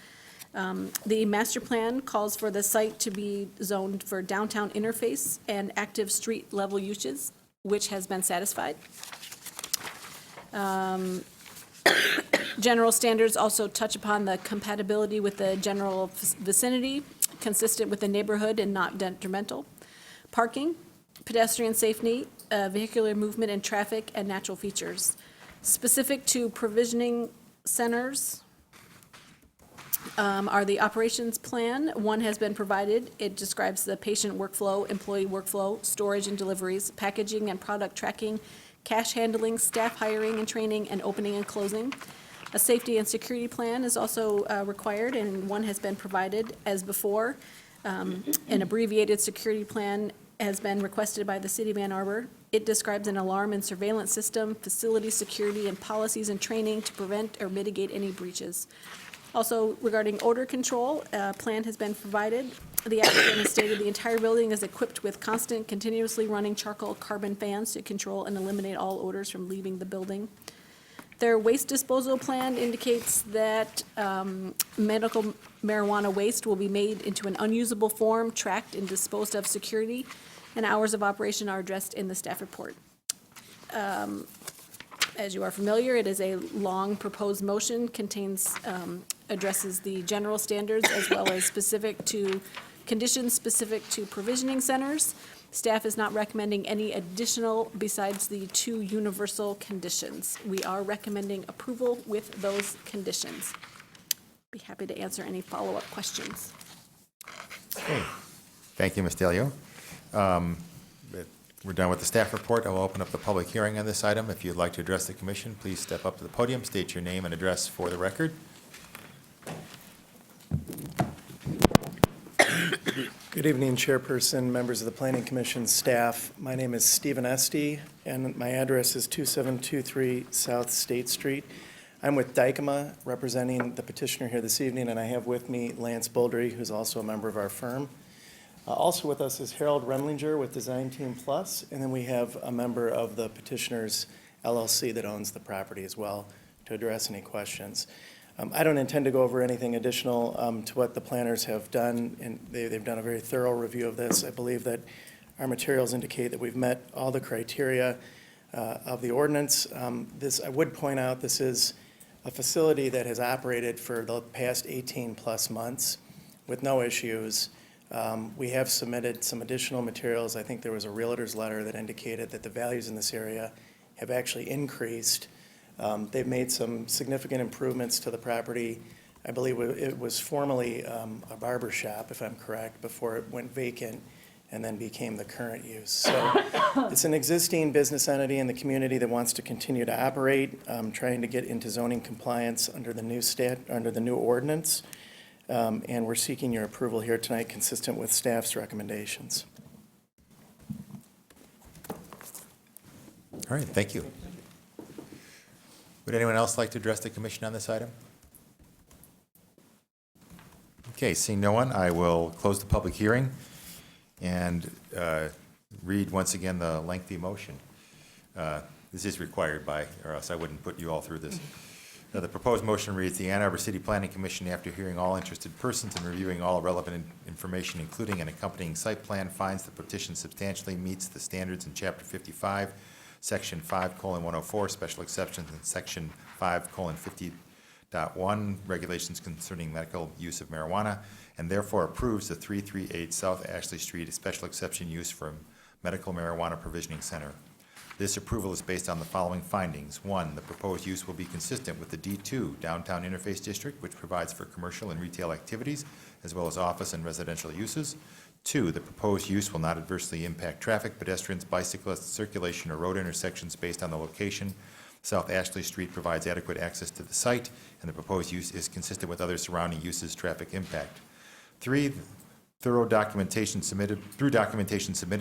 The master plan calls for the site to be zoned for downtown interface and active street level uses, which has been satisfied. General standards also touch upon the compatibility with the general vicinity, consistent with the neighborhood and not detrimental. Parking, pedestrian safety, vehicular movement and traffic, and natural features. Specific to provisioning centers are the operations plan. One has been provided. It describes the patient workflow, employee workflow, storage and deliveries, packaging and product tracking, cash handling, staff hiring and training, and opening and closing. A safety and security plan is also required, and one has been provided as before. An abbreviated security plan has been requested by the City of Ann Arbor. It describes an alarm and surveillance system, facility security, and policies and training to prevent or mitigate any breaches. Also, regarding odor control, a plan has been provided. The applicant has stated the entire building is equipped with constant, continuously running charcoal carbon fans to control and eliminate all odors from leaving the building. Their waste disposal plan indicates that medical marijuana waste will be made into an unusable form, tracked and disposed of security, and hours of operation are addressed in the staff report. As you are familiar, it is a long proposed motion, contains, addresses the general standards as well as conditions specific to provisioning centers. Staff is not recommending any additional besides the two universal conditions. We are recommending approval with those conditions. Be happy to answer any follow-up questions. Okay. Thank you, Ms. Delio. We're done with the staff report. I will open up the public hearing on this item. If you'd like to address the commission, please step up to the podium, state your name and address for the record. Good evening, Chairperson, members of the Planning Commission, staff. My name is Stephen Esty, and my address is 2723 South State Street. I'm with Dykema, representing the petitioner here this evening, and I have with me Lance Boldry, who's also a member of our firm. Also with us is Harold Remlinger with Design Team Plus, and then we have a member of the petitioner's LLC that owns the property as well to address any questions. I don't intend to go over anything additional to what the planners have done, and they've done a very thorough review of this. I believe that our materials indicate that we've met all the criteria of the ordinance. I would point out this is a facility that has operated for the past 18-plus months with no issues. We have submitted some additional materials. I think there was a realtor's letter that indicated that the values in this area have actually increased. They've made some significant improvements to the property. I believe it was formerly a barber shop, if I'm correct, before it went vacant and then became the current use. So it's an existing business entity in the community that wants to continue to operate, trying to get into zoning compliance under the new ordinance. And we're seeking your approval here tonight, consistent with staff's recommendations. All right, thank you. Would anyone else like to address the commission on this item? Okay, seeing no one, I will close the public hearing and read once again the lengthy motion. This is required by, or else I wouldn't put you all through this. The proposed motion reads, the Ann Arbor City Planning Commission, after hearing all interested persons and reviewing all relevant information, including an accompanying site plan, finds the petition substantially meets the standards in Chapter 55, Section 5:104, special exceptions, and Section 5:50.1, regulations concerning medical use of marijuana, and therefore approves the 338 South Ashley Street special exception use for medical marijuana provisioning center. This approval is based on the following findings. 1, the proposed use will be consistent with the D2 Downtown Interface District, which provides for commercial and retail activities, as well as office and residential uses. 2, the proposed use will not adversely impact traffic, pedestrians, bicyclists, circulation, or road intersections based on the location. South Ashley Street provides adequate access to the site, and the proposed use is consistent with other surrounding uses' traffic impact. 3, through documentation submitted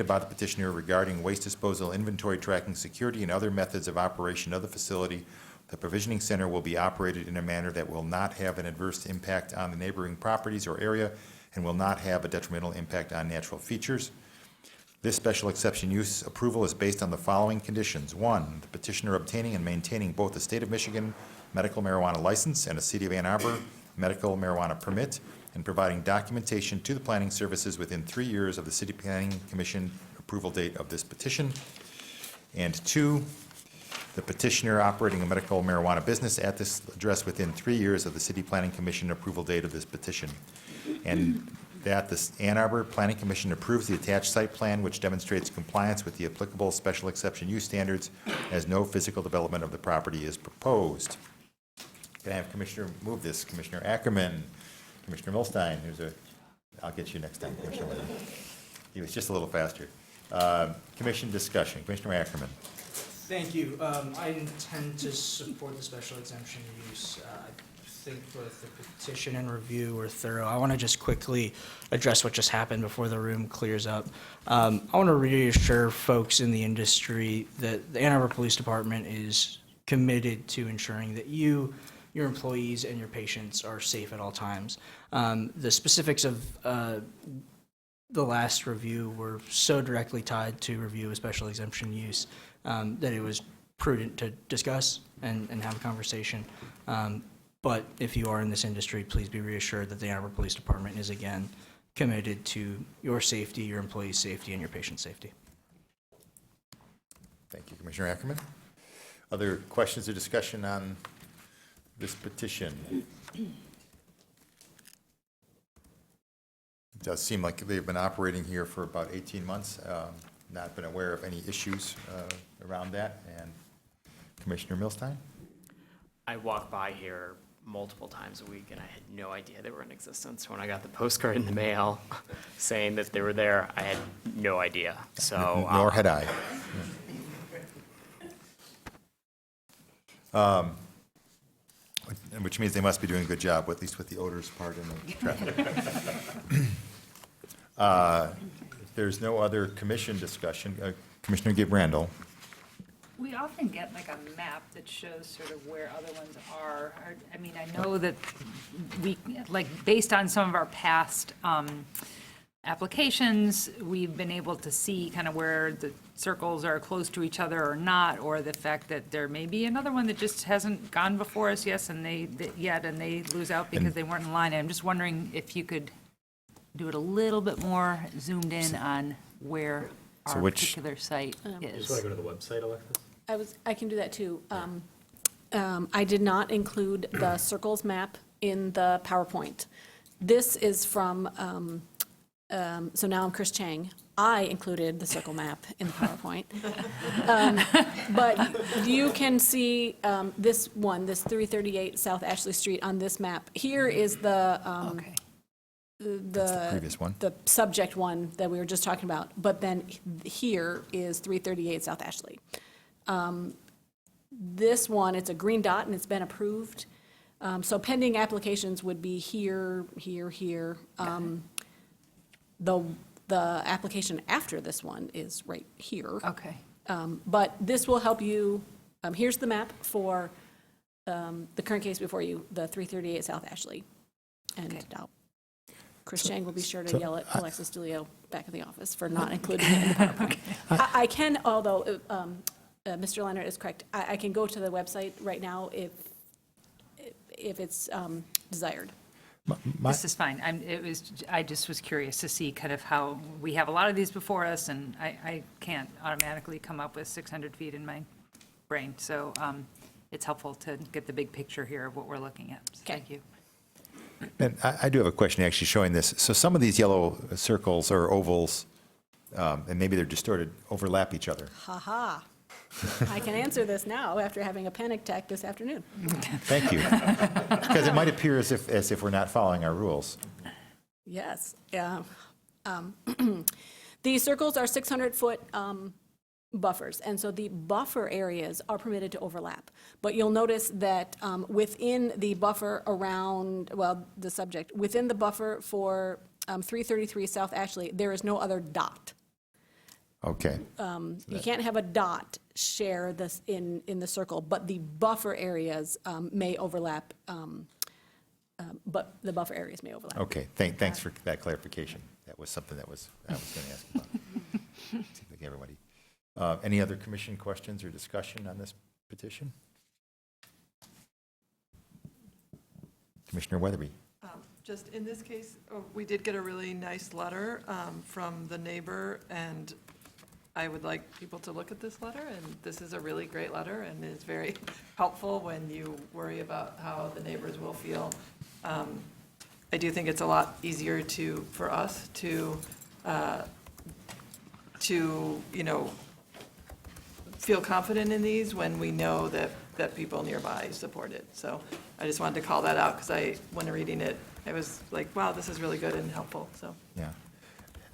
by the petitioner regarding waste disposal, inventory tracking, security, and other methods of operation of the facility, the provisioning center will be operated in a manner that will not have an adverse impact on the neighboring properties or area and will not have a detrimental impact on natural features. This special exception use approval is based on the following conditions. 1, the petitioner obtaining and maintaining both a state of Michigan medical marijuana license and a City of Ann Arbor medical marijuana permit, and providing documentation to the planning services within 3 years of the City Planning Commission approval date of this petition. And 2, the petitioner operating a medical marijuana business at this address within 3 years of the City Planning Commission approval date of this petition. And that the Ann Arbor Planning Commission approves the attached site plan, which demonstrates compliance with the applicable special exception use standards, as no physical development of the property is proposed. Can I have Commissioner move this? Commissioner Ackerman, Commissioner Milstein, I'll get you next time, Commissioner Williams. He was just a little faster. Commission discussion, Commissioner Ackerman. Thank you. I intend to support the special exemption use. I think both the petition and review were thorough. I want to just quickly address what just happened before the room clears up. I want to reassure folks in the industry that the Ann Arbor Police Department is committed to ensuring that your employees and your patients are safe at all times. The specifics of the last review were so directly tied to review of special exemption use that it was prudent to discuss and have a conversation. But if you are in this industry, please be reassured that the Ann Arbor Police Department is, again, committed to your safety, your employees' safety, and your patient's safety. Thank you, Commissioner Ackerman. Other questions or discussion on this petition? It does seem like they've been operating here for about 18 months, not been aware of any issues around that. And Commissioner Milstein? I walk by here multiple times a week, and I had no idea they were in existence. When I got the postcard in the mail saying that they were there, I had no idea. So nor had I. Which means they must be doing a good job, at least with the odors part in the traffic. If there's no other commission discussion, Commissioner Gabe Randall. We often get like a map that shows sort of where other ones are. I mean, I know that we, like, based on some of our past applications, we've been able to see kind of where the circles are close to each other or not, or the fact that there may be another one that just hasn't gone before us and they lose out because they weren't in line. And I'm just wondering if you could do it a little bit more zoomed in on where our particular site is. Just want to go to the website, Alexis? I can do that too. I did not include the circles map in the PowerPoint. This is from So now I'm Chris Chang. I included the circle map in the PowerPoint. But you can see this 338 South Ashley Street on this map. Here is the the previous one. the subject one that we were just talking about. But then here is 338 South Ashley. This one, it's a green dot and it's been approved. So pending applications would be here, here, here. The application after this one is right here. Okay. But this will help you, here's the map for the current case before you, the 338 South Ashley. And Chris Chang will be sure to yell at Alexis DeLeo back in the office for not including it in the PowerPoint. I can, although Mr. Leonard is correct, I can go to the website right now if it's desired. This is fine. I just was curious to see kind of how, we have a lot of these before us, and I can't automatically come up with 600 feet in my brain. So it's helpful to get the big picture here of what we're looking at. So thank you. And I do have a question actually showing this. So some of these yellow circles or ovals, and maybe they're distorted, overlap each other. Ha-ha. I can answer this now after having a panic attack this afternoon. Thank you. Because it might appear as if we're not following our rules. Yes. Yeah. These circles are 600-foot buffers, and so the buffer areas are permitted to overlap. But you'll notice that within the buffer around, well, the subject, within the buffer for 333 South Ashley, there is no other dot. Okay. You can't have a dot share this in the circle, but the buffer areas may overlap, but the buffer areas may overlap. Okay, thanks for that clarification. That was something I was going to ask about. Seems like everybody. Any other commission questions or discussion on this petition? Commissioner Weatherby. Just in this case, we did get a really nice letter from the neighbor, and I would like people to look at this letter, and this is a really great letter, and it's very helpful when you worry about how the neighbors will feel. I do think it's a lot easier for us to feel confident in these when we know that people nearby support it. So I just wanted to call that out, because when reading it, I was like, wow, this is really good and helpful, so. Yeah.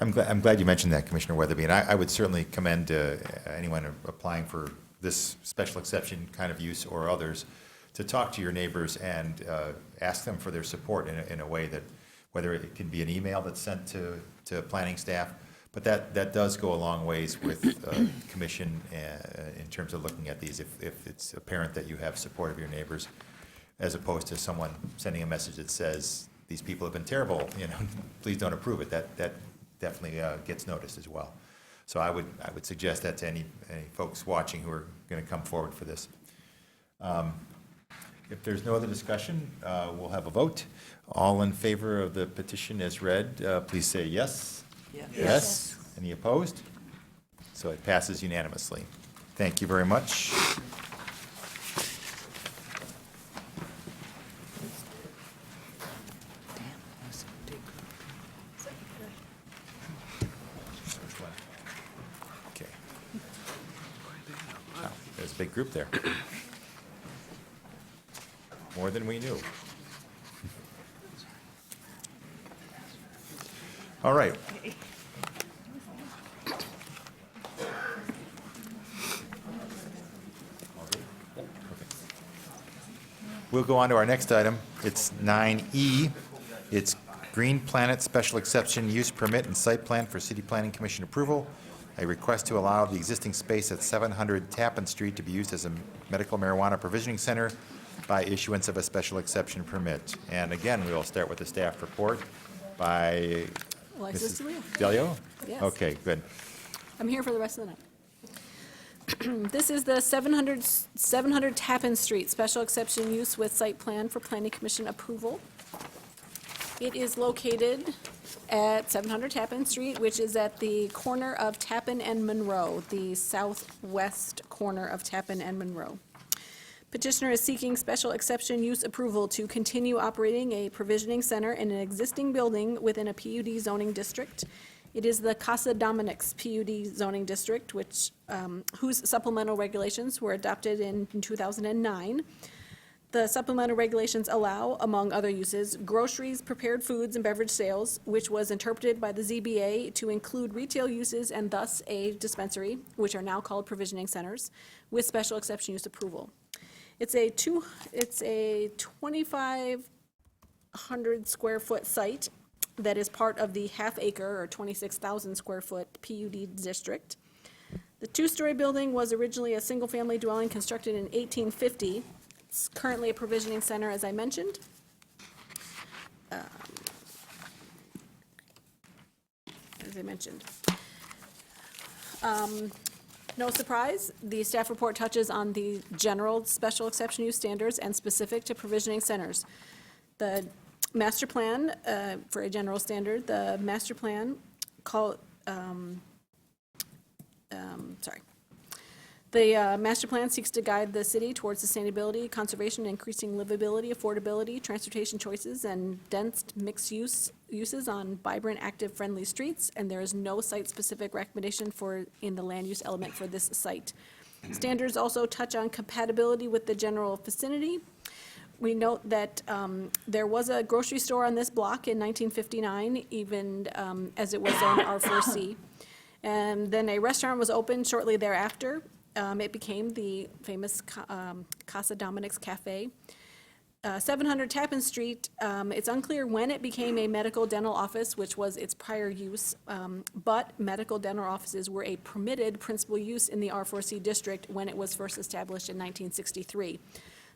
I'm glad you mentioned that, Commissioner Weatherby, and I would certainly commend anyone applying for this special exception kind of use or others to talk to your neighbors and ask them for their support in a way that, whether it can be an email that's sent to planning staff, but that does go a long ways with commission in terms of looking at these, if it's apparent that you have support of your neighbors, as opposed to someone sending a message that says, these people have been terrible, please don't approve it. That definitely gets noticed as well. So I would suggest that to any folks watching who are going to come forward for this. If there's no other discussion, we'll have a vote. All in favor of the petition as read, please say yes. Yes. Yes. Any opposed? So it passes unanimously. Thank you very much. Okay. Wow, there's a big group there. More than we knew. All right. We'll go on to our next item. It's 9E. It's Green Planet Special Exception Use Permit and Site Plan for City Planning Commission approval. A request to allow the existing space at 700 Tappan Street to be used as a medical marijuana provisioning center by issuance of a special exception permit. And again, we will start with the staff report by Alexis Mrs. DeLeo. DeLeo? Yes. Okay, good. I'm here for the rest of the night. This is the 700 Tappan Street, special exception use with site plan for planning commission approval. It is located at 700 Tappan Street, which is at the corner of Tappan and Monroe, the southwest corner of Tappan and Monroe. Petitioner is seeking special exception use approval to continue operating a provisioning center in an existing building within a PUD zoning district. It is the Casa Dominic's PUD zoning district, which, whose supplemental regulations were adopted in 2009. The supplemental regulations allow, among other uses, groceries, prepared foods, and beverage sales, which was interpreted by the ZBA to include retail uses and thus a dispensary, which are now called provisioning centers, with special exception use approval. It's a 2,500 square foot site that is part of the half-acre or 26,000 square foot PUD district. The two-story building was originally a single-family dwelling constructed in 1850. It's currently a provisioning center, as I mentioned. No surprise, the staff report touches on the general special exception use standards and specific to provisioning centers. The master plan, for a general standard, the master plan The master plan seeks to guide the city towards sustainability, conservation, increasing livability, affordability, transportation choices, and dense mixed uses on vibrant, active, friendly streets, and there is no site-specific recommendation in the land use element for this site. Standards also touch on compatibility with the general vicinity. We note that there was a grocery store on this block in 1959, even as it was zoned R4C. And then a restaurant was opened shortly thereafter. It became the famous Casa Dominic's Cafe. 700 Tappan Street, it's unclear when it became a medical dental office, which was its prior use, but medical dental offices were a permitted principal use in the R4C district when it was first established in 1963.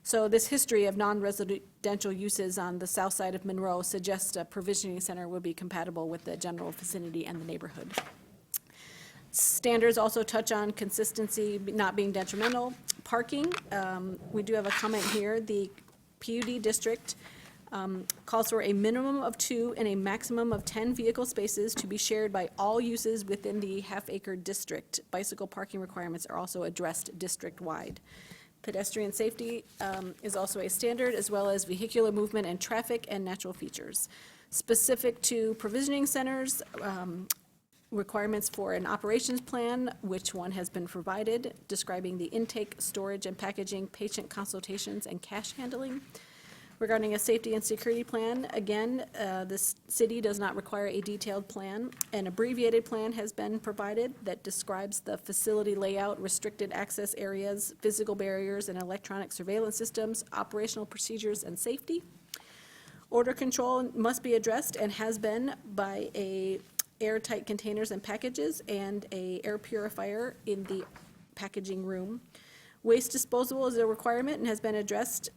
So this history of non-residential uses on the south side of Monroe suggests a provisioning center would be compatible with the general vicinity and the neighborhood. Standards also touch on consistency not being detrimental. Parking, we do have a comment here. The PUD district calls for a minimum of 2 and a maximum of 10 vehicle spaces to be shared by all uses within the half-acre district. Bicycle parking requirements are also addressed district-wide. Pedestrian safety is also a standard, as well as vehicular movement and traffic and natural features. Specific to provisioning centers, requirements for an operations plan, which one has been provided, describing the intake, storage, and packaging, patient consultations, and cash handling. Regarding a safety and security plan, again, the city does not require a detailed plan. An abbreviated plan has been provided that describes the facility layout, restricted access areas, physical barriers, and electronic surveillance systems, operational procedures, and safety. Order control must be addressed and has been by airtight containers and packages and a air purifier in the packaging room. Waste disposal is a requirement and has been addressed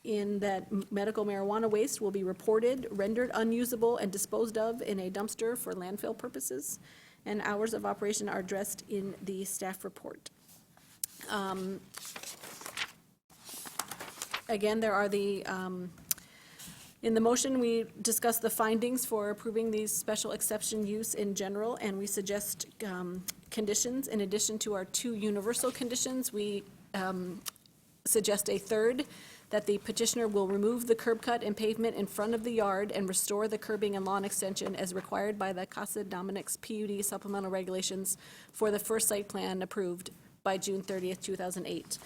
in that medical marijuana waste will be reported, rendered unusable, and disposed of in a dumpster for landfill purposes. And hours of operation are addressed in the staff report. Again, there are in the motion, we discuss the findings for approving these special exception use in general, and we suggest conditions. In addition to our 2 universal conditions, we suggest a third, that the petitioner will remove the curb cut and pavement in front of the yard and restore the curbing and lawn extension as required by the Casa Dominic's PUD supplemental regulations for the first site plan approved by June 30th, 2008.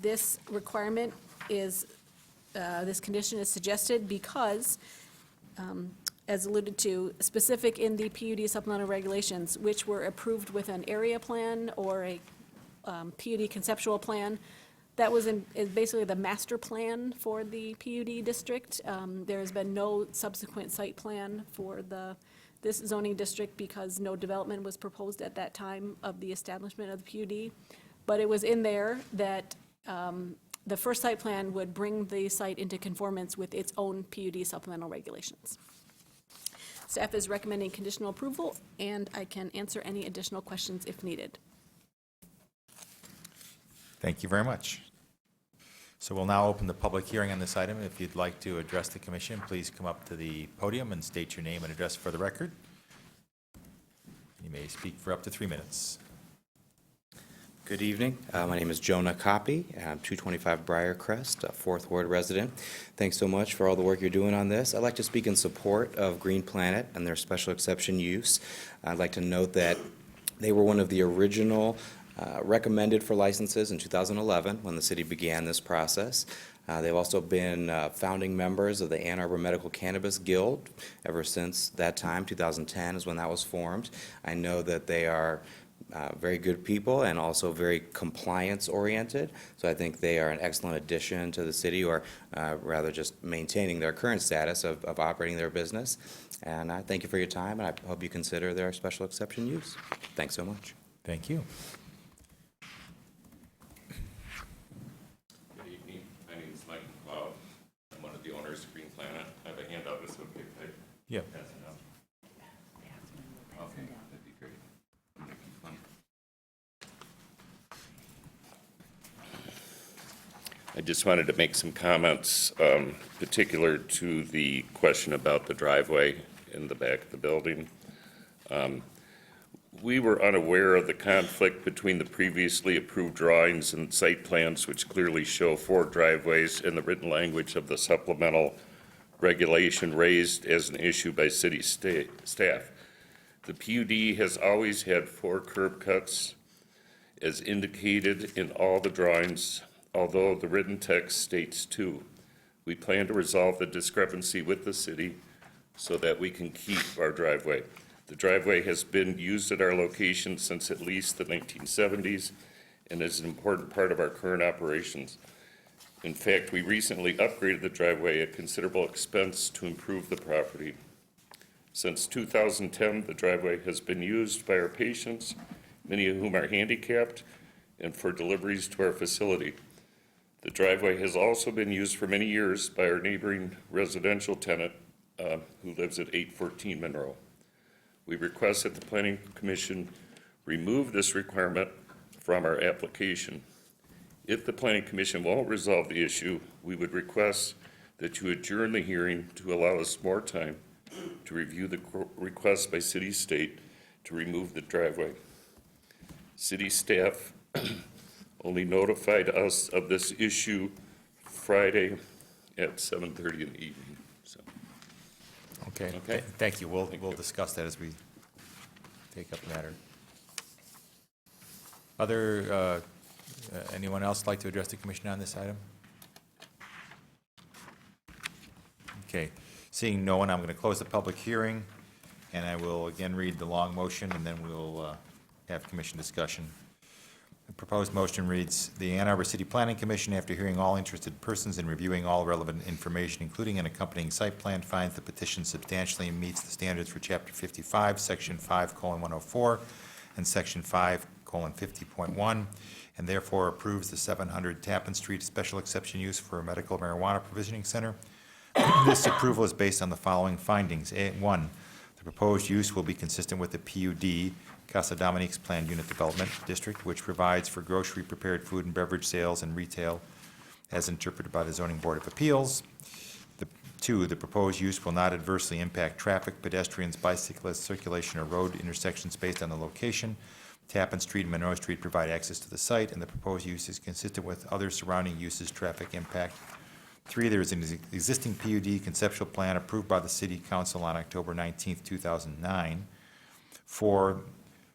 This requirement is this condition is suggested because, as alluded to, specific in the PUD supplemental regulations, which were approved with an area plan or a PUD conceptual plan, that was is basically the master plan for the PUD district. There has been no subsequent site plan for this zoning district because no development was proposed at that time of the establishment of the PUD. But it was in there that the first site plan would bring the site into conformance with its own PUD supplemental regulations. Staff is recommending conditional approval, and I can answer any additional questions if needed. Thank you very much. So we'll now open the public hearing on this item. If you'd like to address the commission, please come up to the podium and state your name and address for the record. You may speak for up to 3 minutes. Good evening. My name is Jonah Copy. I'm 225 Briarcrest, a 4th Ward resident. Thanks so much for all the work you're doing on this. I'd like to speak in support of Green Planet and their special exception use. I'd like to note that they were one of the original recommended for licenses in 2011 when the city began this process. They've also been founding members of the Ann Arbor Medical Cannabis Guild ever since that time. 2010 is when that was formed. I know that they are very good people and also very compliance-oriented. So I think they are an excellent addition to the city, or rather just maintaining their current status of operating their business. And I thank you for your time, and I hope you consider their special exception use. Thanks so much. Thank you. Good evening. My name is Mike McLeod. I'm one of the owners of Green Planet. I have a handout. This would be okay. Yeah. Pass it out. Okay, that'd be great. I'm gonna keep one. I just wanted to make some comments, particular to the question about the driveway in the back of the building. We were unaware of the conflict between the previously approved drawings and site plans, which clearly show 4 driveways, and the written language of the supplemental regulation raised as an issue by city staff. The PUD has always had 4 curb cuts as indicated in all the drawings, although the written text states 2. We plan to resolve the discrepancy with the city so that we can keep our driveway. The driveway has been used at our location since at least the 1970s and is an important part of our current operations. In fact, we recently upgraded the driveway at considerable expense to improve the property. Since 2010, the driveway has been used by our patients, many of whom are handicapped, and for deliveries to our facility. The driveway has also been used for many years by our neighboring residential tenant who lives at 814 Monroe. We request that the Planning Commission remove this requirement from our application. If the Planning Commission won't resolve the issue, we would request that you adjourn the hearing to allow us more time to review the request by city state to remove the driveway. City staff only notified us of this issue Friday at 7:30 in the evening. So. Okay. Thank you. We'll discuss that as we take up the matter. Anyone else like to address the commission on this item? Okay. Seeing no one, I'm going to close the public hearing, and I will again read the long motion, and then we'll have commission discussion. The proposed motion reads, the Ann Arbor City Planning Commission, after hearing all interested persons and reviewing all relevant information, including an accompanying site plan, finds the petition substantially meets the standards for Chapter 55, Section 5:104, and Section 5:50.1, and therefore approves the 700 Tappan Street special exception use for a medical marijuana provisioning center. This approval is based on the following findings. 1, the proposed use will be consistent with the PUD, Casa Dominique's Planned Unit Development District, which provides for grocery prepared food and beverage sales and retail as interpreted by the Zoning Board of Appeals. 2, the proposed use will not adversely impact traffic, pedestrians, bicyclists, circulation, or road intersections based on the location. Tappan Street and Monroe Street provide access to the site, and the proposed use is consistent with other surrounding uses' traffic impact. 3, there is an existing PUD conceptual plan approved by the City Council on October 19, 2009. 4,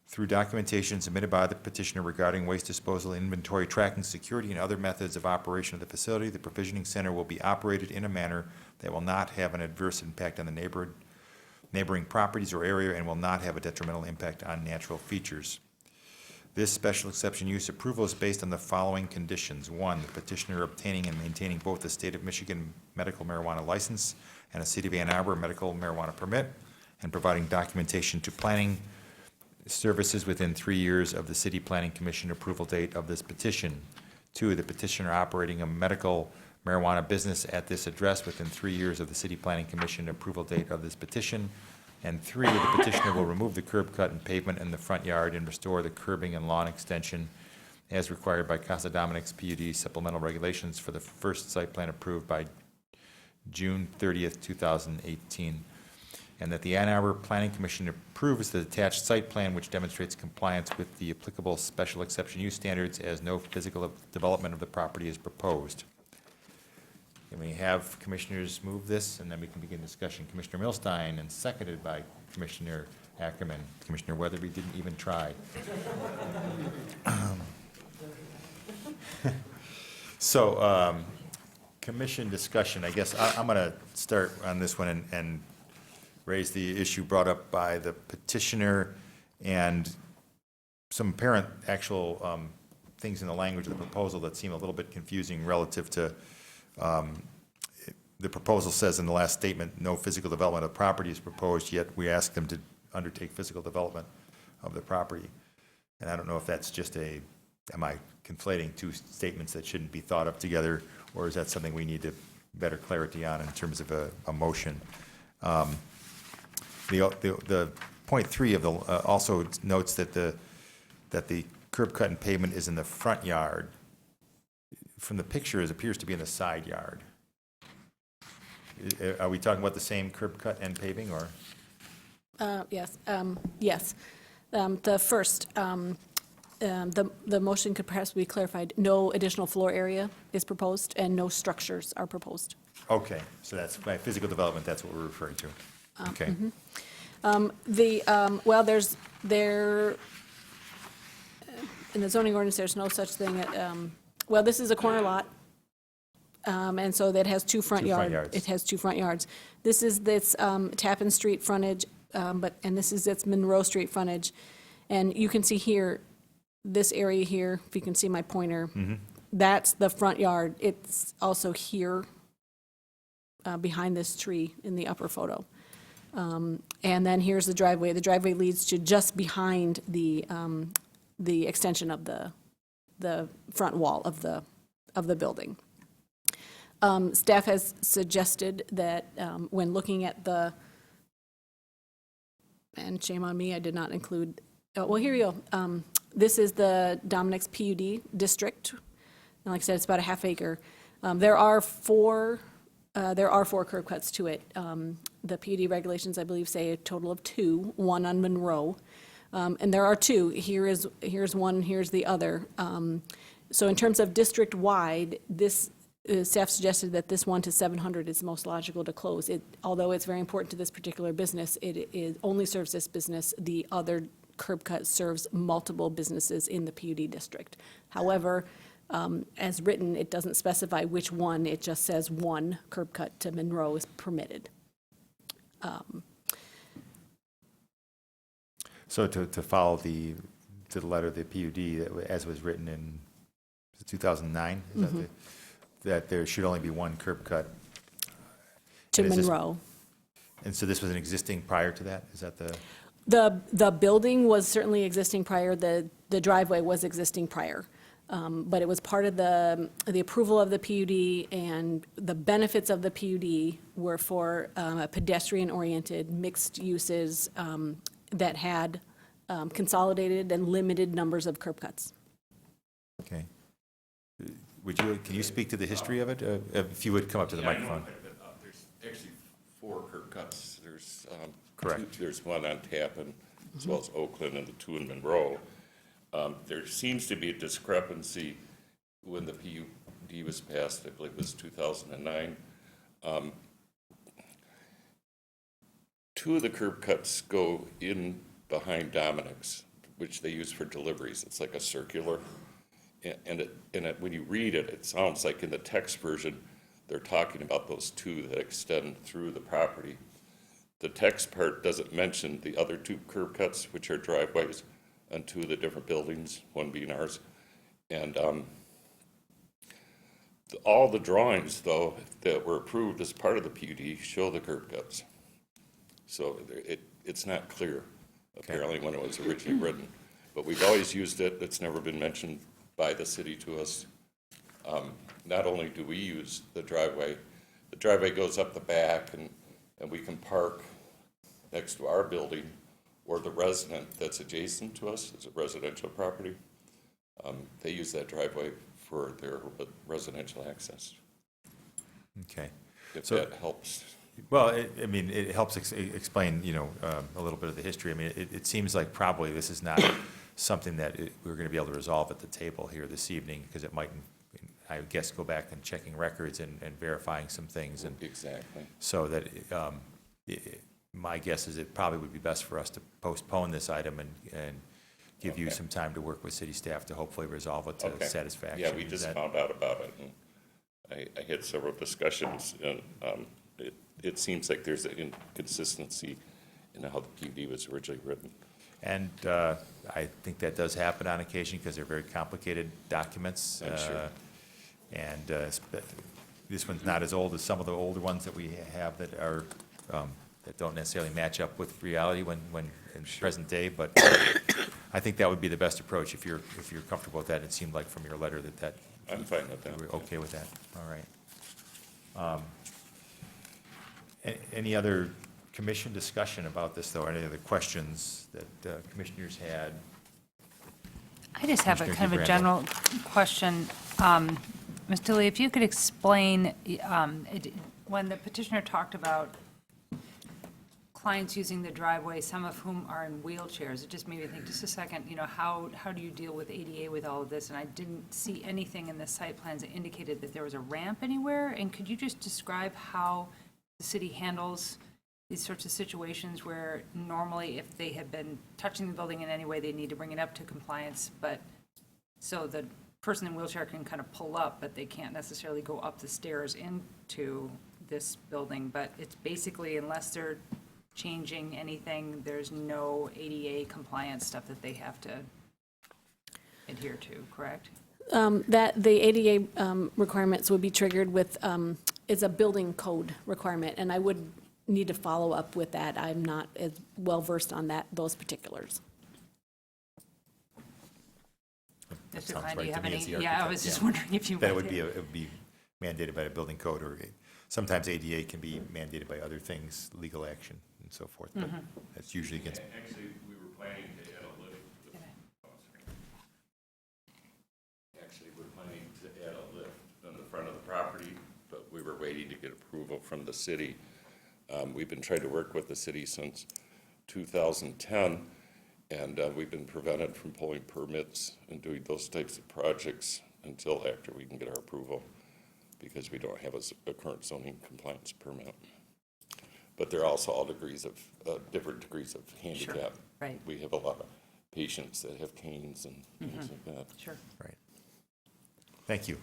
through documentation submitted by the petitioner regarding waste disposal, inventory tracking, security, and other methods of operation of the facility, the provisioning center will be operated in a manner that will not have an adverse impact on the neighboring properties or area and will not have a detrimental impact on natural features. This special exception use approval is based on the following conditions. 1, the petitioner obtaining and maintaining both the State of Michigan medical marijuana license and a City of Ann Arbor medical marijuana permit, and providing documentation to planning services within 3 years of the City Planning Commission approval date of this petition. 2, the petitioner operating a medical marijuana business at this address within 3 years of the City Planning Commission approval date of this petition. And 3, the petitioner will remove the curb cut and pavement in the front yard and restore the curbing and lawn extension as required by Casa Dominique's PUD supplemental regulations for the first site plan approved by June 30th, 2018. and that the Ann Arbor Planning Commission approves the attached site plan which demonstrates compliance with the applicable special exception use standards as no physical development of the property is proposed. Can we have commissioners move this, and then we can begin discussion? Commissioner Milstein, and seconded by Commissioner Ackerman. Commissioner Weatherby didn't even try. So, commission discussion, I guess I'm going to start on this one and raise the issue brought up by the petitioner and some apparent actual things in the language of the proposal that seem a little bit confusing relative to, the proposal says in the last statement, no physical development of property is proposed, yet we ask them to undertake physical development of the property. And I don't know if that's just am I conflating two statements that shouldn't be thought of together, or is that something we need to better clarity on in terms of a motion? The point 3 of the also notes that the curb cut and pavement is in the front yard. From the picture, it appears to be in the side yard. Are we talking about the same curb cut and paving, or? Yes, yes. The first, the motion could perhaps be clarified. No additional floor area is proposed, and no structures are proposed. Okay, so that's by physical development, that's what we're referring to. Okay. Well, in the zoning ordinance, there's no such thing, well, this is a corner lot, and so that has two front yards. It has two front yards. This is Tappan Street frontage, and this is its Monroe Street frontage. And you can see here, this area here, if you can see my pointer, that's the front yard. It's also here, behind this tree in the upper photo. And then here's the driveway. The driveway leads to just behind the extension of the front wall of the building. Staff has suggested that when looking at and shame on me, I did not include, well, here you go. This is the Dominic's PUD district. And like I said, it's about a half acre. There are four curb cuts to it. The PUD regulations, I believe, say a total of 2, one on Monroe. And there are 2. Here's one, here's the other. So in terms of district-wide, staff suggested that this 1 to 700 is most logical to close. Although it's very important to this particular business, it only serves this business. The other curb cut serves multiple businesses in the PUD district. However, as written, it doesn't specify which one. It just says one curb cut to Monroe is permitted. So to follow to the letter of the PUD as was written in 2009, is that there should only be one curb cut to Monroe. And so this was an existing prior to that? Is that the building was certainly existing prior. The driveway was existing prior. But it was part of the approval of the PUD, and the benefits of the PUD were for pedestrian-oriented mixed uses that had consolidated and limited numbers of curb cuts. Okay. Can you speak to the history of it? If you would come up to the microphone. There's actually 4 curb cuts. There's correct. There's one on Tappan, as well as Oakland, and the 2 in Monroe. There seems to be a discrepancy when the PUD was passed. I believe it was 2009. 2 of the curb cuts go in behind Dominic's, which they use for deliveries. It's like a circular. And when you read it, it sounds like in the text version, they're talking about those 2 that extend through the property. The text part doesn't mention the other 2 curb cuts, which are driveways on 2 of the different buildings, one being ours. And all the drawings, though, that were approved as part of the PUD show the curb cuts. So it's not clear, apparently, when it was originally written. But we've always used it. It's never been mentioned by the city to us. Not only do we use the driveway goes up the back, and we can park next to our building, or the resident that's adjacent to us is a residential property. They use that driveway for their residential access. Okay. If that helps. Well, I mean, it helps explain, a little bit of the history. I mean, it seems like probably this is not something that we're going to be able to resolve at the table here this evening, because it might, I guess, go back and checking records and verifying some things. And Exactly. so that, my guess is it probably would be best for us to postpone this item and give you some time to work with city staff to hopefully resolve it to Okay. satisfaction. Yeah, we Is just that- found out about it, and I had several discussions, and it seems like there's an inconsistency in how the PUD was originally written. And I think that does happen on occasion because they're very complicated documents. I'm sure. And this one's not as old as some of the older ones that we have that are, that don't necessarily match up with reality when in present day, but I think that would be the best approach if you're comfortable with that. It seemed like from your letter that I'm fine with that. you were okay with that. All right. Any other commission discussion about this, though? Any other questions that commissioners had? I just have a Commissioner kind of a DeGrando. general question. Ms. Dilly, if you could explain, when the petitioner talked about clients using the driveway, some of whom are in wheelchairs, it just made me think, just a second, how do you deal with ADA with all of this? And I didn't see anything in the site plans that indicated that there was a ramp anywhere. And could you just describe how the city handles these sorts of situations where normally if they had been touching the building in any way, they need to bring it up to compliance, but so the person in wheelchair can kind of pull up, but they can't necessarily go up the stairs into this building. But it's basically, unless they're changing anything, there's no ADA compliance stuff that they have to adhere to, correct? That the ADA requirements would be triggered with, is a building code requirement, and I would need to follow up with that. I'm not as well-versed on those particulars. Mr. Sounds Klein, do right you to have me any? as the Yeah, I architect, was just yeah. wondering if you. That wanted- it would be mandated by a building code, or sometimes ADA can be mandated by other things, legal action and so forth, but that's usually against. Actually, we were planning to add a lift. Actually, we're planning to add a lift on the front of the property, but we were waiting to get approval from the city. We've been trying to work with the city since 2010, and we've been prevented from pulling permits and doing those types of projects until after we can get our approval, because we don't have a current zoning compliance permit. But there are also all degrees of, different degrees of handicap. Right. We have a lot of patients that have canes and things like that. Sure. Right. Thank you.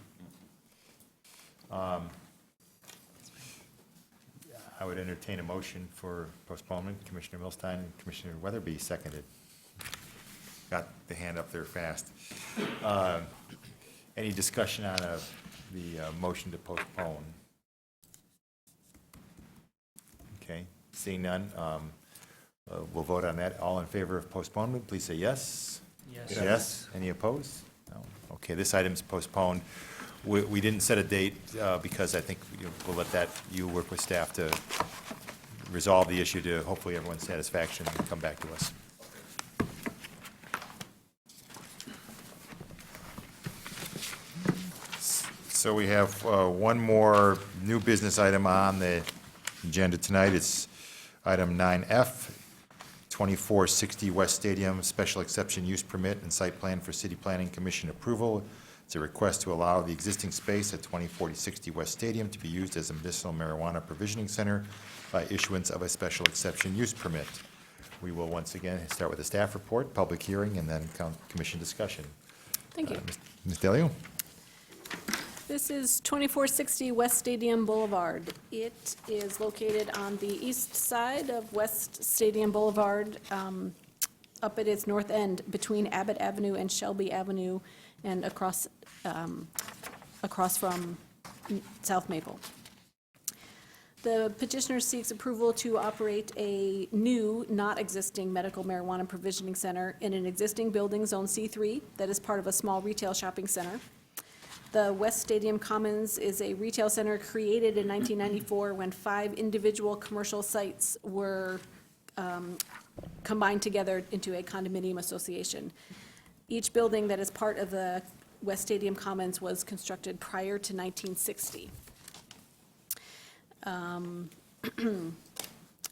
I would entertain a motion for postponement. Commissioner Milstein and Commissioner Weatherby seconded. Got the hand up there fast. Any discussion on the motion to postpone? Okay, seeing none, we'll vote on that. All in favor of postponement, please say yes. Yes. Yes. Any opposed? No. Okay, this item's postponed. We didn't set a date because I think we'll let you work with staff to resolve the issue to hopefully everyone's satisfaction and come back to us. So we have one more new business item on the agenda tonight. It's item 9F, 2460 West Stadium, special exception use permit and site plan for City Planning Commission approval. It's a request to allow the existing space at 2040-60 West Stadium to be used as a medicinal marijuana provisioning center by issuance of a special exception use permit. We will once again start with a staff report, public hearing, and then commission discussion. Thank you. Ms. Delio? This is 2460 West Stadium Boulevard. It is located on the east side of West Stadium Boulevard, up at its north end between Abbott Avenue and Shelby Avenue, and across from South Maple. The petitioner seeks approval to operate a new, not existing medical marijuana provisioning center in an existing building, Zone C3, that is part of a small retail shopping center. The West Stadium Commons is a retail center created in 1994 when 5 individual commercial sites were combined together into a condominium association. Each building that is part of the West Stadium Commons was constructed prior to 1960.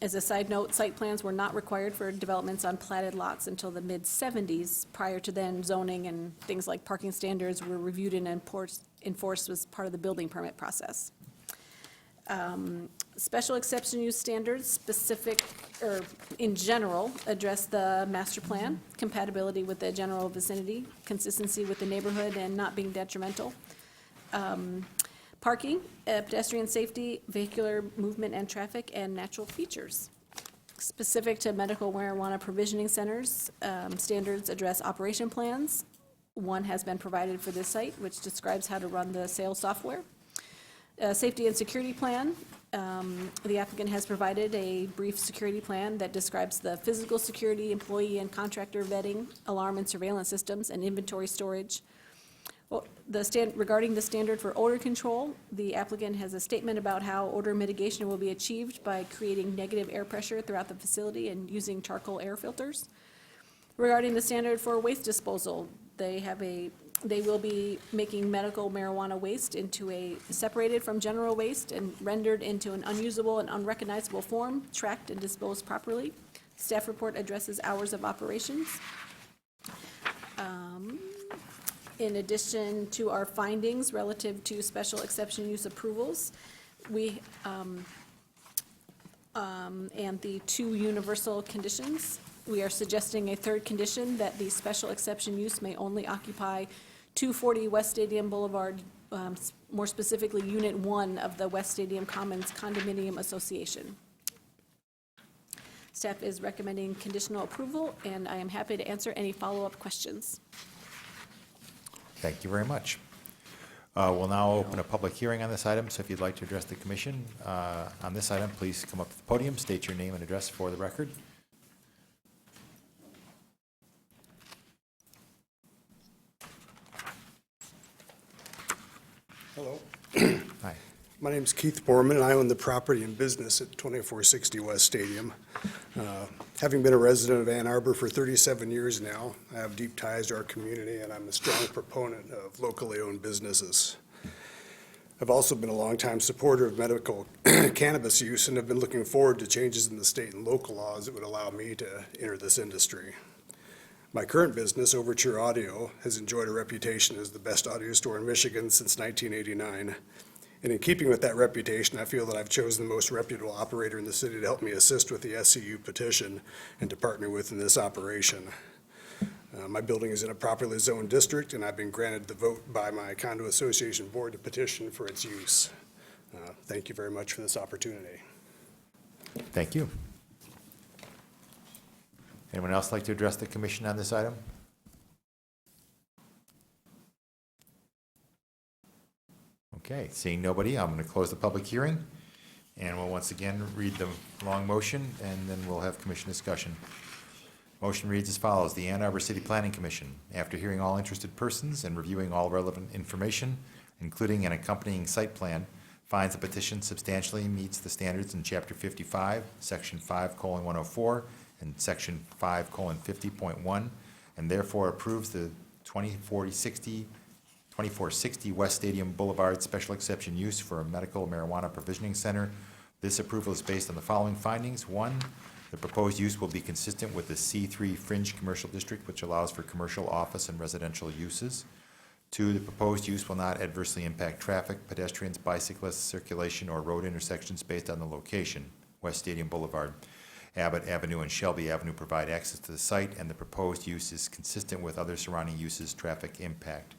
As a side note, site plans were not required for developments on platted lots until the mid-'70s. Prior to then, zoning and things like parking standards were reviewed and enforced as part of the building permit process. Special exception use standards specific, or in general, address the master plan, compatibility with the general vicinity, consistency with the neighborhood, and not being detrimental. Parking, pedestrian safety, vehicular movement and traffic, and natural features. Specific to medical marijuana provisioning centers, standards address operation plans. One has been provided for this site, which describes how to run the sales software. Safety and security plan, the applicant has provided a brief security plan that describes the physical security, employee and contractor vetting, alarm and surveillance systems, and inventory storage. Well, regarding the standard for odor control, the applicant has a statement about how odor mitigation will be achieved by creating negative air pressure throughout the facility and using charcoal air filters. Regarding the standard for waste disposal, they will be making medical marijuana waste separated from general waste and rendered into an unusable and unrecognizable form, tracked and disposed properly. Staff report addresses hours of operations. In addition to our findings relative to special exception use approvals, and the 2 universal conditions, we are suggesting a third condition that the special exception use may only occupy 240 West Stadium Boulevard, more specifically Unit 1 of the West Stadium Commons Condominium Association. Staff is recommending conditional approval, and I am happy to answer any follow-up questions. Thank you very much. We'll now open a public hearing on this item, so if you'd like to address the commission on this item, please come up to the podium, state your name and address for the record. Hello. Hi. My name is Keith Borman, and I own the property and business at 2460 West Stadium. Having been a resident of Ann Arbor for 37 years now, I have deep ties to our community, and I'm a strong proponent of locally owned businesses. I've also been a longtime supporter of medical cannabis use and have been looking forward to changes in the state and local laws that would allow me to enter this industry. My current business, Overture Audio, has enjoyed a reputation as the best audio store in Michigan since 1989. And in keeping with that reputation, I feel that I've chosen the most reputable operator in the city to help me assist with the SCU petition and to partner with in this operation. My building is in a properly zoned district, and I've been granted the vote by my condo association board to petition for its use. Thank you very much for this opportunity. Thank you. Anyone else like to address the commission on this item? Okay, seeing nobody, I'm going to close the public hearing, and we'll once again read the long motion, and then we'll have commission discussion. Motion reads as follows. The Ann Arbor City Planning Commission, after hearing all interested persons and reviewing all relevant information, including an accompanying site plan, finds the petition substantially meets the standards in Chapter 55, Section 5:104, and Section 5:50.1, and therefore approves the 2460 West Stadium Boulevard special exception use for a medical marijuana provisioning center. This approval is based on the following findings. 1, the proposed use will be consistent with the C3 Fringe Commercial District, which allows for commercial, office, and residential uses. 2, the proposed use will not adversely impact traffic, pedestrians, bicyclists, circulation, or road intersections based on the location. West Stadium Boulevard, Abbott Avenue, and Shelby Avenue provide access to the site, and the proposed use is consistent with other surrounding uses' traffic impact.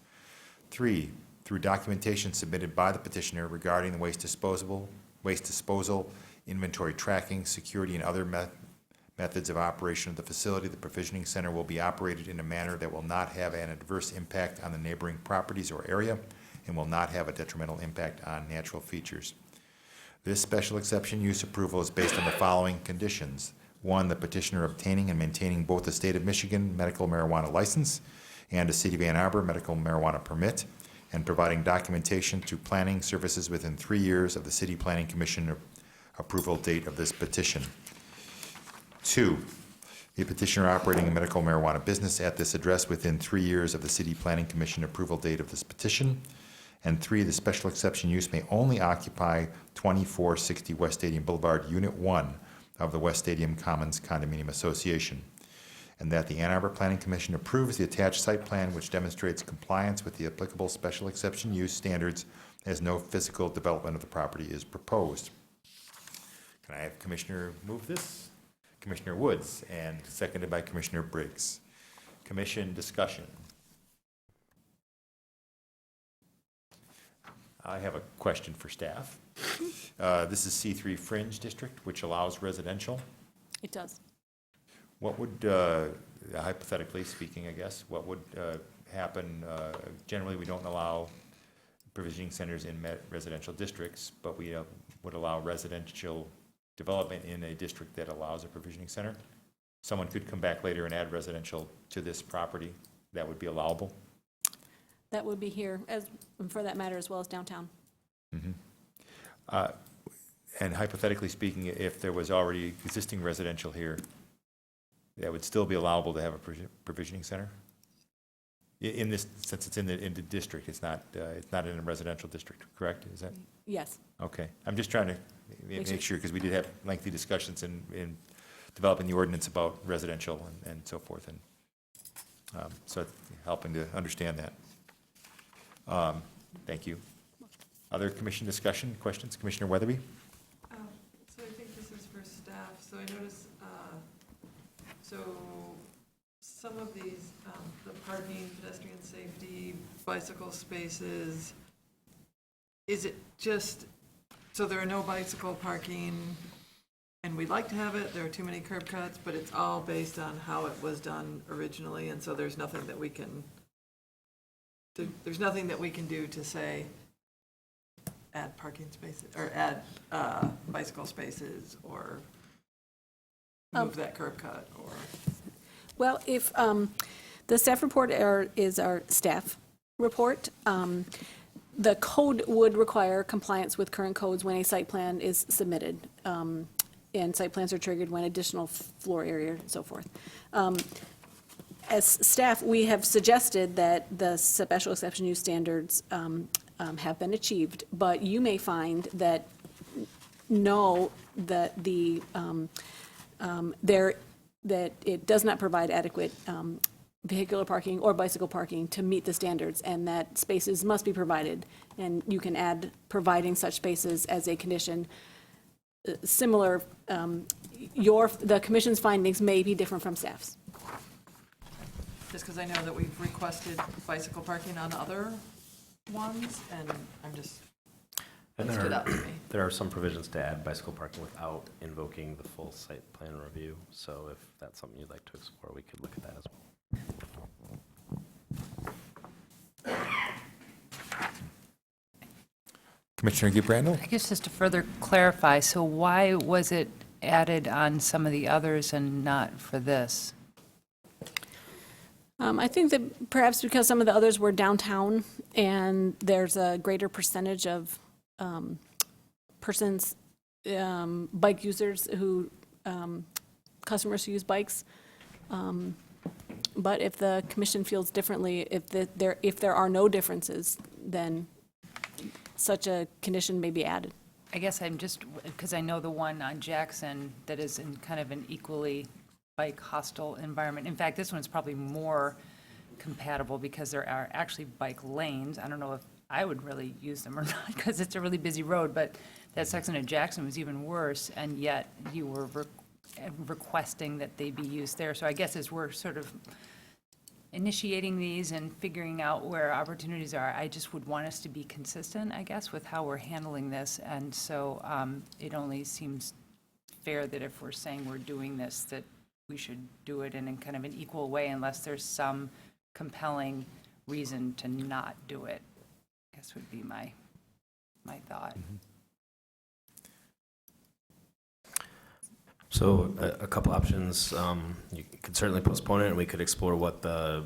3, through documentation submitted by the petitioner regarding the waste disposal, inventory tracking, security, and other methods of operation of the facility, the provisioning center will be operated in a manner that will not have an adverse impact on the neighboring properties or area and will not have a detrimental impact on natural features. This special exception use approval is based on the following conditions. 1, the petitioner obtaining and maintaining both the State of Michigan medical marijuana license and a City of Ann Arbor medical marijuana permit, and providing documentation to planning services within 3 years of the City Planning Commission approval date of this petition. 2, the petitioner operating a medical marijuana business at this address within 3 years of the City Planning Commission approval date of this petition. And 3, the special exception use may only occupy 2460 West Stadium Boulevard, Unit 1 of the West Stadium Commons Condominium Association. And that the Ann Arbor Planning Commission approves the attached site plan which demonstrates compliance with the applicable special exception use standards as no physical development of the property is proposed. Can I have Commissioner move this? Commissioner Woods, and seconded by Commissioner Briggs. Commission discussion. I have a question for staff. This is C3 Fringe District, which allows residential. It does. What would, hypothetically speaking, I guess, what would happen? Generally, we don't allow provisioning centers in residential districts, but we would allow residential development in a district that allows a provisioning center. Someone could come back later and add residential to this property. That would be allowable. That would be here, as for that matter, as well as downtown. And hypothetically speaking, if there was already existing residential here, that would still be allowable to have a provisioning center? In this, since it's in the district, it's not in a residential district, correct? Is that? Yes. Okay. I'm just trying to make sure, because we did have lengthy discussions in developing the ordinance about residential and so forth, and so helping to understand that. Thank you. Other commission discussion, questions? Commissioner Weatherby? So I think this is for staff. So I noticed, so some of these, the parking, pedestrian safety, bicycle spaces, is it just, so there are no bicycle parking, and we'd like to have it, there are too many curb cuts, but it's all based on how it was done originally, and so there's nothing that we can, there's nothing that we can do to say, add parking spaces, or add bicycle spaces, or move that curb cut, or... Well, if the staff report is our staff report, the code would require compliance with current codes when a site plan is submitted, and site plans are triggered when additional floor area and so forth. As staff, we have suggested that the special exception use standards have been achieved, but you may find that that it does not provide adequate vehicular parking or bicycle parking to meet the standards, and that spaces must be provided, and you can add providing such spaces as a condition. Similar, the commission's findings may be different from staff's. Just because I know that we've requested bicycle parking on other ones, and I'm just, And that stood out to me. there are some provisions to add bicycle parking without invoking the full site plan review. So if that's something you'd like to explore, we could look at that as well. Commissioner Gibrandl? I guess just to further clarify, so why was it added on some of the others and not for this? I think that perhaps because some of the others were downtown, and there's a greater percentage of bike users who, customers who use bikes. But if the commission feels differently, if there are no differences, then such a condition may be added. I guess I'm just, because I know the one on Jackson that is in kind of an equally bike hostile environment. In fact, this one's probably more compatible because there are actually bike lanes. I don't know if I would really use them or not because it's a really busy road, but that section of Jackson was even worse, and yet you were requesting that they be used there. So I guess as we're sort of initiating these and figuring out where opportunities are, I just would want us to be consistent, I guess, with how we're handling this. And so it only seems fair that if we're saying we're doing this, that we should do it in kind of an equal way unless there's some compelling reason to not do it, I guess would be my thought. So a couple options. You could certainly postpone it, and we could explore what the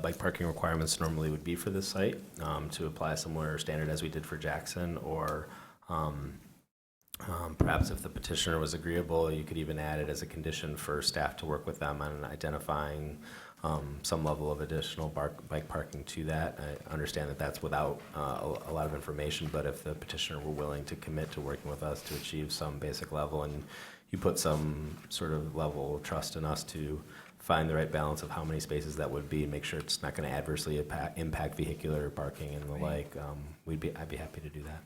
bike parking requirements normally would be for this site to apply a similar standard as we did for Jackson, or perhaps if the petitioner was agreeable, you could even add it as a condition for staff to work with them on identifying some level of additional bike parking to that. I understand that that's without a lot of information, but if the petitioner were willing to commit to working with us to achieve some basic level, and you put some sort of level of trust in us to find the right balance of how many spaces that would be, make sure it's not going to adversely impact vehicular parking and the like, I'd be happy to do that.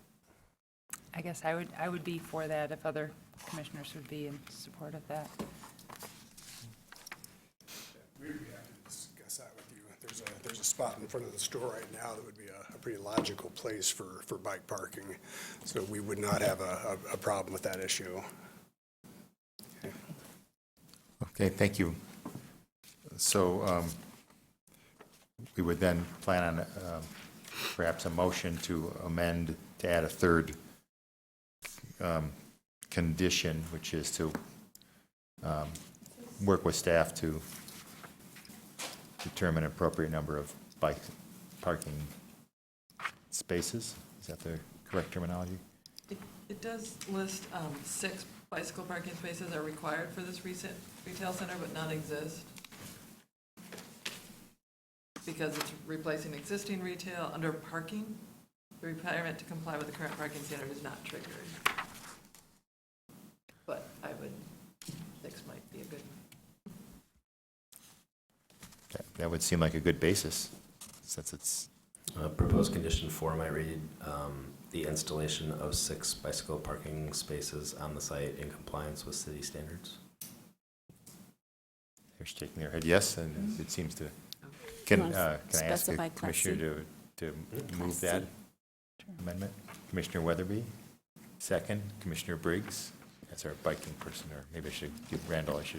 I guess I would be for that if other commissioners would be in support of that. We'd be happy to discuss that with you. There's a spot in front of the store right now that would be a pretty logical place for bike parking, so we would not have a problem with that issue. Okay, thank you. So we would then plan on perhaps a motion to amend, to add a third condition, which is to work with staff to determine an appropriate number of bike parking spaces. Is that the correct terminology? It does list 6 bicycle parking spaces are required for this recent retail center, but none exist. Because it's replacing existing retail under parking, the requirement to comply with the current parking standard is not triggered. But 6 might be a good. That would seem like a good basis, since it's... Proposed condition 4 might read, the installation of 6 bicycle parking spaces on the site in compliance with city standards. They're shaking their head yes, and it seems to... Can I ask the commissioner to move that amendment? Commissioner Weatherby, second. Commissioner Briggs, that's our biking person, or maybe I should give Randall, since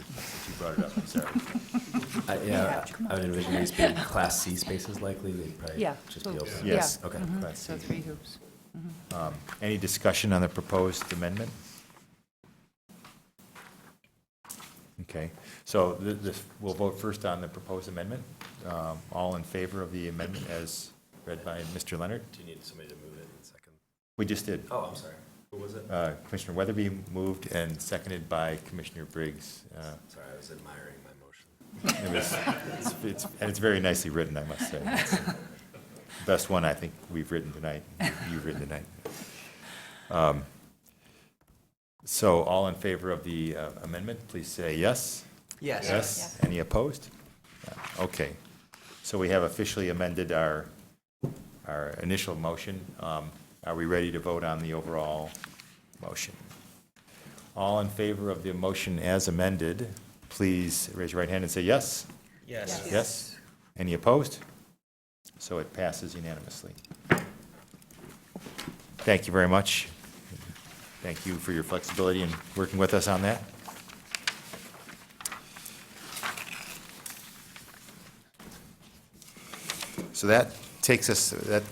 you brought it up, I'm sorry. Yeah, I would envision these being Class C spaces likely, they'd probably Yeah. just be open. Yes. Yeah. Okay, Class C. So 3 hoops. Any discussion on the proposed amendment? Okay, so we'll vote first on the proposed amendment. All in favor of the amendment as read by Mr. Leonard? Do you need somebody to move it in second? We just did. Oh, I'm sorry. Who was it? Commissioner Weatherby moved and seconded by Commissioner Briggs. Sorry, I was admiring my motion. It's very nicely written, I must say. It's the best one I think we've written tonight, you've written tonight. So all in favor of the amendment, please say yes. Yes. Yes. Any opposed? Okay. So we have officially amended our initial motion. Are we ready to vote on the overall motion? All in favor of the motion as amended, please raise your right hand and say yes. Yes. Yes. Any opposed? So it passes unanimously. Thank you very much. Thank you for your flexibility in working with us on that. So that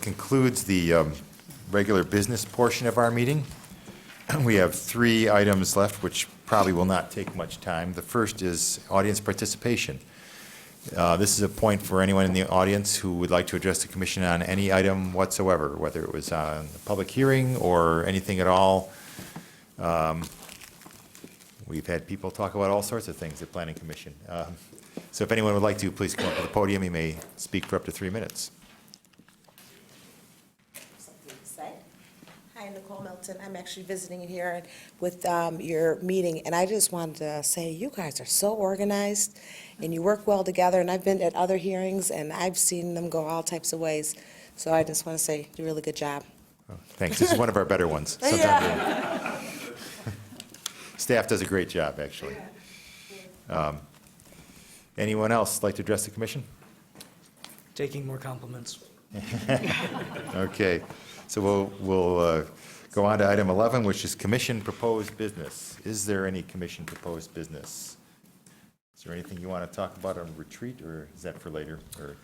concludes the regular business portion of our meeting. We have 3 items left, which probably will not take much time. The first is audience participation. This is a point for anyone in the audience who would like to address the commission on any item whatsoever, whether it was on a public hearing or anything at all. We've had people talk about all sorts of things at Planning Commission. So if anyone would like to, please come up to the podium. You may speak for up to 3 minutes. Something to say. Hi, Nicole Milton. I'm actually visiting here with your meeting, and I just wanted to say you guys are so organized, and you work well together, and I've been at other hearings, and I've seen them go all types of ways. So I just want to say you do a really good job. Oh, thanks. This is one of our better ones. Staff does a great job, actually. Anyone else like to address the commission? Taking more compliments. Okay, so we'll go on to item 11, which is commission proposed business. Is there any commission proposed business? Is there anything you want to talk about on retreat, or is that for later? Or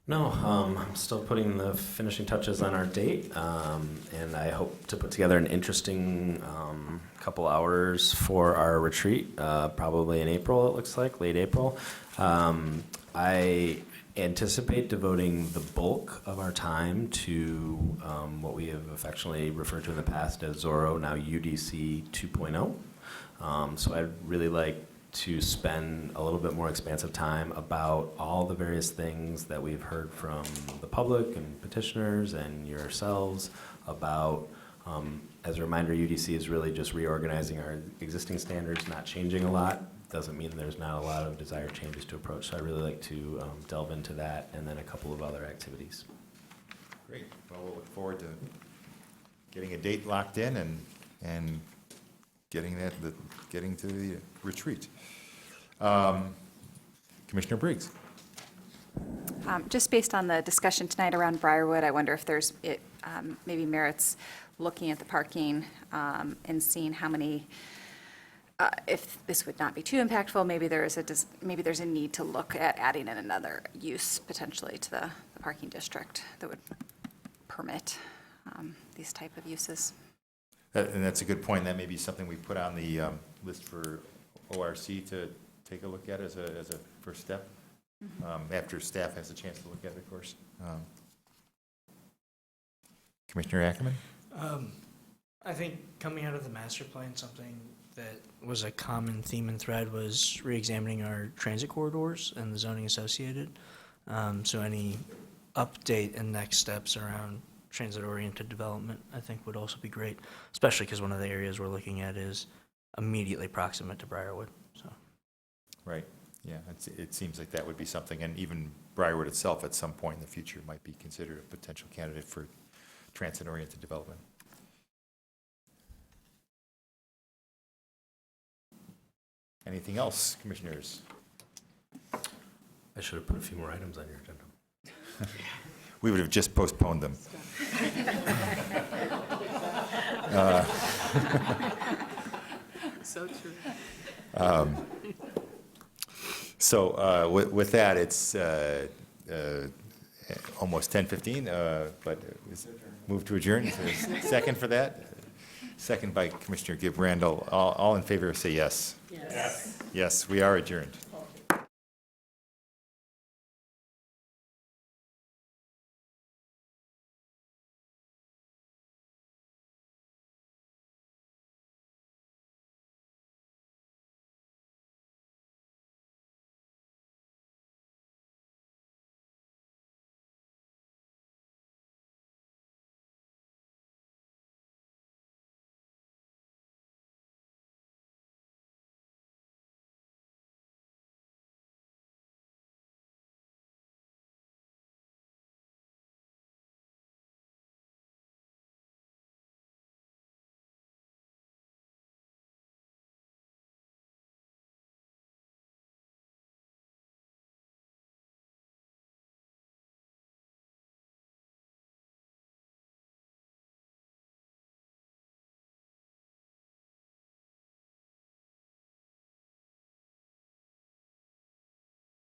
No, I'm still putting the finishing touches on our date, and I hope to put together an interesting couple hours for our retreat, probably in April, it looks like, late April. I anticipate devoting the bulk of our time to what we have affectionately referred to in the past as Zorro, now UDC 2.0. So I'd really like to spend a little bit more expansive time about all the various things that we've heard from the public and petitioners and yourselves about, as a reminder, UDC is really just reorganizing our existing standards, not changing a lot. Doesn't mean there's not a lot of desired changes to approach. So I'd really like to delve into that and then a couple of other activities. Great. Well, we'll look forward to getting a date locked in and getting to the retreat. Commissioner Briggs. Just based on the discussion tonight around Briarwood, I wonder if there's, maybe merits looking at the parking and seeing how many, if this would not be too impactful, maybe there's a need to look at adding in another use potentially to the parking district that would permit these type of uses. And that's a good point. That may be something we put on the list for ORC to take a look at as a first step, after staff has a chance to look at it, of course. Commissioner Ackerman? I think coming out of the master plan, something that was a common theme and thread was reexamining our transit corridors and the zoning associated. So any update and next steps around transit-oriented development, I think would also be great, especially because one of the areas we're looking at is immediately proximate to Briarwood. So, Right, yeah, it seems like that would be something, and even Briarwood itself at some point in the future might be considered a potential candidate for transit-oriented development. Anything else, commissioners? I should have put a few more items on your agenda. We would have just postponed them. So true. So with that, it's almost 10:15, but move to adjourn. Is there a second for that? Second by Commissioner Gibb Randall. All in favor, say yes. Yes. Yes, we are adjourned.